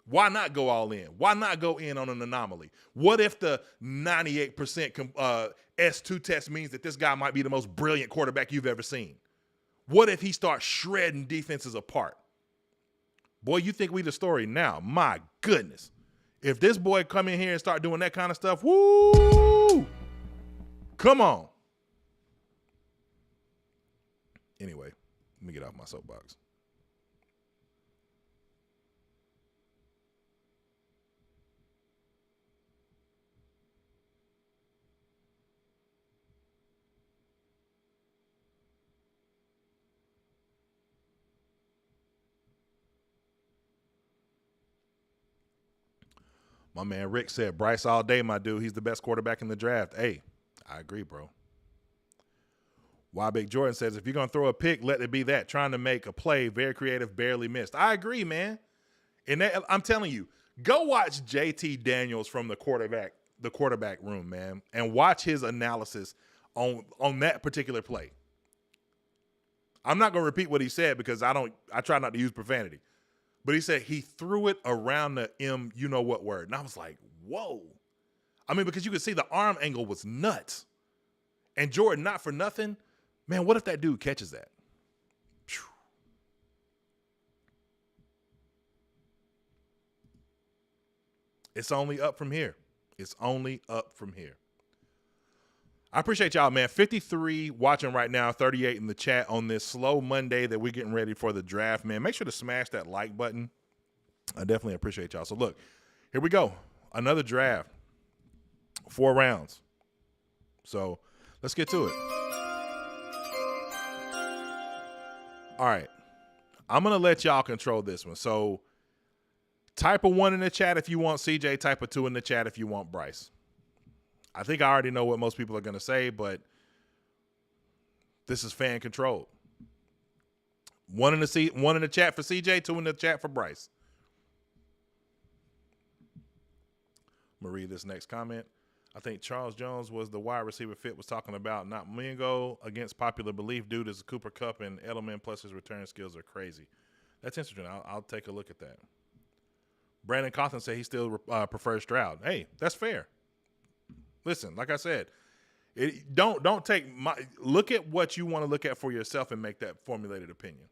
Why not go all in? Why not go in on an anomaly? What if the 98% S2 test means that this guy might be the most brilliant quarterback you've ever seen? What if he starts shredding defenses apart? Boy, you think we the story now. My goodness. If this boy come in here and start doing that kind of stuff, woo! Come on. Anyway, let me get off my soapbox. My man Rick said, Bryce all day, my dude. He's the best quarterback in the draft. Hey, I agree, bro. Why Big Jordan says, if you're going to throw a pick, let it be that. Trying to make a play, very creative, barely missed. I agree, man. And that, I'm telling you, go watch JT Daniels from the quarterback room, man, and watch his analysis on that particular play. I'm not going to repeat what he said because I try not to use profanity. But he said he threw it around the you-know-what word. And I was like, whoa. I mean, because you could see the arm angle was nuts. And Jordan, not for nothing, man, what if that dude catches that? Whew. It's only up from here. It's only up from here. I appreciate y'all, man. 53 watching right now, 38 in the chat on this slow Monday that we're getting ready for the draft, man. Make sure to smash that like button. I definitely appreciate y'all. So, look, here we go. Another draft. 4 rounds. So, let's get to it. All right. I'm going to let y'all control this one. So, type a 1 in the chat if you want CJ. Type a 2 in the chat if you want Bryce. I think I already know what most people are going to say, but this is fan controlled. 1 in the chat for CJ, 2 in the chat for Bryce. I'm going to read this next comment. I think Charles Jones was the wide receiver Fit was talking about, not Mingo. Against popular belief, dude is a Cooper Kupp and Edelman plus his return skills are crazy. That's interesting. I'll take a look at that. Brandon Cawthon said he still prefers Stroud. Hey, that's fair. Listen, like I said, don't take look at what you want to look at for yourself and make that formulated opinion.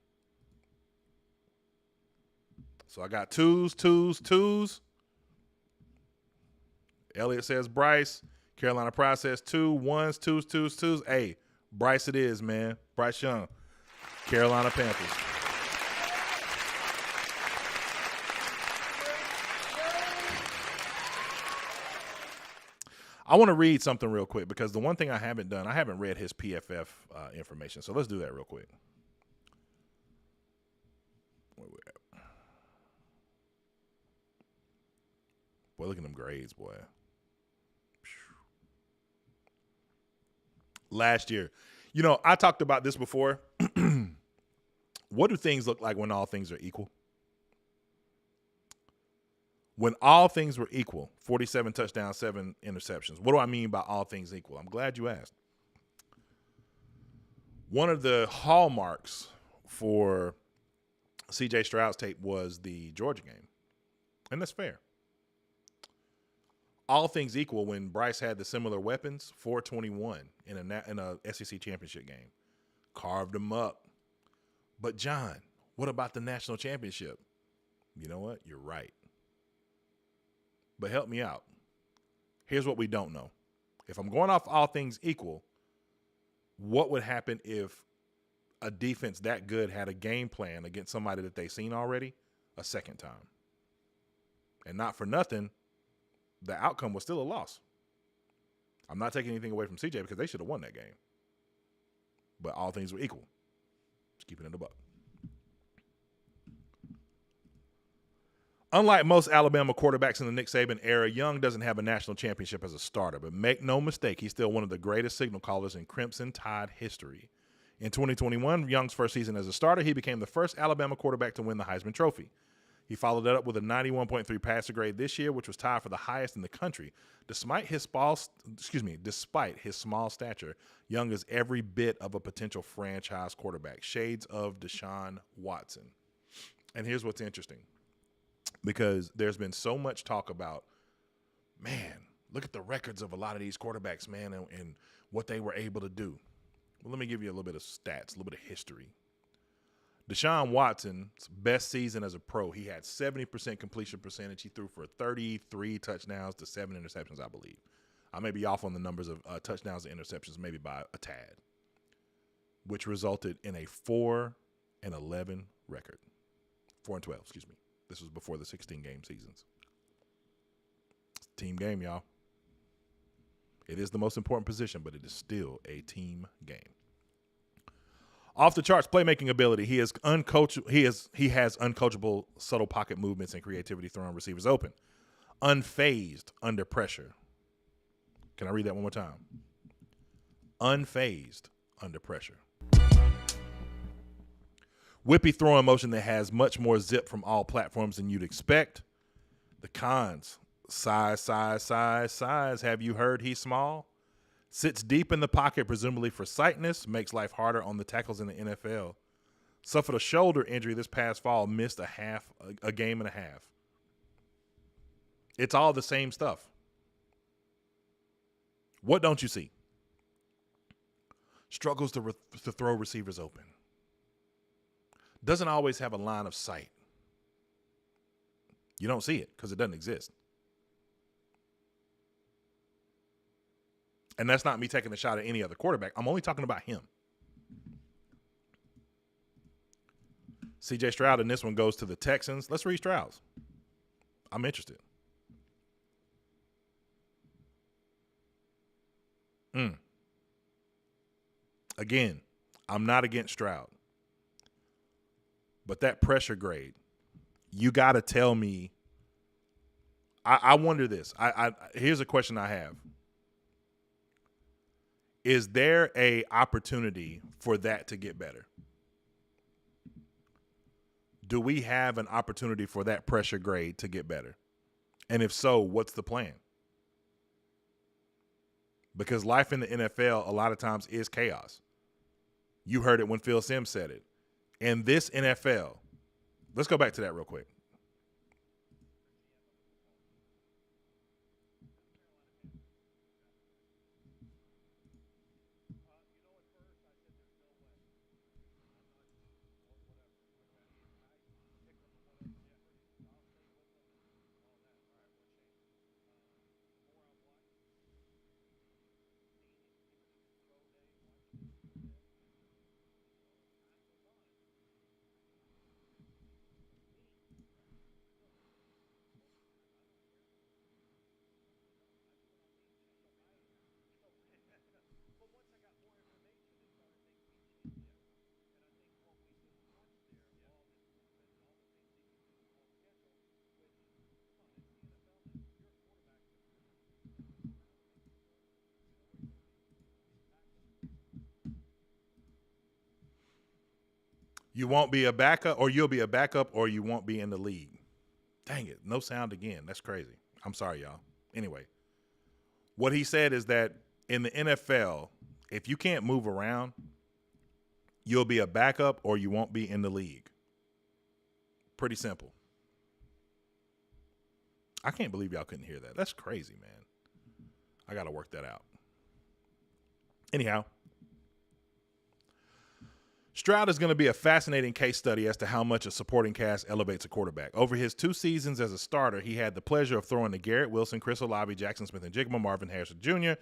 So I got twos. Elliot says Bryce. Carolina Pride says 2, 1s, 2s. Hey, Bryce it is, man. Bryce Young, Carolina Panthers. I want to read something real quick because the one thing I haven't done, I haven't read his PFF information. So let's do that real quick. Where we at? Boy, look at them grades, boy. Last year. You know, I talked about this before. What do things look like when all things are equal? When all things were equal, 47 touchdowns, 7 interceptions. What do I mean by all things equal? I'm glad you asked. One of the hallmarks for C.J. Stroud's tape was the Georgia game, and that's fair. All things equal, when Bryce had the similar weapons, 421 in a SEC championship game. Carved them up. But, John, what about the national championship? You know what? You're right. But help me out. Here's what we don't know. If I'm going off all things equal, what would happen if a defense that good had a game plan against somebody that they've seen already a second time? And not for nothing, the outcome was still a loss. I'm not taking anything away from CJ because they should have won that game. But all things were equal. Just keeping it a buck. Unlike most Alabama quarterbacks in the Nick Saban era, Young doesn't have a national championship as a starter, but make no mistake, he's still one of the greatest signal callers in Crimson Tide history. In 2021, Young's first season as a starter, he became the first Alabama quarterback to win the Heisman Trophy. He followed that up with a 91.3 passer grade this year, which was tied for the highest in the country. Despite his small stature, Young is every bit of a potential franchise quarterback, shades of Deshaun Watson. And here's what's interesting. Because there's been so much talk about, man, look at the records of a lot of these quarterbacks, man, and what they were able to do. Well, let me give you a little bit of stats, a little bit of history. Deshaun Watson's best season as a pro, he had 70% completion percentage. He threw for 33 touchdowns to 7 interceptions, I believe. I may be off on the numbers of touchdowns to interceptions, maybe by a tad. which resulted in a 4-11 record. 4-12, excuse me. This was before the 16-game seasons. It's a team game, y'all. It is the most important position, but it is still a team game. Off the charts playmaking ability. He has uncoachable subtle pocket movements and creativity throwing receivers open. Unfazed under pressure. Can I read that one more time? Unfazed under pressure. Whippy throwing motion that has much more zip from all platforms than you'd expect. The cons. Size. Have you heard he's small? Sits deep in the pocket, presumably for sightness. Makes life harder on the tackles in the NFL. Suffered a shoulder injury this past fall. Missed a game and a half. It's all the same stuff. What don't you see? Struggles to throw receivers open. Doesn't always have a line of sight. You don't see it because it doesn't exist. And that's not me taking a shot at any other quarterback. I'm only talking about him. C.J. Stroud, and this one goes to the Texans. Let's read Stroud's. I'm interested. Again, I'm not against Stroud. But that pressure grade, you got to tell me. I wonder this. Here's a question I have. Is there a opportunity for that to get better? Do we have an opportunity for that pressure grade to get better? And if so, what's the plan? Because life in the NFL a lot of times is chaos. You heard it when Phil Simms said it. In this NFL, let's go back to that real quick. You won't be a backup, or you'll be a backup, or you won't be in the league. Dang it. No sound again. That's crazy. I'm sorry, y'all. Anyway, what he said is that in the NFL, if you can't move around, you'll be a backup or you won't be in the league. Pretty simple. I can't believe y'all couldn't hear that. That's crazy, man. I got to work that out. Anyhow, Stroud is going to be a fascinating case study as to how much a supporting cast elevates a quarterback. Over his 2 seasons as a starter, he had the pleasure of throwing to Garrett Wilson, Chris Olave, Jackson Smith-Njigba, Marvin Harrison Jr.,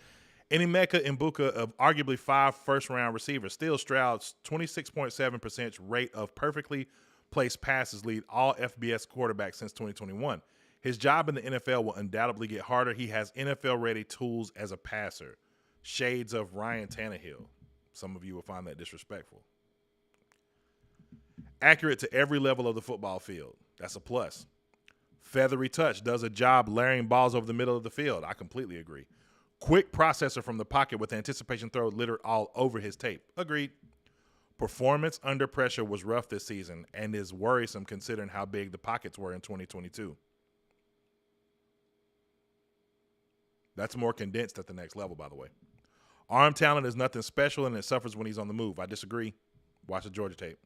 and Emeka Mbuka of arguably 5 first-round receivers. Still, Stroud's 26.7% rate of perfectly placed passes lead all FBS quarterbacks since 2021. His job in the NFL will undoubtedly get harder. He has NFL-ready tools as a passer. Shades of Ryan Tannehill. Some of you will find that disrespectful. Accurate to every level of the football field. That's a plus. Feathery touch. Does a job layering balls over the middle of the field. I completely agree. Quick processor from the pocket with anticipation throw littered all over his tape. Agreed. Performance under pressure was rough this season and is worrisome considering how big the pockets were in 2022. That's more condensed at the next level, by the way. Arm talent is nothing special and it suffers when he's on the move. I disagree. Watch the Georgia tape.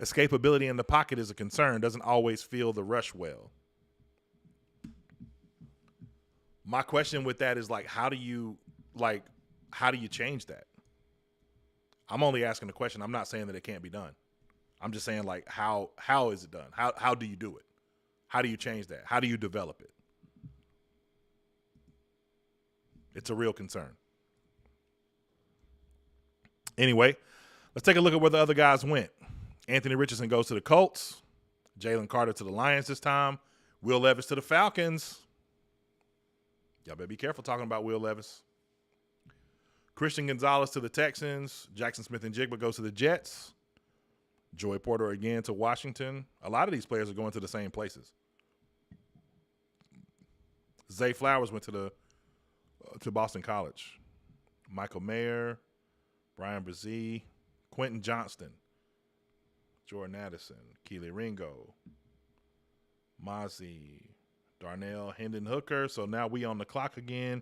Escapability in the pocket is a concern. Doesn't always feel the rush well. My question with that is how do you change that? I'm only asking the question. I'm not saying that it can't be done. I'm just saying how is it done? How do you do it? How do you change that? How do you develop it? It's a real concern. Anyway, Let's take a look at where the other guys went. Anthony Richardson goes to the Colts. Jalen Carter to the Lions this time. Will Levis to the Falcons. Y'all better be careful talking about Will Levis. Christian Gonzalez to the Texans. Jackson Smith-Njigba goes to the Jets. Joey Porter again to Washington. A lot of these players are going to the same places. Zay Flowers went to Boston College. Michael Mayer, Brian Brzee, Quentin Johnston, Jordan Addison, Keely Ringo, Mozzie, Darnell Hendon Hooker. So now we on the clock again.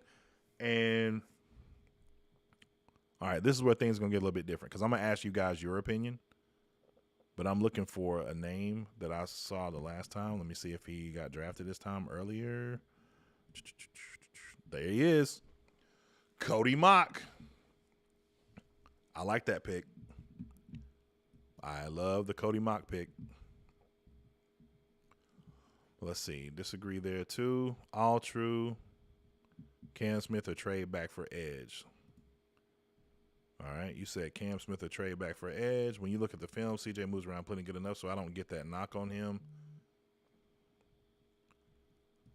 And all right, this is where things are going to get a little bit different because I'm going to ask you guys your opinion. But I'm looking for a name that I saw the last time. Let me see if he got drafted this time earlier. There he is. Cody Mock. I like that pick. I love the Cody Mock pick. Let's see. Disagree there too. All true. Cam Smith or trade back for edge. All right. You said Cam Smith or trade back for edge. When you look at the film, CJ moves around plenty good enough, so I don't get that knock on him.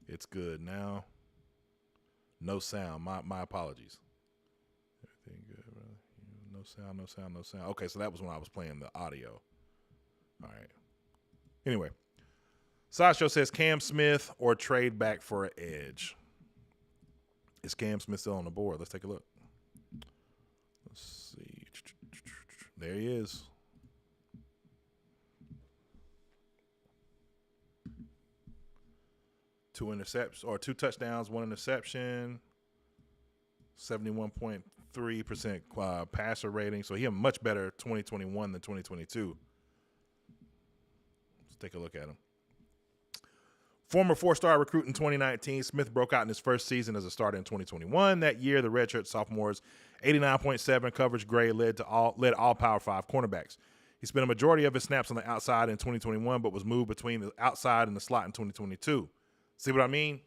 It's good now. No sound. My apologies. Everything good, brother. No sound, no sound, no sound. Okay, so that was when I was playing the audio. All right. Anyway. Sideshow says Cam Smith or trade back for an edge. Is Cam Smith still on the board? Let's take a look. Let's see. There he is. Two touchdowns, one interception, 71.3% passer rating. So he had a much better 2021 than 2022. Let's take a look at him. Former four-star recruit in 2019, Smith broke out in his first season as a starter in 2021. That year, the redshirt sophomore's 89.7 coverage grade led all Power 5 cornerbacks. He spent a majority of his snaps on the outside in 2021, but was moved between the outside and the slot in 2022. See what I mean?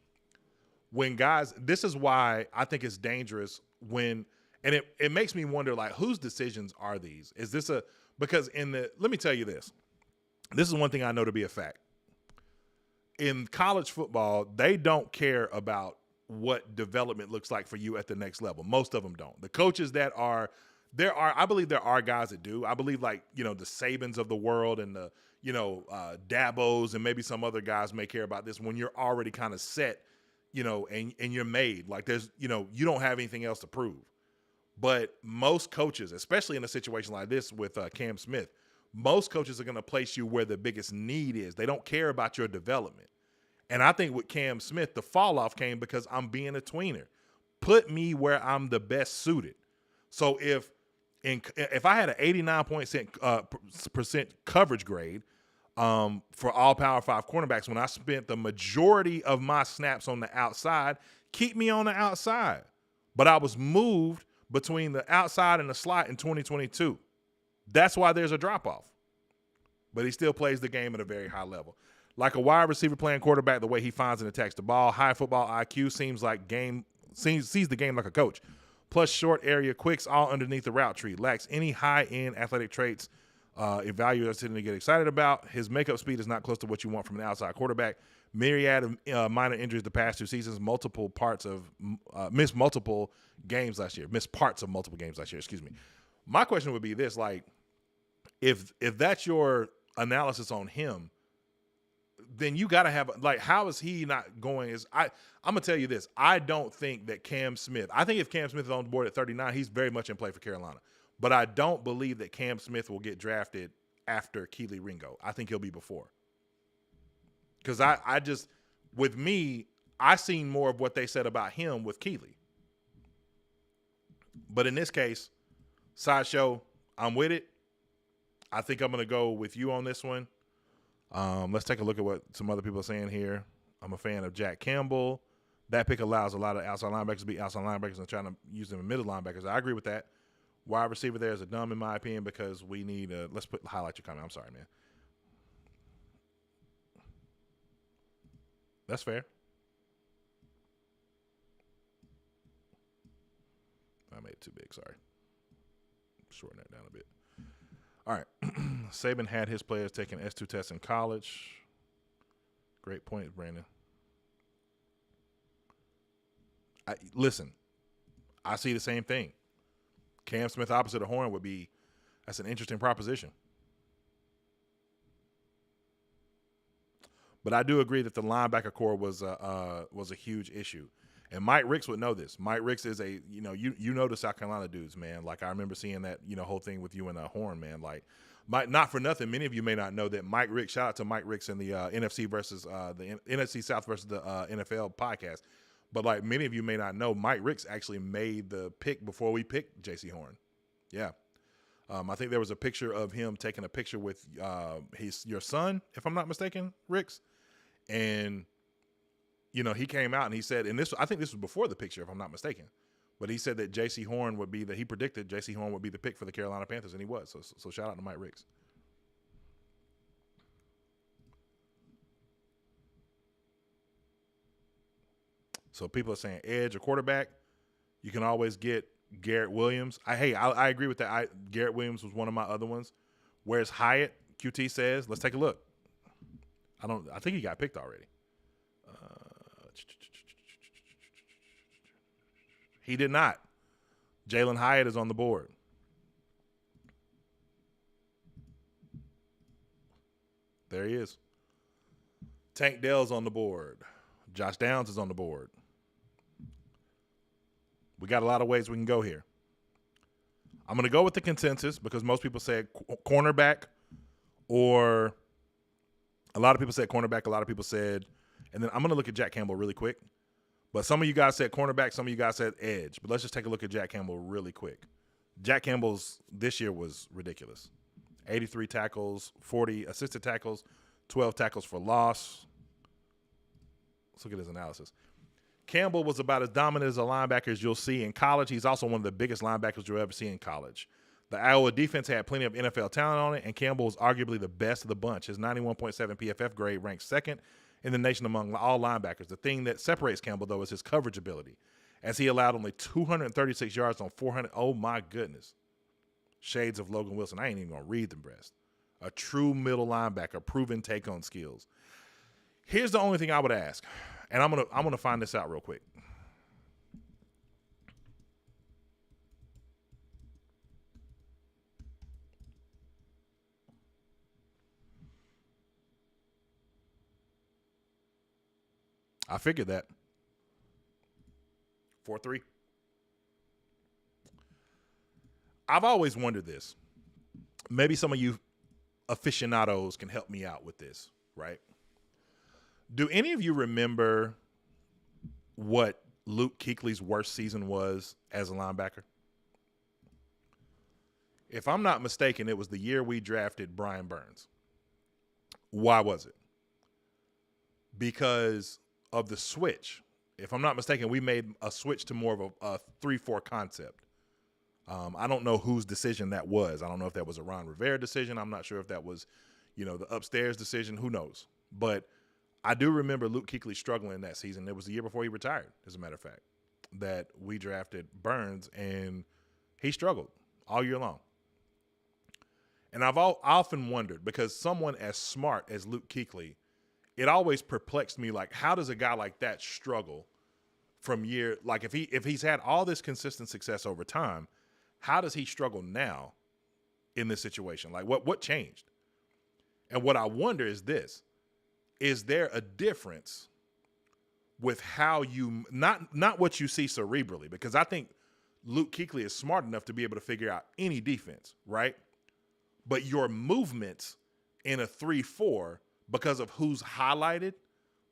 When guys, this is why I think it's dangerous when, and it makes me wonder, like, whose decisions are these? Is this because let me tell you this. This is one thing I know to be a fact. In college football, they don't care about what development looks like for you at the next level. Most of them don't. The coaches I believe there are guys that do. I believe the Sabans of the world and the, Dabos and maybe some other guys may care about this when you're already kind of set, and you're made. Like there's, you don't have anything else to prove. But most coaches, especially in a situation like this with Cam Smith, most coaches are going to place you where the biggest need is. They don't care about your development. And I think with Cam Smith, the fall off came because I'm being a tweener. Put me where I'm the best suited. So if I had an 89% coverage grade for all Power 5 cornerbacks, when I spent the majority of my snaps on the outside, keep me on the outside. But I was moved between the outside and the slot in 2022. That's why there's a drop-off. But he still plays the game at a very high level. Like a wide receiver playing quarterback, the way he finds and attacks the ball, high football IQ, sees the game like a coach. Plus short area quicks all underneath the route tree. Lacks any high-end athletic traits evaluators tend to get excited about. His makeup speed is not close to what you want from an outside quarterback. Myriad of minor injuries the past 2 seasons. Missed parts of multiple games last year. Excuse me. My question would be this, like, if that's your analysis on him, then you got to have, like, how is he not going? I'm going to tell you this. I don't think that Cam Smith, I think if Cam Smith is on the board at 39, he's very much in play for Carolina. But I don't believe that Cam Smith will get drafted after Keely Ringo. I think he'll be before. Because I seen more of what they said about him with Keely. But in this case, Sideshow, I'm with it. I think I'm going to go with you on this one. Let's take a look at what some other people are saying here. I'm a fan of Jack Campbell. That pick allows a lot of outside linebackers to be outside linebackers and trying to use them in middle linebackers. I agree with that. Wide receiver there is a dumb, in my opinion, because we need highlight your comment. I'm sorry, man. That's fair. I made it too big, sorry. Shorten that down a bit. All right. Saban had his players taking S2 tests in college. Great point, Brandon. Listen, I see the same thing. Cam Smith opposite of Horn that's an interesting proposition. But I do agree that the linebacker core was a huge issue. And Mike Ricks would know this. Mike Ricks is you know the South Carolina dudes, man. Like, I remember seeing that, whole thing with you and Horn, man. Like, not for nothing, many of you may not know that Mike Ricks, shout out to Mike Ricks in the NFC versus the NFC South versus the NFL podcast. But, like, many of you may not know, Mike Ricks actually made the pick before we picked J.C. Horn. Yeah. I think there was a picture of him taking a picture with your son, if I'm not mistaken, Ricks. And he came out and he said, and I think this was before the picture, if I'm not mistaken, but he said that J.C. Horn he predicted J.C. Horn would be the pick for the Carolina Panthers, and he was. So shout out to Mike Ricks. So people are saying edge or quarterback, you can always get Garrett Williams. I agree with that. Garrett Williams was one of my other ones. Where's Hyatt? QT says, let's take a look. I think he got picked already. He did not. Jalen Hyatt is on the board. There he is. Tank Dell's on the board. Josh Downs is on the board. We got a lot of ways we can go here. I'm going to go with the consensus because most people said cornerback, or a lot of people said cornerback, a lot of people said, and then I'm going to look at Jack Campbell really quick. But some of you guys said cornerback, some of you guys said edge. But let's just take a look at Jack Campbell really quick. Jack Campbell's this year was ridiculous. 83 tackles, 40 assisted tackles, 12 tackles for loss. Let's look at his analysis. Campbell was about as dominant as a linebacker as you'll see in college. He's also one of the biggest linebackers you'll ever see in college. The Iowa defense had plenty of NFL talent on it, and Campbell was arguably the best of the bunch. His 91.7 PFF grade ranks second in the nation among all linebackers. The thing that separates Campbell, though, is his coverage ability, as he allowed only 236 yards on 400. Oh, my goodness. Shades of Logan Wilson. I ain't even going to read the rest. A true middle linebacker, proven take-on skills. Here's the only thing I would ask, and I'm gonna find this out real quick. I figured that. 4-3. I've always wondered this. Maybe some of you aficionados can help me out with this, right? Do any of you remember what Luke Kuechly's worst season was as a linebacker? If I'm not mistaken, it was the year we drafted Brian Burns. Why was it? Because of the switch. If I'm not mistaken, we made a switch to more of a 3-4 concept. I don't know whose decision that was. I don't know if that was a Ron Rivera decision. I'm not sure if that was, the upstairs decision. Who knows? But I do remember Luke Kuechly struggling that season. It was the year before he retired, as a matter of fact, that we drafted Burns, and he struggled all year long. And I've often wondered, because someone as smart as Luke Kuechly, it always perplexed me, like, how does a guy like that struggle from year, like if he's had all this consistent success over time, how does he struggle now in this situation? Like, what changed? And what I wonder is this: is there a difference with how you not what you see cerebrally? Because I think Luke Kuechly is smart enough to be able to figure out any defense, right? But your movements in a 3-4 because of who's highlighted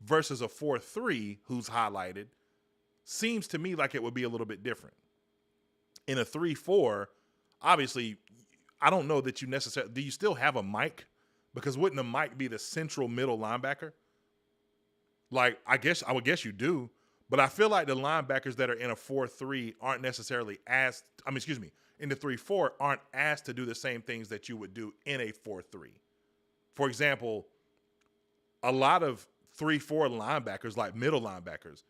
versus a 4-3 who's highlighted seems to me like it would be a little bit different. In a 3-4, obviously, I don't know that you necessarily – do you still have a Mike? Because wouldn't a Mike be the central middle linebacker? Like, I would guess you do. But I feel like the linebackers that are in a 4-3 aren't necessarily asked – in the 3-4 aren't asked to do the same things that you would do in a 4-3. For example, a lot of 3-4 linebackers, like middle linebackers,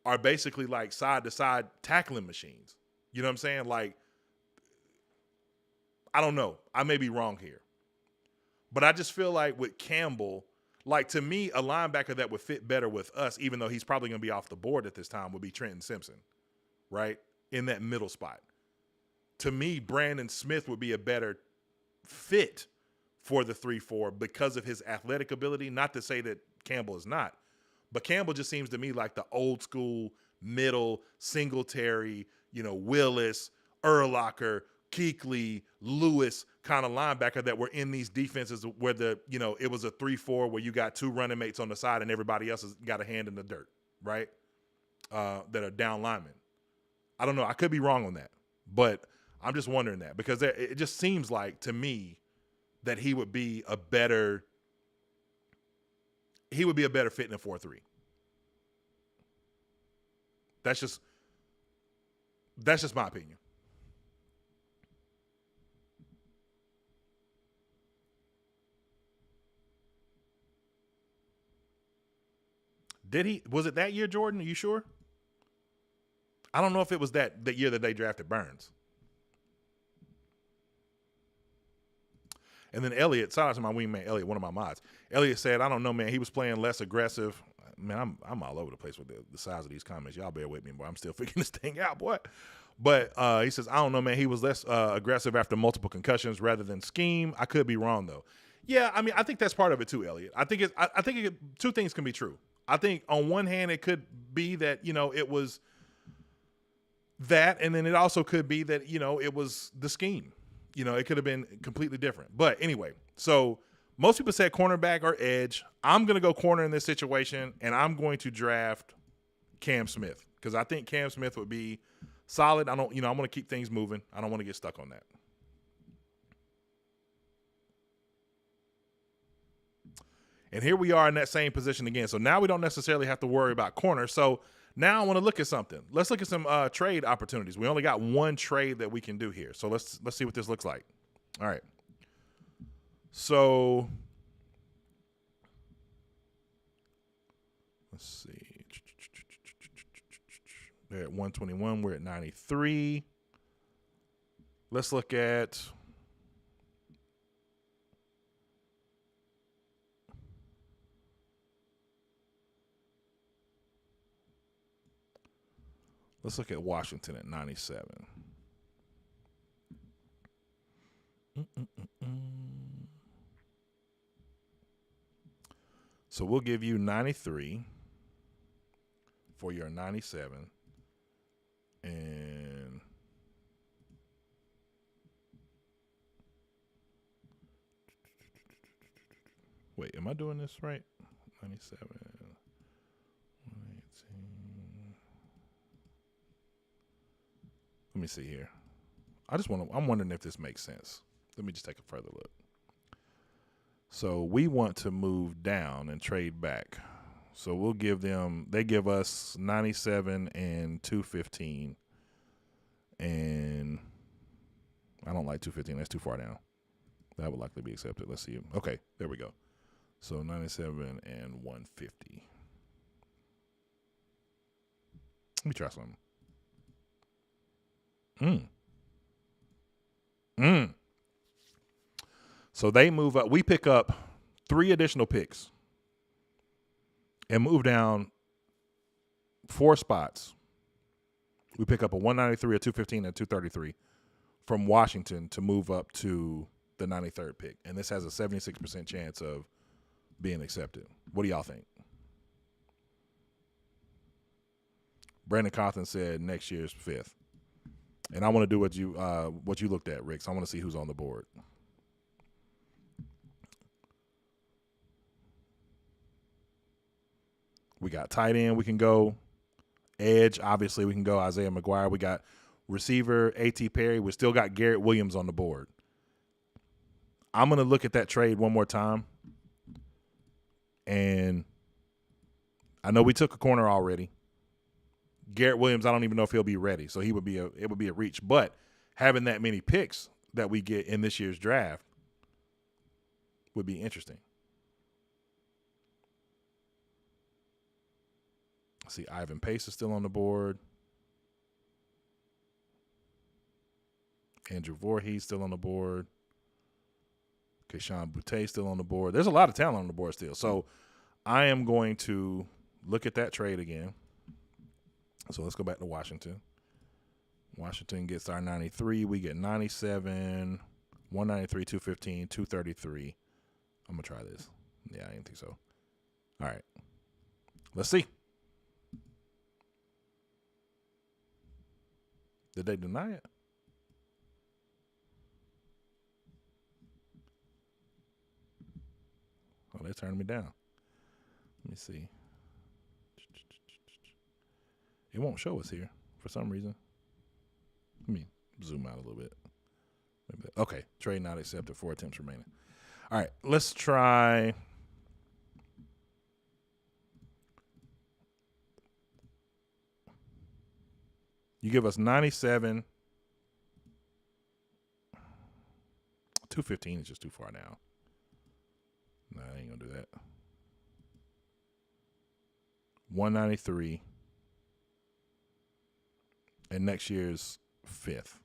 are basically like side-to-side tackling machines. You know what I'm saying? Like, I don't know. I may be wrong here. But I just feel like with Campbell, like to me, a linebacker that would fit better with us, even though he's probably going to be off the board at this time, would be Trenton Simpson, right? In that middle spot. To me, Brandon Smith would be a better fit for the 3-4 because of his athletic ability. Not to say that Campbell is not, but Campbell just seems to me like the old school middle Singletary, Willis, Urlacher, Kuechly, Lewis kind of linebacker that were in these defenses where it was a 3-4 where you got two running mates on the side and everybody else has got a hand in the dirt, right? That are down linemen. I don't know. I could be wrong on that, but I'm just wondering that because it just seems like to me that he would be a better fit in a 4-3. That's just my opinion. Was it that year, Jordan? Are you sure? I don't know if it was that year that they drafted Burns. And then Elliott, shout out to my wingman Elliott, one of my mods. Elliott said, I don't know, man, he was playing less aggressive. Man, I'm all over the place with the size of these comments. Y'all bear with me, boy. I'm still figuring this thing out, boy. But he says, I don't know, man, he was less aggressive after multiple concussions rather than scheme. I could be wrong, though. Yeah, I mean, I think that's part of it, too, Elliott. I think two things can be true. I think on one hand, it could be that, it was that, and then it also could be that, it was the scheme. It could have been completely different. But anyway, so most people said cornerback or edge. I'm going to go corner in this situation, and I'm going to draft Cam Smith because I think Cam Smith would be solid. I want to keep things moving. I don't want to get stuck on that. And here we are in that same position again. So now we don't necessarily have to worry about corner. So now I want to look at something. Let's look at some trade opportunities. We only got one trade that we can do here. So let's see what this looks like. All right. So let's see. They're at 121. We're at 93. Let's look at Washington at 97. So we'll give you 93 for your 97. And wait, am I doing this right? 97. 118. Let me see here. I'm wondering if this makes sense. Let me just take a further look. So we want to move down and trade back. So we'll give them, they give us 97 and 215. And I don't like 215. That's too far down. That would likely be accepted. Let's see. Okay, there we go. So 97 and 150. Let me try something. So they move up. We pick up 3 additional picks and move down 4 spots. We pick up a 193, a 215, and a 233 from Washington to move up to the 93rd pick. And this has a 76% chance of being accepted. What do y'all think? Brandon Cawthon said next year's 5th. And I want to do what you looked at, Rick. So I want to see who's on the board. We got tight end we can go. Edge, obviously, we can go Isaiah McGuire. We got receiver A.T. Perry. We still got Garrett Williams on the board. I'm going to look at that trade one more time. And I know we took a corner already. Garrett Williams, I don't even know if he'll be ready. So it would be a reach. But having that many picks that we get in this year's draft would be interesting. See, Ivan Pace is still on the board. Andrew Voorhees still on the board. Keyshawn Boutte still on the board. There's a lot of talent on the board still. So I am going to look at that trade again. So let's go back to Washington. Washington gets our 93. We get 97, 193, 215, 233. I'm going to try this. Yeah, I didn't think so. All right. Let's see. Did they deny it? Oh, they turned me down. Let me see. It won't show us here for some reason. Let me zoom out a little bit. Okay, trade not accepted. 4 attempts remaining. All right, let's try. You give us 97. 215 is just too far down. No, I ain't going to do that. 193. And next year's 5th.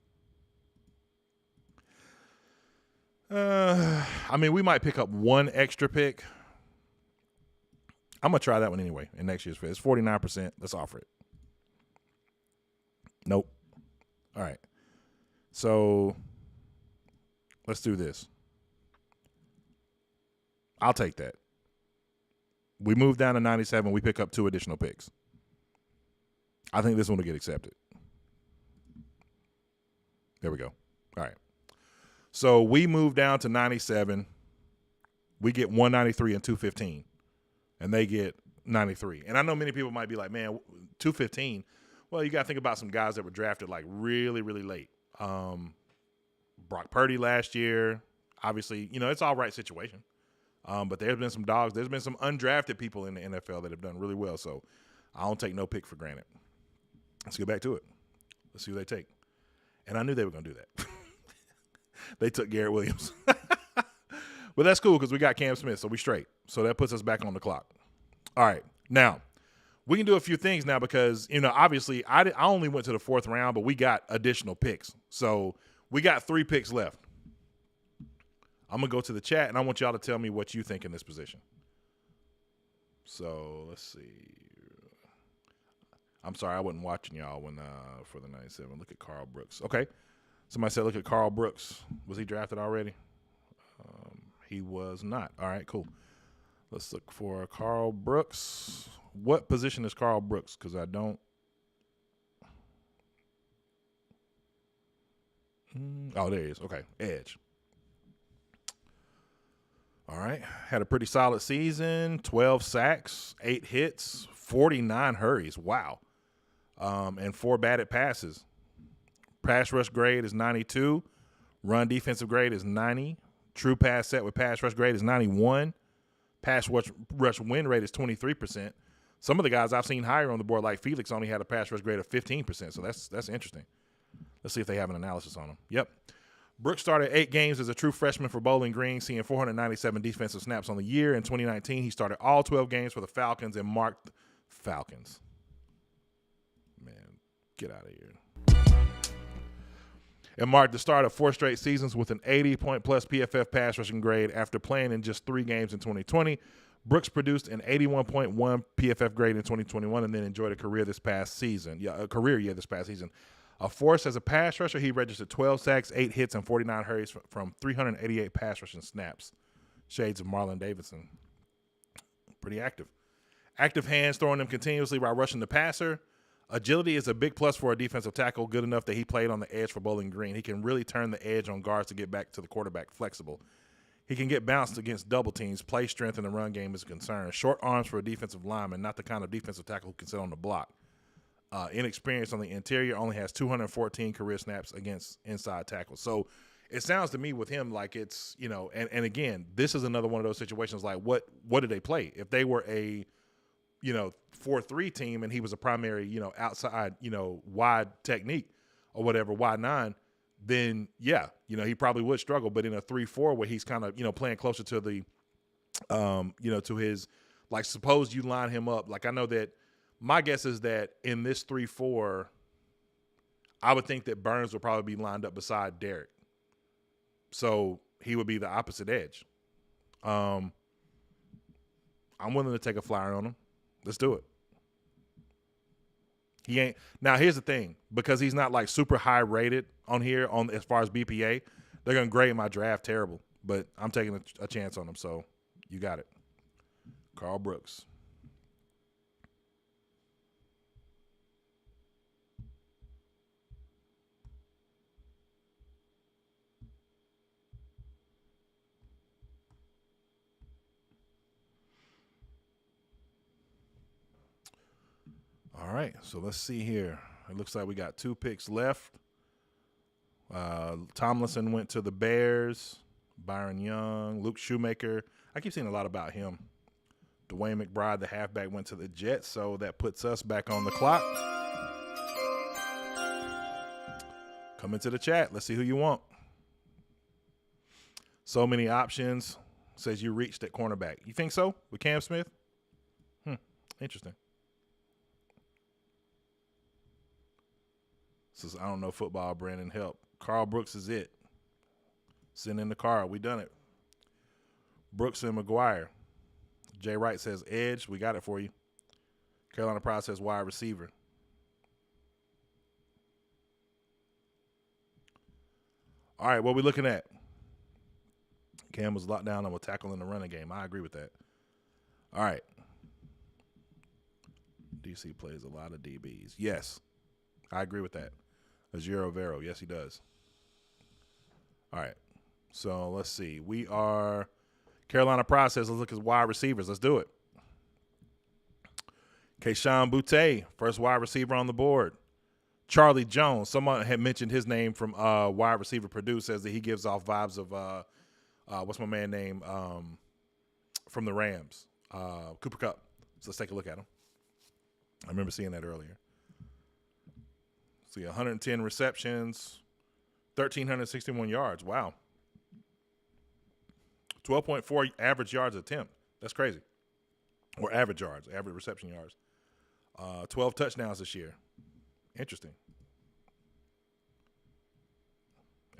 I mean, we might pick up one extra pick. I'm going to try that one anyway in next year's 5th. It's 49%. Let's offer it. Nope. All right. So let's do this. I'll take that. We move down to 97. We pick up 2 additional picks. I think this one will get accepted. There we go. All right. So we move down to 97. We get 193 and 215. And they get 93. And I know many people might be like, man, 215. Well, you got to think about some guys that were drafted like really, really late. Brock Purdy last year. Obviously, it's all right situation. But there's been some dogs. There's been some undrafted people in the NFL that have done really well. So I don't take no pick for granted. Let's get back to it. Let's see who they take. And I knew they were going to do that. They took Garrett Williams. But that's cool because we got Cam Smith, so we straight. So that puts us back on the clock. All right. Now, we can do a few things now because, obviously I only went to the 4th round, but we got additional picks. So we got 3 picks left. I'm going to go to the chat, and I want y'all to tell me what you think in this position. So let's see. I'm sorry, I wasn't watching y'all when for the 97. Look at Carl Brooks. Okay. Somebody said look at Carl Brooks. Was he drafted already? He was not. All right, cool. Let's look for Carl Brooks. What position is Carl Brooks? Because I don't. Oh, there he is. Okay, edge. All right. Had a pretty solid season. 12 sacks, 8 hits, 49 hurries. Wow. And 4 batted passes. Pass rush grade is 92. Run defensive grade is 90. True pass set with pass rush grade is 91. Pass rush win rate is 23%. Some of the guys I've seen higher on the board, like Felix, only had a pass rush grade of 15%. So that's interesting. Let's see if they have an analysis on him. Yep. Brooks started 8 games as a true freshman for Bowling Green, seeing 497 defensive snaps on the year. In 2019, he started all 12 games for the Falcons and marked Falcons. Man, get out of here. And marked the start of 4 straight seasons with an 80-point-plus PFF pass rushing grade after playing in just 3 games in 2020. Brooks produced an 81.1 PFF grade in 2021 and then enjoyed a career year this past season. A force as a pass rusher, he registered 12 sacks, 8 hits, and 49 hurries from 388 pass rushing snaps. Shades of Marlon Davidson. Pretty active. Active hands, throwing them continuously while rushing the passer. Agility is a big plus for a defensive tackle, good enough that he played on the edge for Bowling Green. He can really turn the edge on guards to get back to the quarterback flexible. He can get bounced against double teams. Play strength in the run game is a concern. Short arms for a defensive lineman, not the kind of defensive tackle who can sit on the block. Inexperience on the interior, only has 214 career snaps against inside tackles. So it sounds to me with him like it's, and again, this is another one of those situations like what did they play? If they were a 4-3 team and he was a primary, outside, wide technique or whatever, wide 9, then yeah, he probably would struggle. But in a 3-4 where he's kind of, playing closer to the, to his, like, suppose you line him up. Like, I know that my guess is that in this 3-4, I would think that Burns would probably be lined up beside Derek. So he would be the opposite edge. I'm willing to take a flyer on him. Let's do it. He ain't. Now, here's the thing. Because he's not like super high rated on here on as far as BPA, they're going to grade my draft terrible. But I'm taking a chance on him, so you got it. Carl Brooks. All right, so let's see here. It looks like we got 2 picks left. Tomlinson went to the Bears. Byron Young, Luke Shoemaker. I keep seeing a lot about him. Dwayne McBride, the halfback, went to the Jets, so that puts us back on the clock. Come into the chat. Let's see who you want. So many options. Says you reached at cornerback. You think so with Cam Smith? Interesting. Says, I don't know football, Brandon. Help. Carl Brooks is it. Send in the car. We done it. Brooks and McGuire. Jay Wright says edge. We got it for you. Carolina Pride says wide receiver. All right, what are we looking at? Cam was locked down on a tackle in the running game. I agree with that. All right. DC plays a lot of DBs. Yes, I agree with that. Ajiro Vero. Yes, he does. All right. So let's see. We are Carolina Process. Let's look at wide receivers. Let's do it. Keyshawn Boutte, first wide receiver on the board. Charlie Jones. Someone had mentioned his name from wide receiver Purdue. Says that he gives off vibes of what's my man name from the Rams, Cooper Kupp. So let's take a look at him. I remember seeing that earlier. See, 110 receptions, 1,361 yards. Wow. 12.4 average yards attempt. That's crazy. Or average yards, average reception yards. 12 touchdowns this year. Interesting.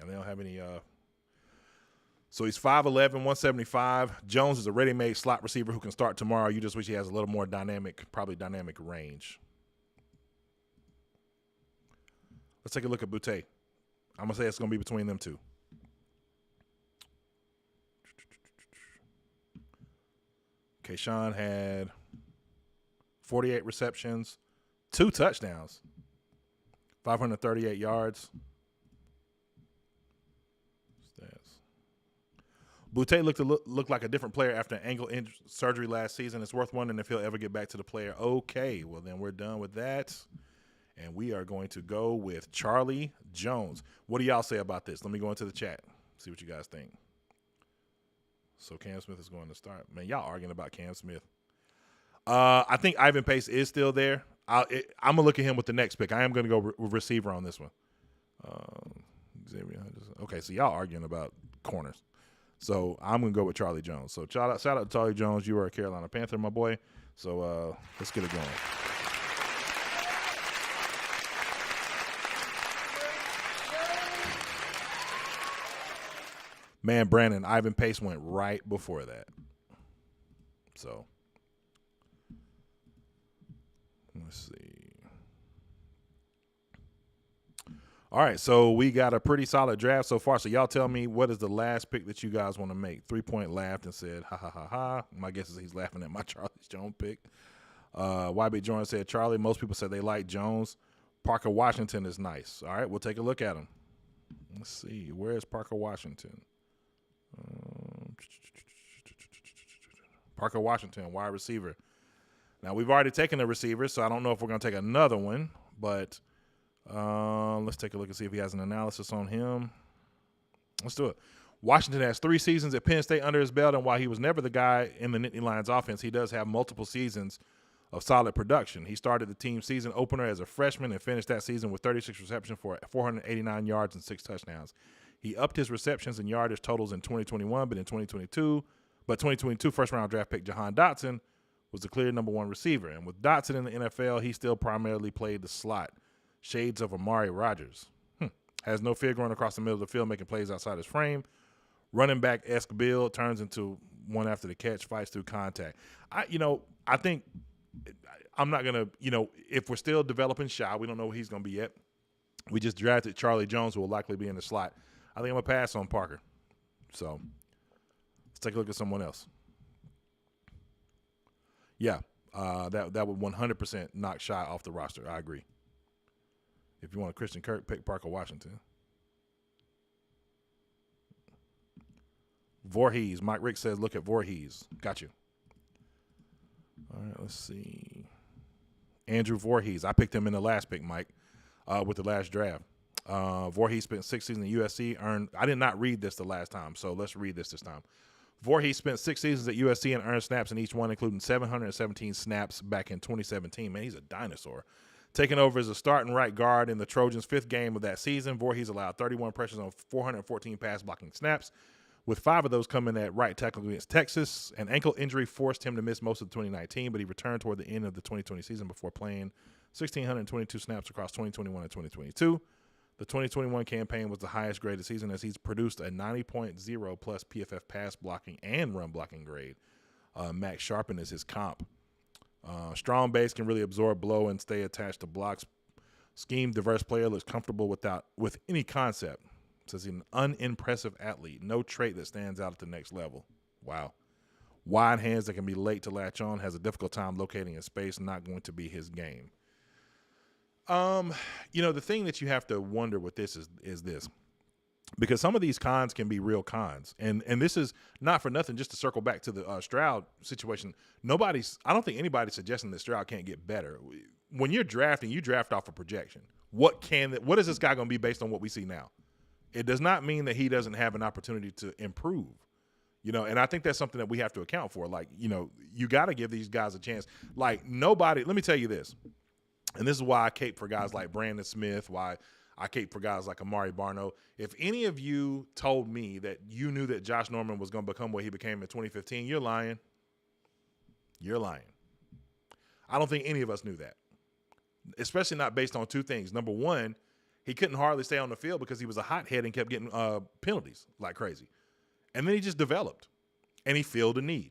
And they don't have any. So he's 5'11", 175. Jones is a ready-made slot receiver who can start tomorrow. You just wish he has a little more dynamic range. Let's take a look at Boutte. I'm going to say it's going to be between them two. Keyshawn had 48 receptions, 2 touchdowns, 538 yards. Boutte looked like a different player after an ankle surgery last season. It's worth wondering if he'll ever get back to the player. Okay, well, then we're done with that. And we are going to go with Charlie Jones. What do y'all say about this? Let me go into the chat, see what you guys think. So Cam Smith is going to start. Man, y'all arguing about Cam Smith. I think Ivan Pace is still there. I'm going to look at him with the next pick. I am going to go receiver on this one. Okay, so y'all arguing about corners. So I'm going to go with Charlie Jones. So shout out to Charlie Jones. You are a Carolina Panther, my boy. So let's get it going. Man, Brandon, Ivan Pace went right before that. So let's see. All right, so we got a pretty solid draft so far. So y'all tell me, what is the last pick that you guys want to make? 3-point laughed and said, ha, ha, ha, ha. My guess is he's laughing at my Charlie Jones pick. YB Jordan said, Charlie, most people said they like Jones. Parker Washington is nice. All right, we'll take a look at him. Let's see. Where is Parker Washington? Parker Washington, wide receiver. Now, we've already taken a receiver, so I don't know if we're going to take another one, but let's take a look and see if he has an analysis on him. Let's do it. Washington has 3 seasons at Penn State under his belt, and while he was never the guy in the Nittany Lions offense, he does have multiple seasons of solid production. He started the team season opener as a freshman and finished that season with 36 receptions for 489 yards and 6 touchdowns. He upped his receptions and yardage totals in 2021, but 2022 first-round draft pick Jahan Dotson was the clear number 1 receiver. And with Dotson in the NFL, he still primarily played the slot. Shades of Amari Rodgers. Has no fear going across the middle of the field, making plays outside his frame. Running back-esque build, turns into one after the catch, fights through contact. I think I'm not going to, if we're still developing Shaw, we don't know who he's going to be yet. We just drafted Charlie Jones, who will likely be in the slot. I think I'm going to pass on Parker. So let's take a look at someone else. Yeah, that would 100% knock Shaw off the roster. I agree. If you want a Christian Kirk, pick Parker Washington. Voorhees. Mike Rick says, look at Voorhees. Got you. All right, let's see. Andrew Voorhees. I picked him in the last pick, Mike, with the last draft. Voorhees spent 6 seasons at USC. I did not read this the last time, so let's read this time. Voorhees spent 6 seasons at USC and earned snaps in each one, including 717 snaps back in 2017. Man, he's a dinosaur. Taking over as a starting right guard in the Trojans' 5th game of that season, Voorhees allowed 31 pressures on 414 pass blocking snaps, with 5 of those coming at right tackle against Texas. An ankle injury forced him to miss most of 2019, but he returned toward the end of the 2020 season before playing 1,622 snaps across 2021 and 2022. The 2021 campaign was the highest graded season as he's produced a 90.0 plus PFF pass blocking and run blocking grade. Max Sharpen is his comp. Strong base can really absorb blow and stay attached to blocks. Scheme diverse player, looks comfortable with any concept. Says he's an unimpressive athlete. No trait that stands out at the next level. Wow. Wide hands that can be late to latch on. Has a difficult time locating in space. Not going to be his game. The thing that you have to wonder with this is this. Because some of these cons can be real cons. And this is not for nothing, just to circle back to the Stroud situation. I don't think anybody's suggesting that Stroud can't get better. When you're drafting, you draft off a projection. What is this guy going to be based on what we see now? It does not mean that he doesn't have an opportunity to improve. And I think that's something that we have to account for. Like, you got to give these guys a chance. Like, nobody, let me tell you this. And this is why I cape for guys like Brandon Smith, why I cape for guys like Amari Barno. If any of you told me that you knew that Josh Norman was going to become what he became in 2015, you're lying. You're lying. I don't think any of us knew that, especially not based on 2 things. Number one, he couldn't hardly stay on the field because he was a hothead and kept getting penalties like crazy. And then he just developed, and he filled a need.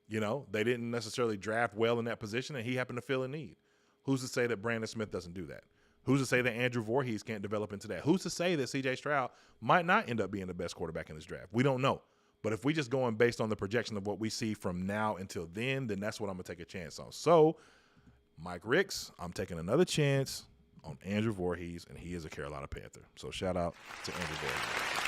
They didn't necessarily draft well in that position, and he happened to fill a need. Who's to say that Brandon Smith doesn't do that? Who's to say that Andrew Voorhees can't develop into that? Who's to say that C.J. Stroud might not end up being the best quarterback in this draft? We don't know. But if we just going based on the projection of what we see from now until then that's what I'm going to take a chance on. So, Mike Ricks, I'm taking another chance on Andrew Voorhees, and he is a Carolina Panther. So, shout out to Andrew Voorhees.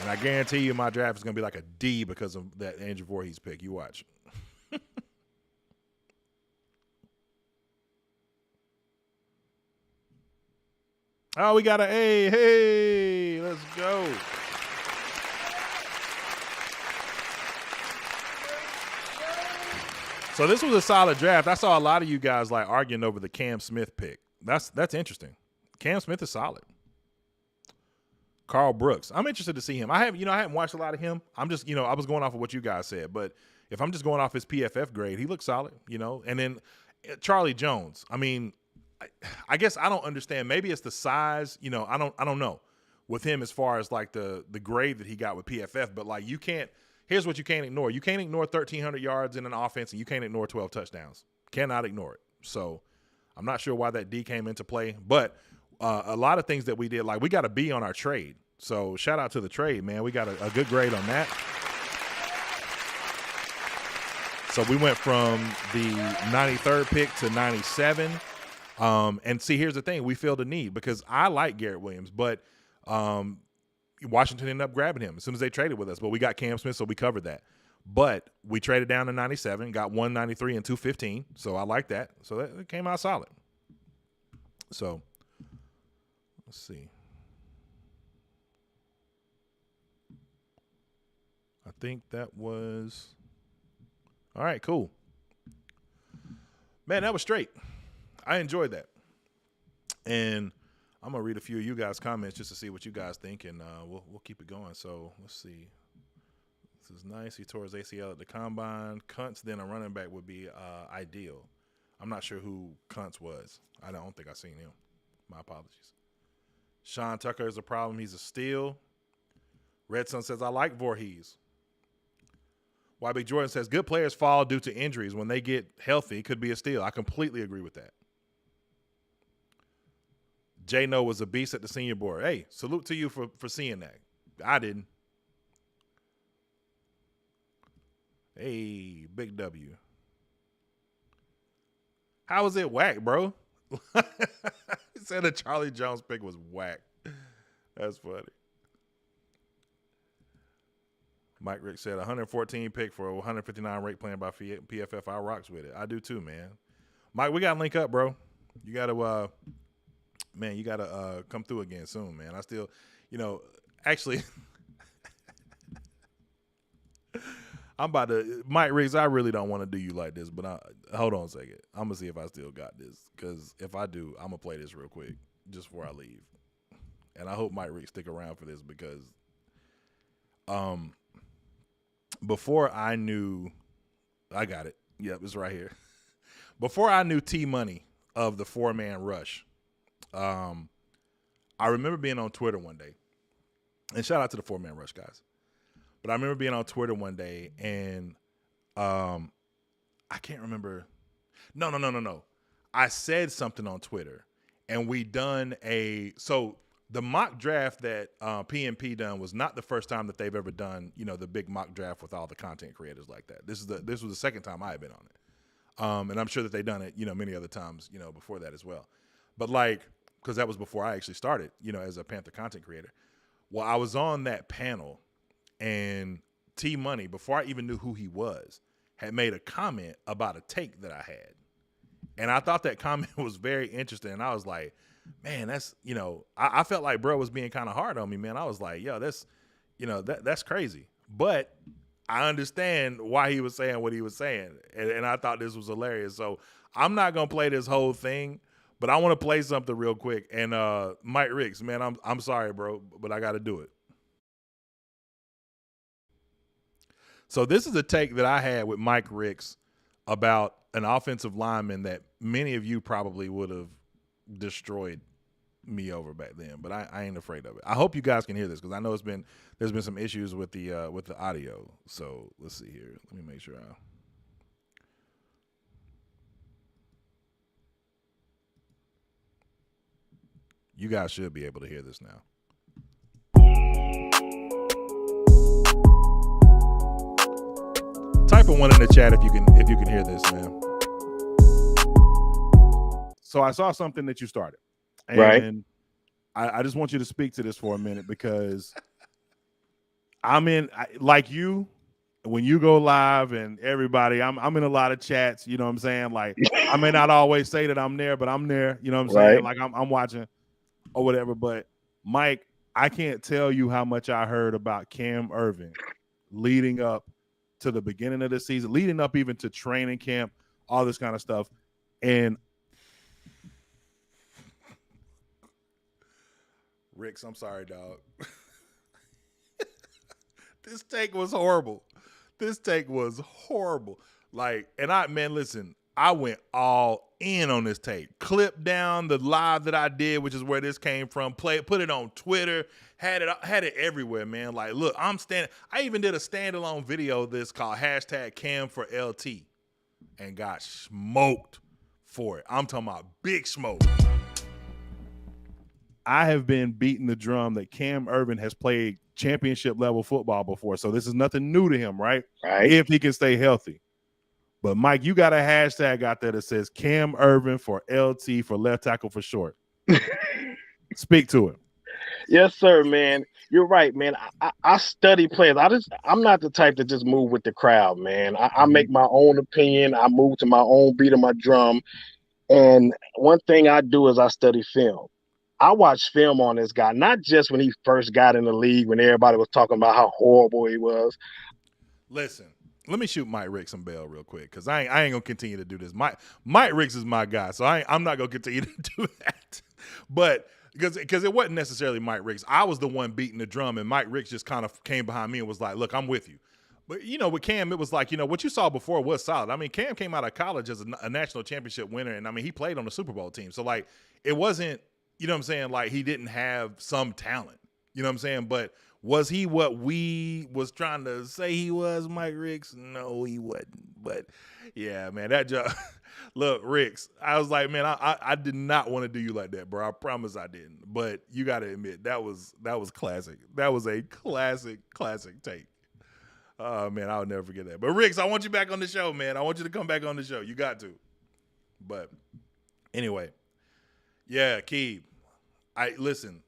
And I guarantee you my draft is going to be like a D because of that Andrew Voorhees pick. You watch. Oh, we got an A. Hey, let's go. So this was a solid draft. I saw a lot of you guys like arguing over the Cam Smith pick. That's interesting. Cam Smith is solid. Carl Brooks. I'm interested to see him. I haven't watched a lot of him. I'm just, I was going off of what you guys said, but if I'm just going off his PFF grade, he looks solid, And then Charlie Jones. I mean, I guess I don't understand. Maybe it's the size, I don't know with him as far as like the grade that he got with PFF, but like here's what you can't ignore. You can't ignore 1,300 yards in an offense, and you can't ignore 12 touchdowns. Cannot ignore it. So I'm not sure why that D came into play, but a lot of things that we did, like we got a B on our trade. So shout out to the trade, man. We got a good grade on that. So we went from the 93rd pick to 97. And see, here's the thing. We filled a need because I like Garrett Williams, but Washington ended up grabbing him as soon as they traded with us. But we got Cam Smith, so we covered that. But we traded down to 97, got 193 and 215. So I like that. So that came out solid. So let's see. I think that was – all right, cool. Man, that was straight. I enjoyed that. And I'm going to read a few of you guys' comments just to see what you guys think, and we'll keep it going. So let's see. is nice. He tore his ACL at the combine. Kuntz, then a running back would be ideal. I'm not sure who Kuntz was. I don't think I've seen him. My apologies. Sean Tucker is a problem. He's a steal. Red Sun says, I like Voorhees. YB Jordan says, good players fall due to injuries. When they get healthy, it could be a steal. I completely agree with that. J-No was a beast at the Senior Board. Hey, salute to you for seeing that. I didn't. Hey, Big W. How was it whack, bro? He said the Charlie Jones pick was whack. That's funny. Mike Rick said 114 pick for a 159 rate plan by PFF. I rocks with it. I do too, man. Mike, we got to link up, bro. You got to, man, you got to come through again soon, man. I still, actually, I'm about to, Mike Riggs, I really don't want to do you like this, but hold on a second. I'm going to see if I still got this, because if I do, I'm going to play this real quick just before I leave. And I hope Mike Riggs stick around for this, because before I knew, I got it. Yep, it's right here. Before I knew T-Money of the 4-man rush, I remember being on Twitter one day, and shout out to the 4-man rush guys. But I remember being on Twitter one day, and I can't remember. No. I said something on Twitter, and we done so the mock draft that PNP done was not the first time that they've ever done, the big mock draft with all the content creators like that. This was the second time I had been on it. And I'm sure that they done it, many other times, before that as well. But because that was before I actually started, as a Panther content creator. Well, I was on that panel, and T-Money, before I even knew who he was, had made a comment about a take that I had. And I thought that comment was very interesting. And I was like, man, that's, I felt like bro was being kind of hard on me, man. I was like, yo, that's, that's crazy. But I understand why he was saying what he was saying. And I thought this was hilarious. So I'm not going to play this whole thing, but I want to play something real quick. And Mike Riggs, man, I'm sorry, bro, but I got to do it. So this is a take that I had with Mike Riggs about an offensive lineman that many of you probably would have destroyed me over back then, but I ain't afraid of it. I hope you guys can hear this, because I know there's been some issues with the audio. So let's see here. Let me make sure you guys should be able to hear this now. Type a 1 in the chat if you can hear this, man. So I saw something that you started, and right. I just want you to speak to this for a minute, because like you, when you go live and everybody, I'm in a lot of chats. You know what I'm saying? Like, I may not always say that I'm there, but I'm there. You know what I'm saying? Like I'm watching or whatever. But Mike, I can't tell you how much I heard about Cam Irvin leading up to the beginning of the season, leading up even to training camp, all this kind of stuff. And Ricks, I'm sorry, dog. This take was horrible. Like, and listen, I went all in on this take. Clip down the live that I did, which is where this came from. Put it on Twitter. Had it everywhere, man. Like, look, I even did a standalone video of this called #CamForLT and got smoked for it. I'm talking about big smoke. I have been beating the drum that Cam Irvin has played championship level football before. So this is nothing new to him, right? If he can stay healthy. But Mike, you got a hashtag out there that says Cam Irvin for LT, for left tackle for short. Speak to it. Yes, sir, man. You're right, man. I study players. I'm not the type to just move with the crowd, man. I make my own opinion. I move to my own beat of my drum. And one thing I do is I study film. I watched film on this guy, not just when he first got in the league, when everybody was talking about how horrible he was. Listen, let me shoot Mike Riggs some bail real quick, because I ain't going to continue to do this. Mike Riggs is my guy, so I'm not going to continue to do that. But because it wasn't necessarily Mike Riggs. I was the one beating the drum, and Mike Riggs just kind of came behind me and was like, look, I'm with you. But, with Cam, it was like, what you saw before was solid. I mean, Cam came out of college as a national championship winner, and, I mean, he played on the Super Bowl team. So, like, it wasn't, you know what I'm saying, like he didn't have some talent. You know what I'm saying? But was he what we was trying to say he was, Mike Ricks? No, he wasn't. But, yeah, man, that job – look, Ricks, I was like, man, I did not want to do you like that, bro. I promise I didn't. But you got to admit, that was classic. That was a classic take. Oh, man, I'll never forget that. But, Ricks, I want you back on the show, man. I want you to come back on the show. You got to. But, anyway, yeah, Keeb. Listen,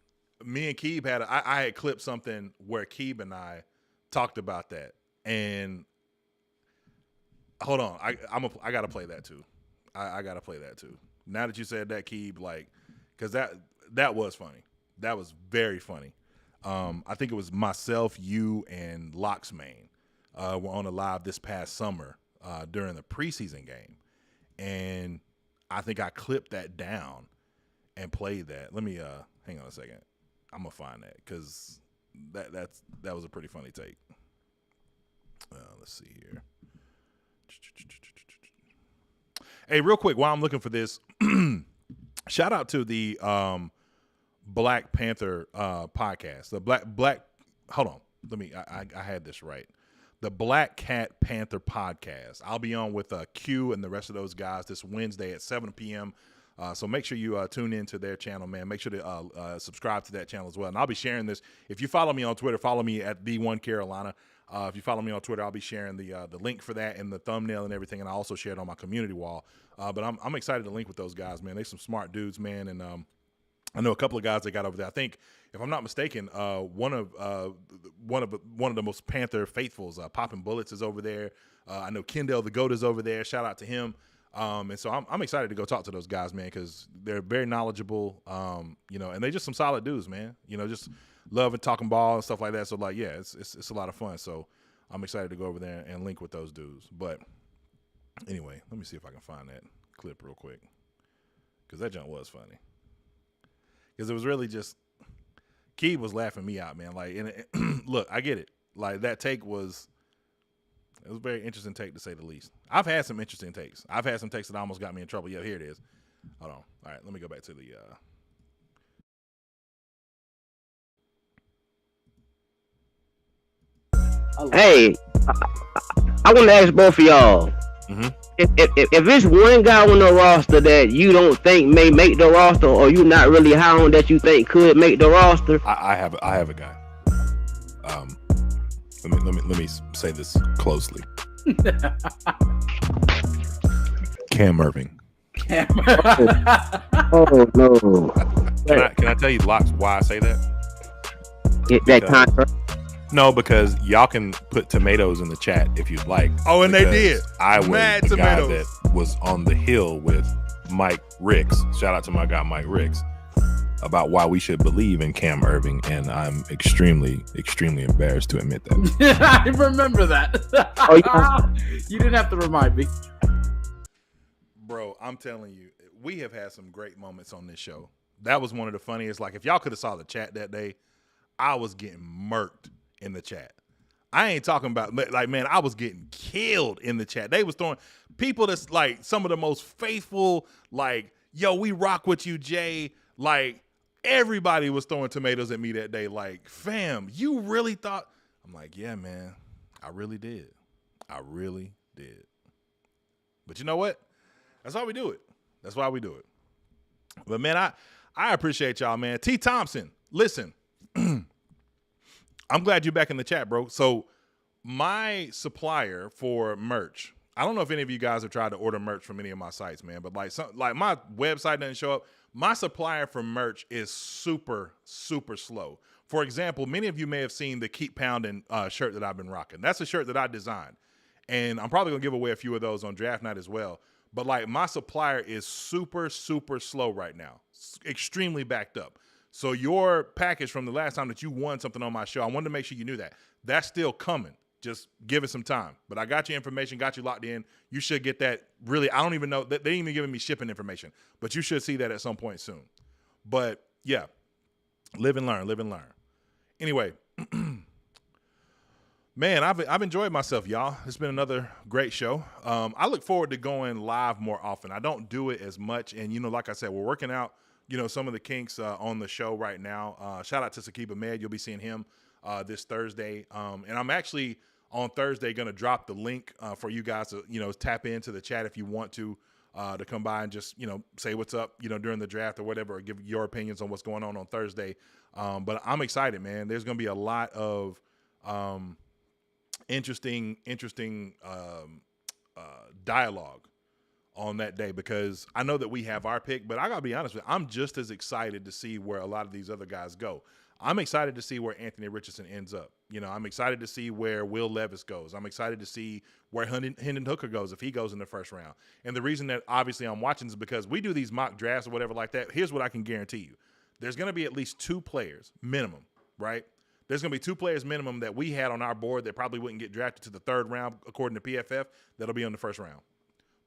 me and Keeb I had clipped something where Keeb and I talked about that. And hold on, I got to play that too. I got to play that too. Now that you said that, Keeb, like, because that was funny. That was very funny. I think it was myself, you, and Locksmain were on a live this past summer during the preseason game. And I think I clipped that down and played that. Let me hang on a second. I'm gonna find that because that was a pretty funny take. Let's see here. Hey, real quick, while I'm looking for this, shout out to the Black Panther podcast. The Black. Hold on. Let me. I had this right. The Black Cat Panther podcast. I'll be on with Q and the rest of those guys this Wednesday at 7 p.m. So make sure you tune into their channel, man. Make sure to subscribe to that channel as well. And I'll be sharing this. If you follow me on Twitter, follow me at The1Carolina. If you follow me on Twitter, I'll be sharing the link for that and the thumbnail and everything. And I also share it on my community wall. But I'm excited to link with those guys, man. They're some smart dudes, man. And I know a couple of guys that got over there. I think, if I'm not mistaken, one of the most Panther faithfuls, Poppin' Bullets, is over there. I know Kendall the Goat is over there. Shout out to him. And so I'm excited to go talk to those guys, man, because they're very knowledgeable, and they're just some solid dudes, man. Just loving talking ball and stuff like that. So, like, yeah, it's a lot of fun. So I'm excited to go over there and link with those dudes. But anyway, let me see if I can find that clip real quick, because that jump was funny. Because it was really just Keeb was laughing me out, man. Like, look, I get it. Like, that take was. It was a very interesting take, to say the least. I've had some interesting takes. I've had some takes that almost got me in trouble. Yeah, here it is. Hold on. All right, let me go back to the. Hey, I want to ask both of y'all. Mm-hmm. If it's one guy on the roster that you don't think may make the roster, or you not really high on that you think could make the roster, I have a guy. Let me say this closely. Cam Irving. Oh no! Can I tell you, Locks, why I say that? Get that contract. No, because y'all can put tomatoes in the chat if you'd like. Oh, and they did. I was the tomatoes. Guy that was on the hill with Mike Ricks. Shout out to my guy Mike Ricks about why we should believe in Cam Irving, and I'm extremely, extremely embarrassed to admit that. I remember that. Oh, yeah. You didn't have to remind me. Bro, I'm telling you, we have had some great moments on this show. That was one of the funniest. Like, if y'all could have saw the chat that day, I was getting murked in the chat. I ain't talking about, like, man, I was getting killed in the chat. They was throwing people that's like some of the most faithful, like, yo, we rock with you, Jay. Like, everybody was throwing tomatoes at me that day. Like, fam, you really thought? I'm like, yeah, man, I really did. I really did. But you know what? That's why we do it. That's why we do it. But, man, I appreciate y'all, man. T. Thompson, listen. I'm glad you're back in the chat, bro. So my supplier for merch, I don't know if any of you guys have tried to order merch from any of my sites, man, but like my website doesn't show up. My supplier for merch is super, super slow. For example, many of you may have seen the Keep Pounding shirt that I've been rocking. That's a shirt that I designed. And I'm probably going to give away a few of those on draft night as well. But like, my supplier is super, super slow right now. Extremely backed up. So your package from the last time that you won something on my show, I wanted to make sure you knew that. That's still coming. Just give it some time. But I got your information, got you locked in. You should get that. Really, I don't even know. They ain't even giving me shipping information. But you should see that at some point soon. But, yeah, live and learn, live and learn. Anyway, Man, I've enjoyed myself, y'all. It's been another great show. I look forward to going live more often. I don't do it as much, and like I said, we're working out, some of the kinks on the show right now. Shout out to Sakib Ahmed. You'll be seeing him this Thursday, and I'm actually on Thursday going to drop the link for you guys to tap into the chat if you want to come by and just say what's up during the draft or whatever, or give your opinions on what's going on Thursday. But I'm excited, man. There's going to be a lot of interesting dialogue on that day, because I know that we have our pick, but I gotta be honest with you, I'm just as excited to see where a lot of these other guys go. I'm excited to see where Anthony Richardson ends up. I'm excited to see where Will Levis goes. I'm excited to see where Hendon Hooker goes if he goes in the first round. And the reason that obviously I'm watching is because we do these mock drafts or whatever like that. Here's what I can guarantee you. There's going to be at least 2 players minimum, right? There's going to be 2 players minimum that we had on our board that probably wouldn't get drafted to the 3rd round, according to PFF, that'll be on the 1st round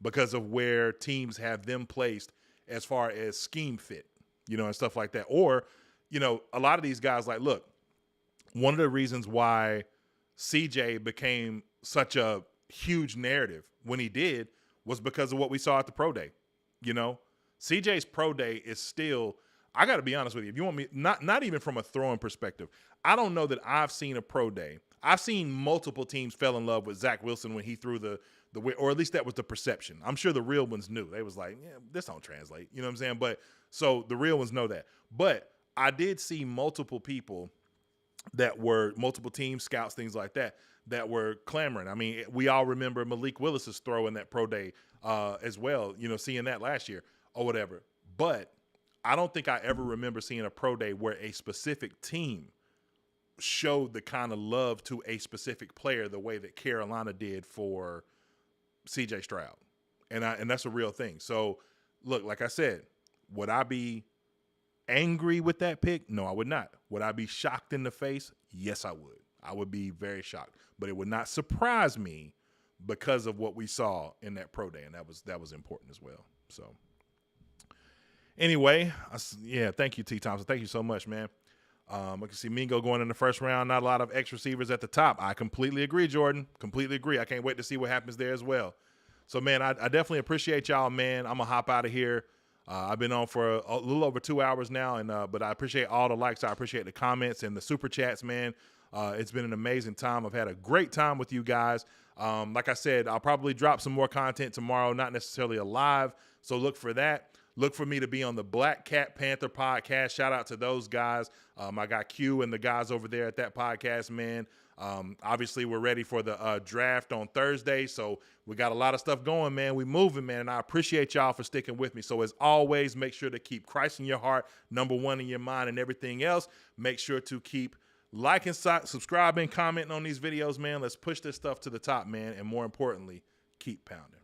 because of where teams have them placed as far as scheme fit, and stuff like that. Or, a lot of these guys, like, look, one of the reasons why CJ became such a huge narrative when he did was because of what we saw at the pro day. CJ's pro day is still, I got to be honest with you. If you want me, not even from a throwing perspective, I don't know that I've seen a pro day. I've seen multiple teams fell in love with Zach Wilson when he threw the or at least that was the perception. I'm sure the real ones knew. They was like, yeah, this don't translate. You know what I'm saying? But so the real ones know that. But I did see multiple people that were multiple team scouts, things like that were clamoring. I mean, we all remember Malik Willis's throw in that pro day as well, seeing that last year or whatever. But I don't think I ever remember seeing a pro day where a specific team showed the kind of love to a specific player the way that Carolina did for CJ Stroud. And that's a real thing. So, look, like I said, would I be angry with that pick? No, I would not. Would I be shocked in the face? Yes, I would. I would be very shocked. But it would not surprise me because of what we saw in that pro day, and that was important as well. So, anyway, thank you, T. Thompson. Thank you so much, man. I can see Mingo going in the 1st round. Not a lot of X receivers at the top. I completely agree, Jordan. Completely agree. I can't wait to see what happens there as well. So, man, I definitely appreciate y'all, man. I'm going to hop out of here. I've been on for a little over 2 hours now, but I appreciate all the likes. I appreciate the comments and the super chats, man. It's been an amazing time. I've had a great time with you guys. Like I said, I'll probably drop some more content tomorrow, not necessarily a live, so look for that. Look for me to be on the Black Cat Panther podcast. Shout out to those guys. I got Q and the guys over there at that podcast, man. Obviously, we're ready for the draft on Thursday, so we got a lot of stuff going, man. We moving, man, and I appreciate y'all for sticking with me. So as always, make sure to keep Christ in your heart, number 1 in your mind, and everything else. Make sure to keep liking, subscribing, commenting on these videos, man. Let's push this stuff to the top, man, and more importantly, keep pounding.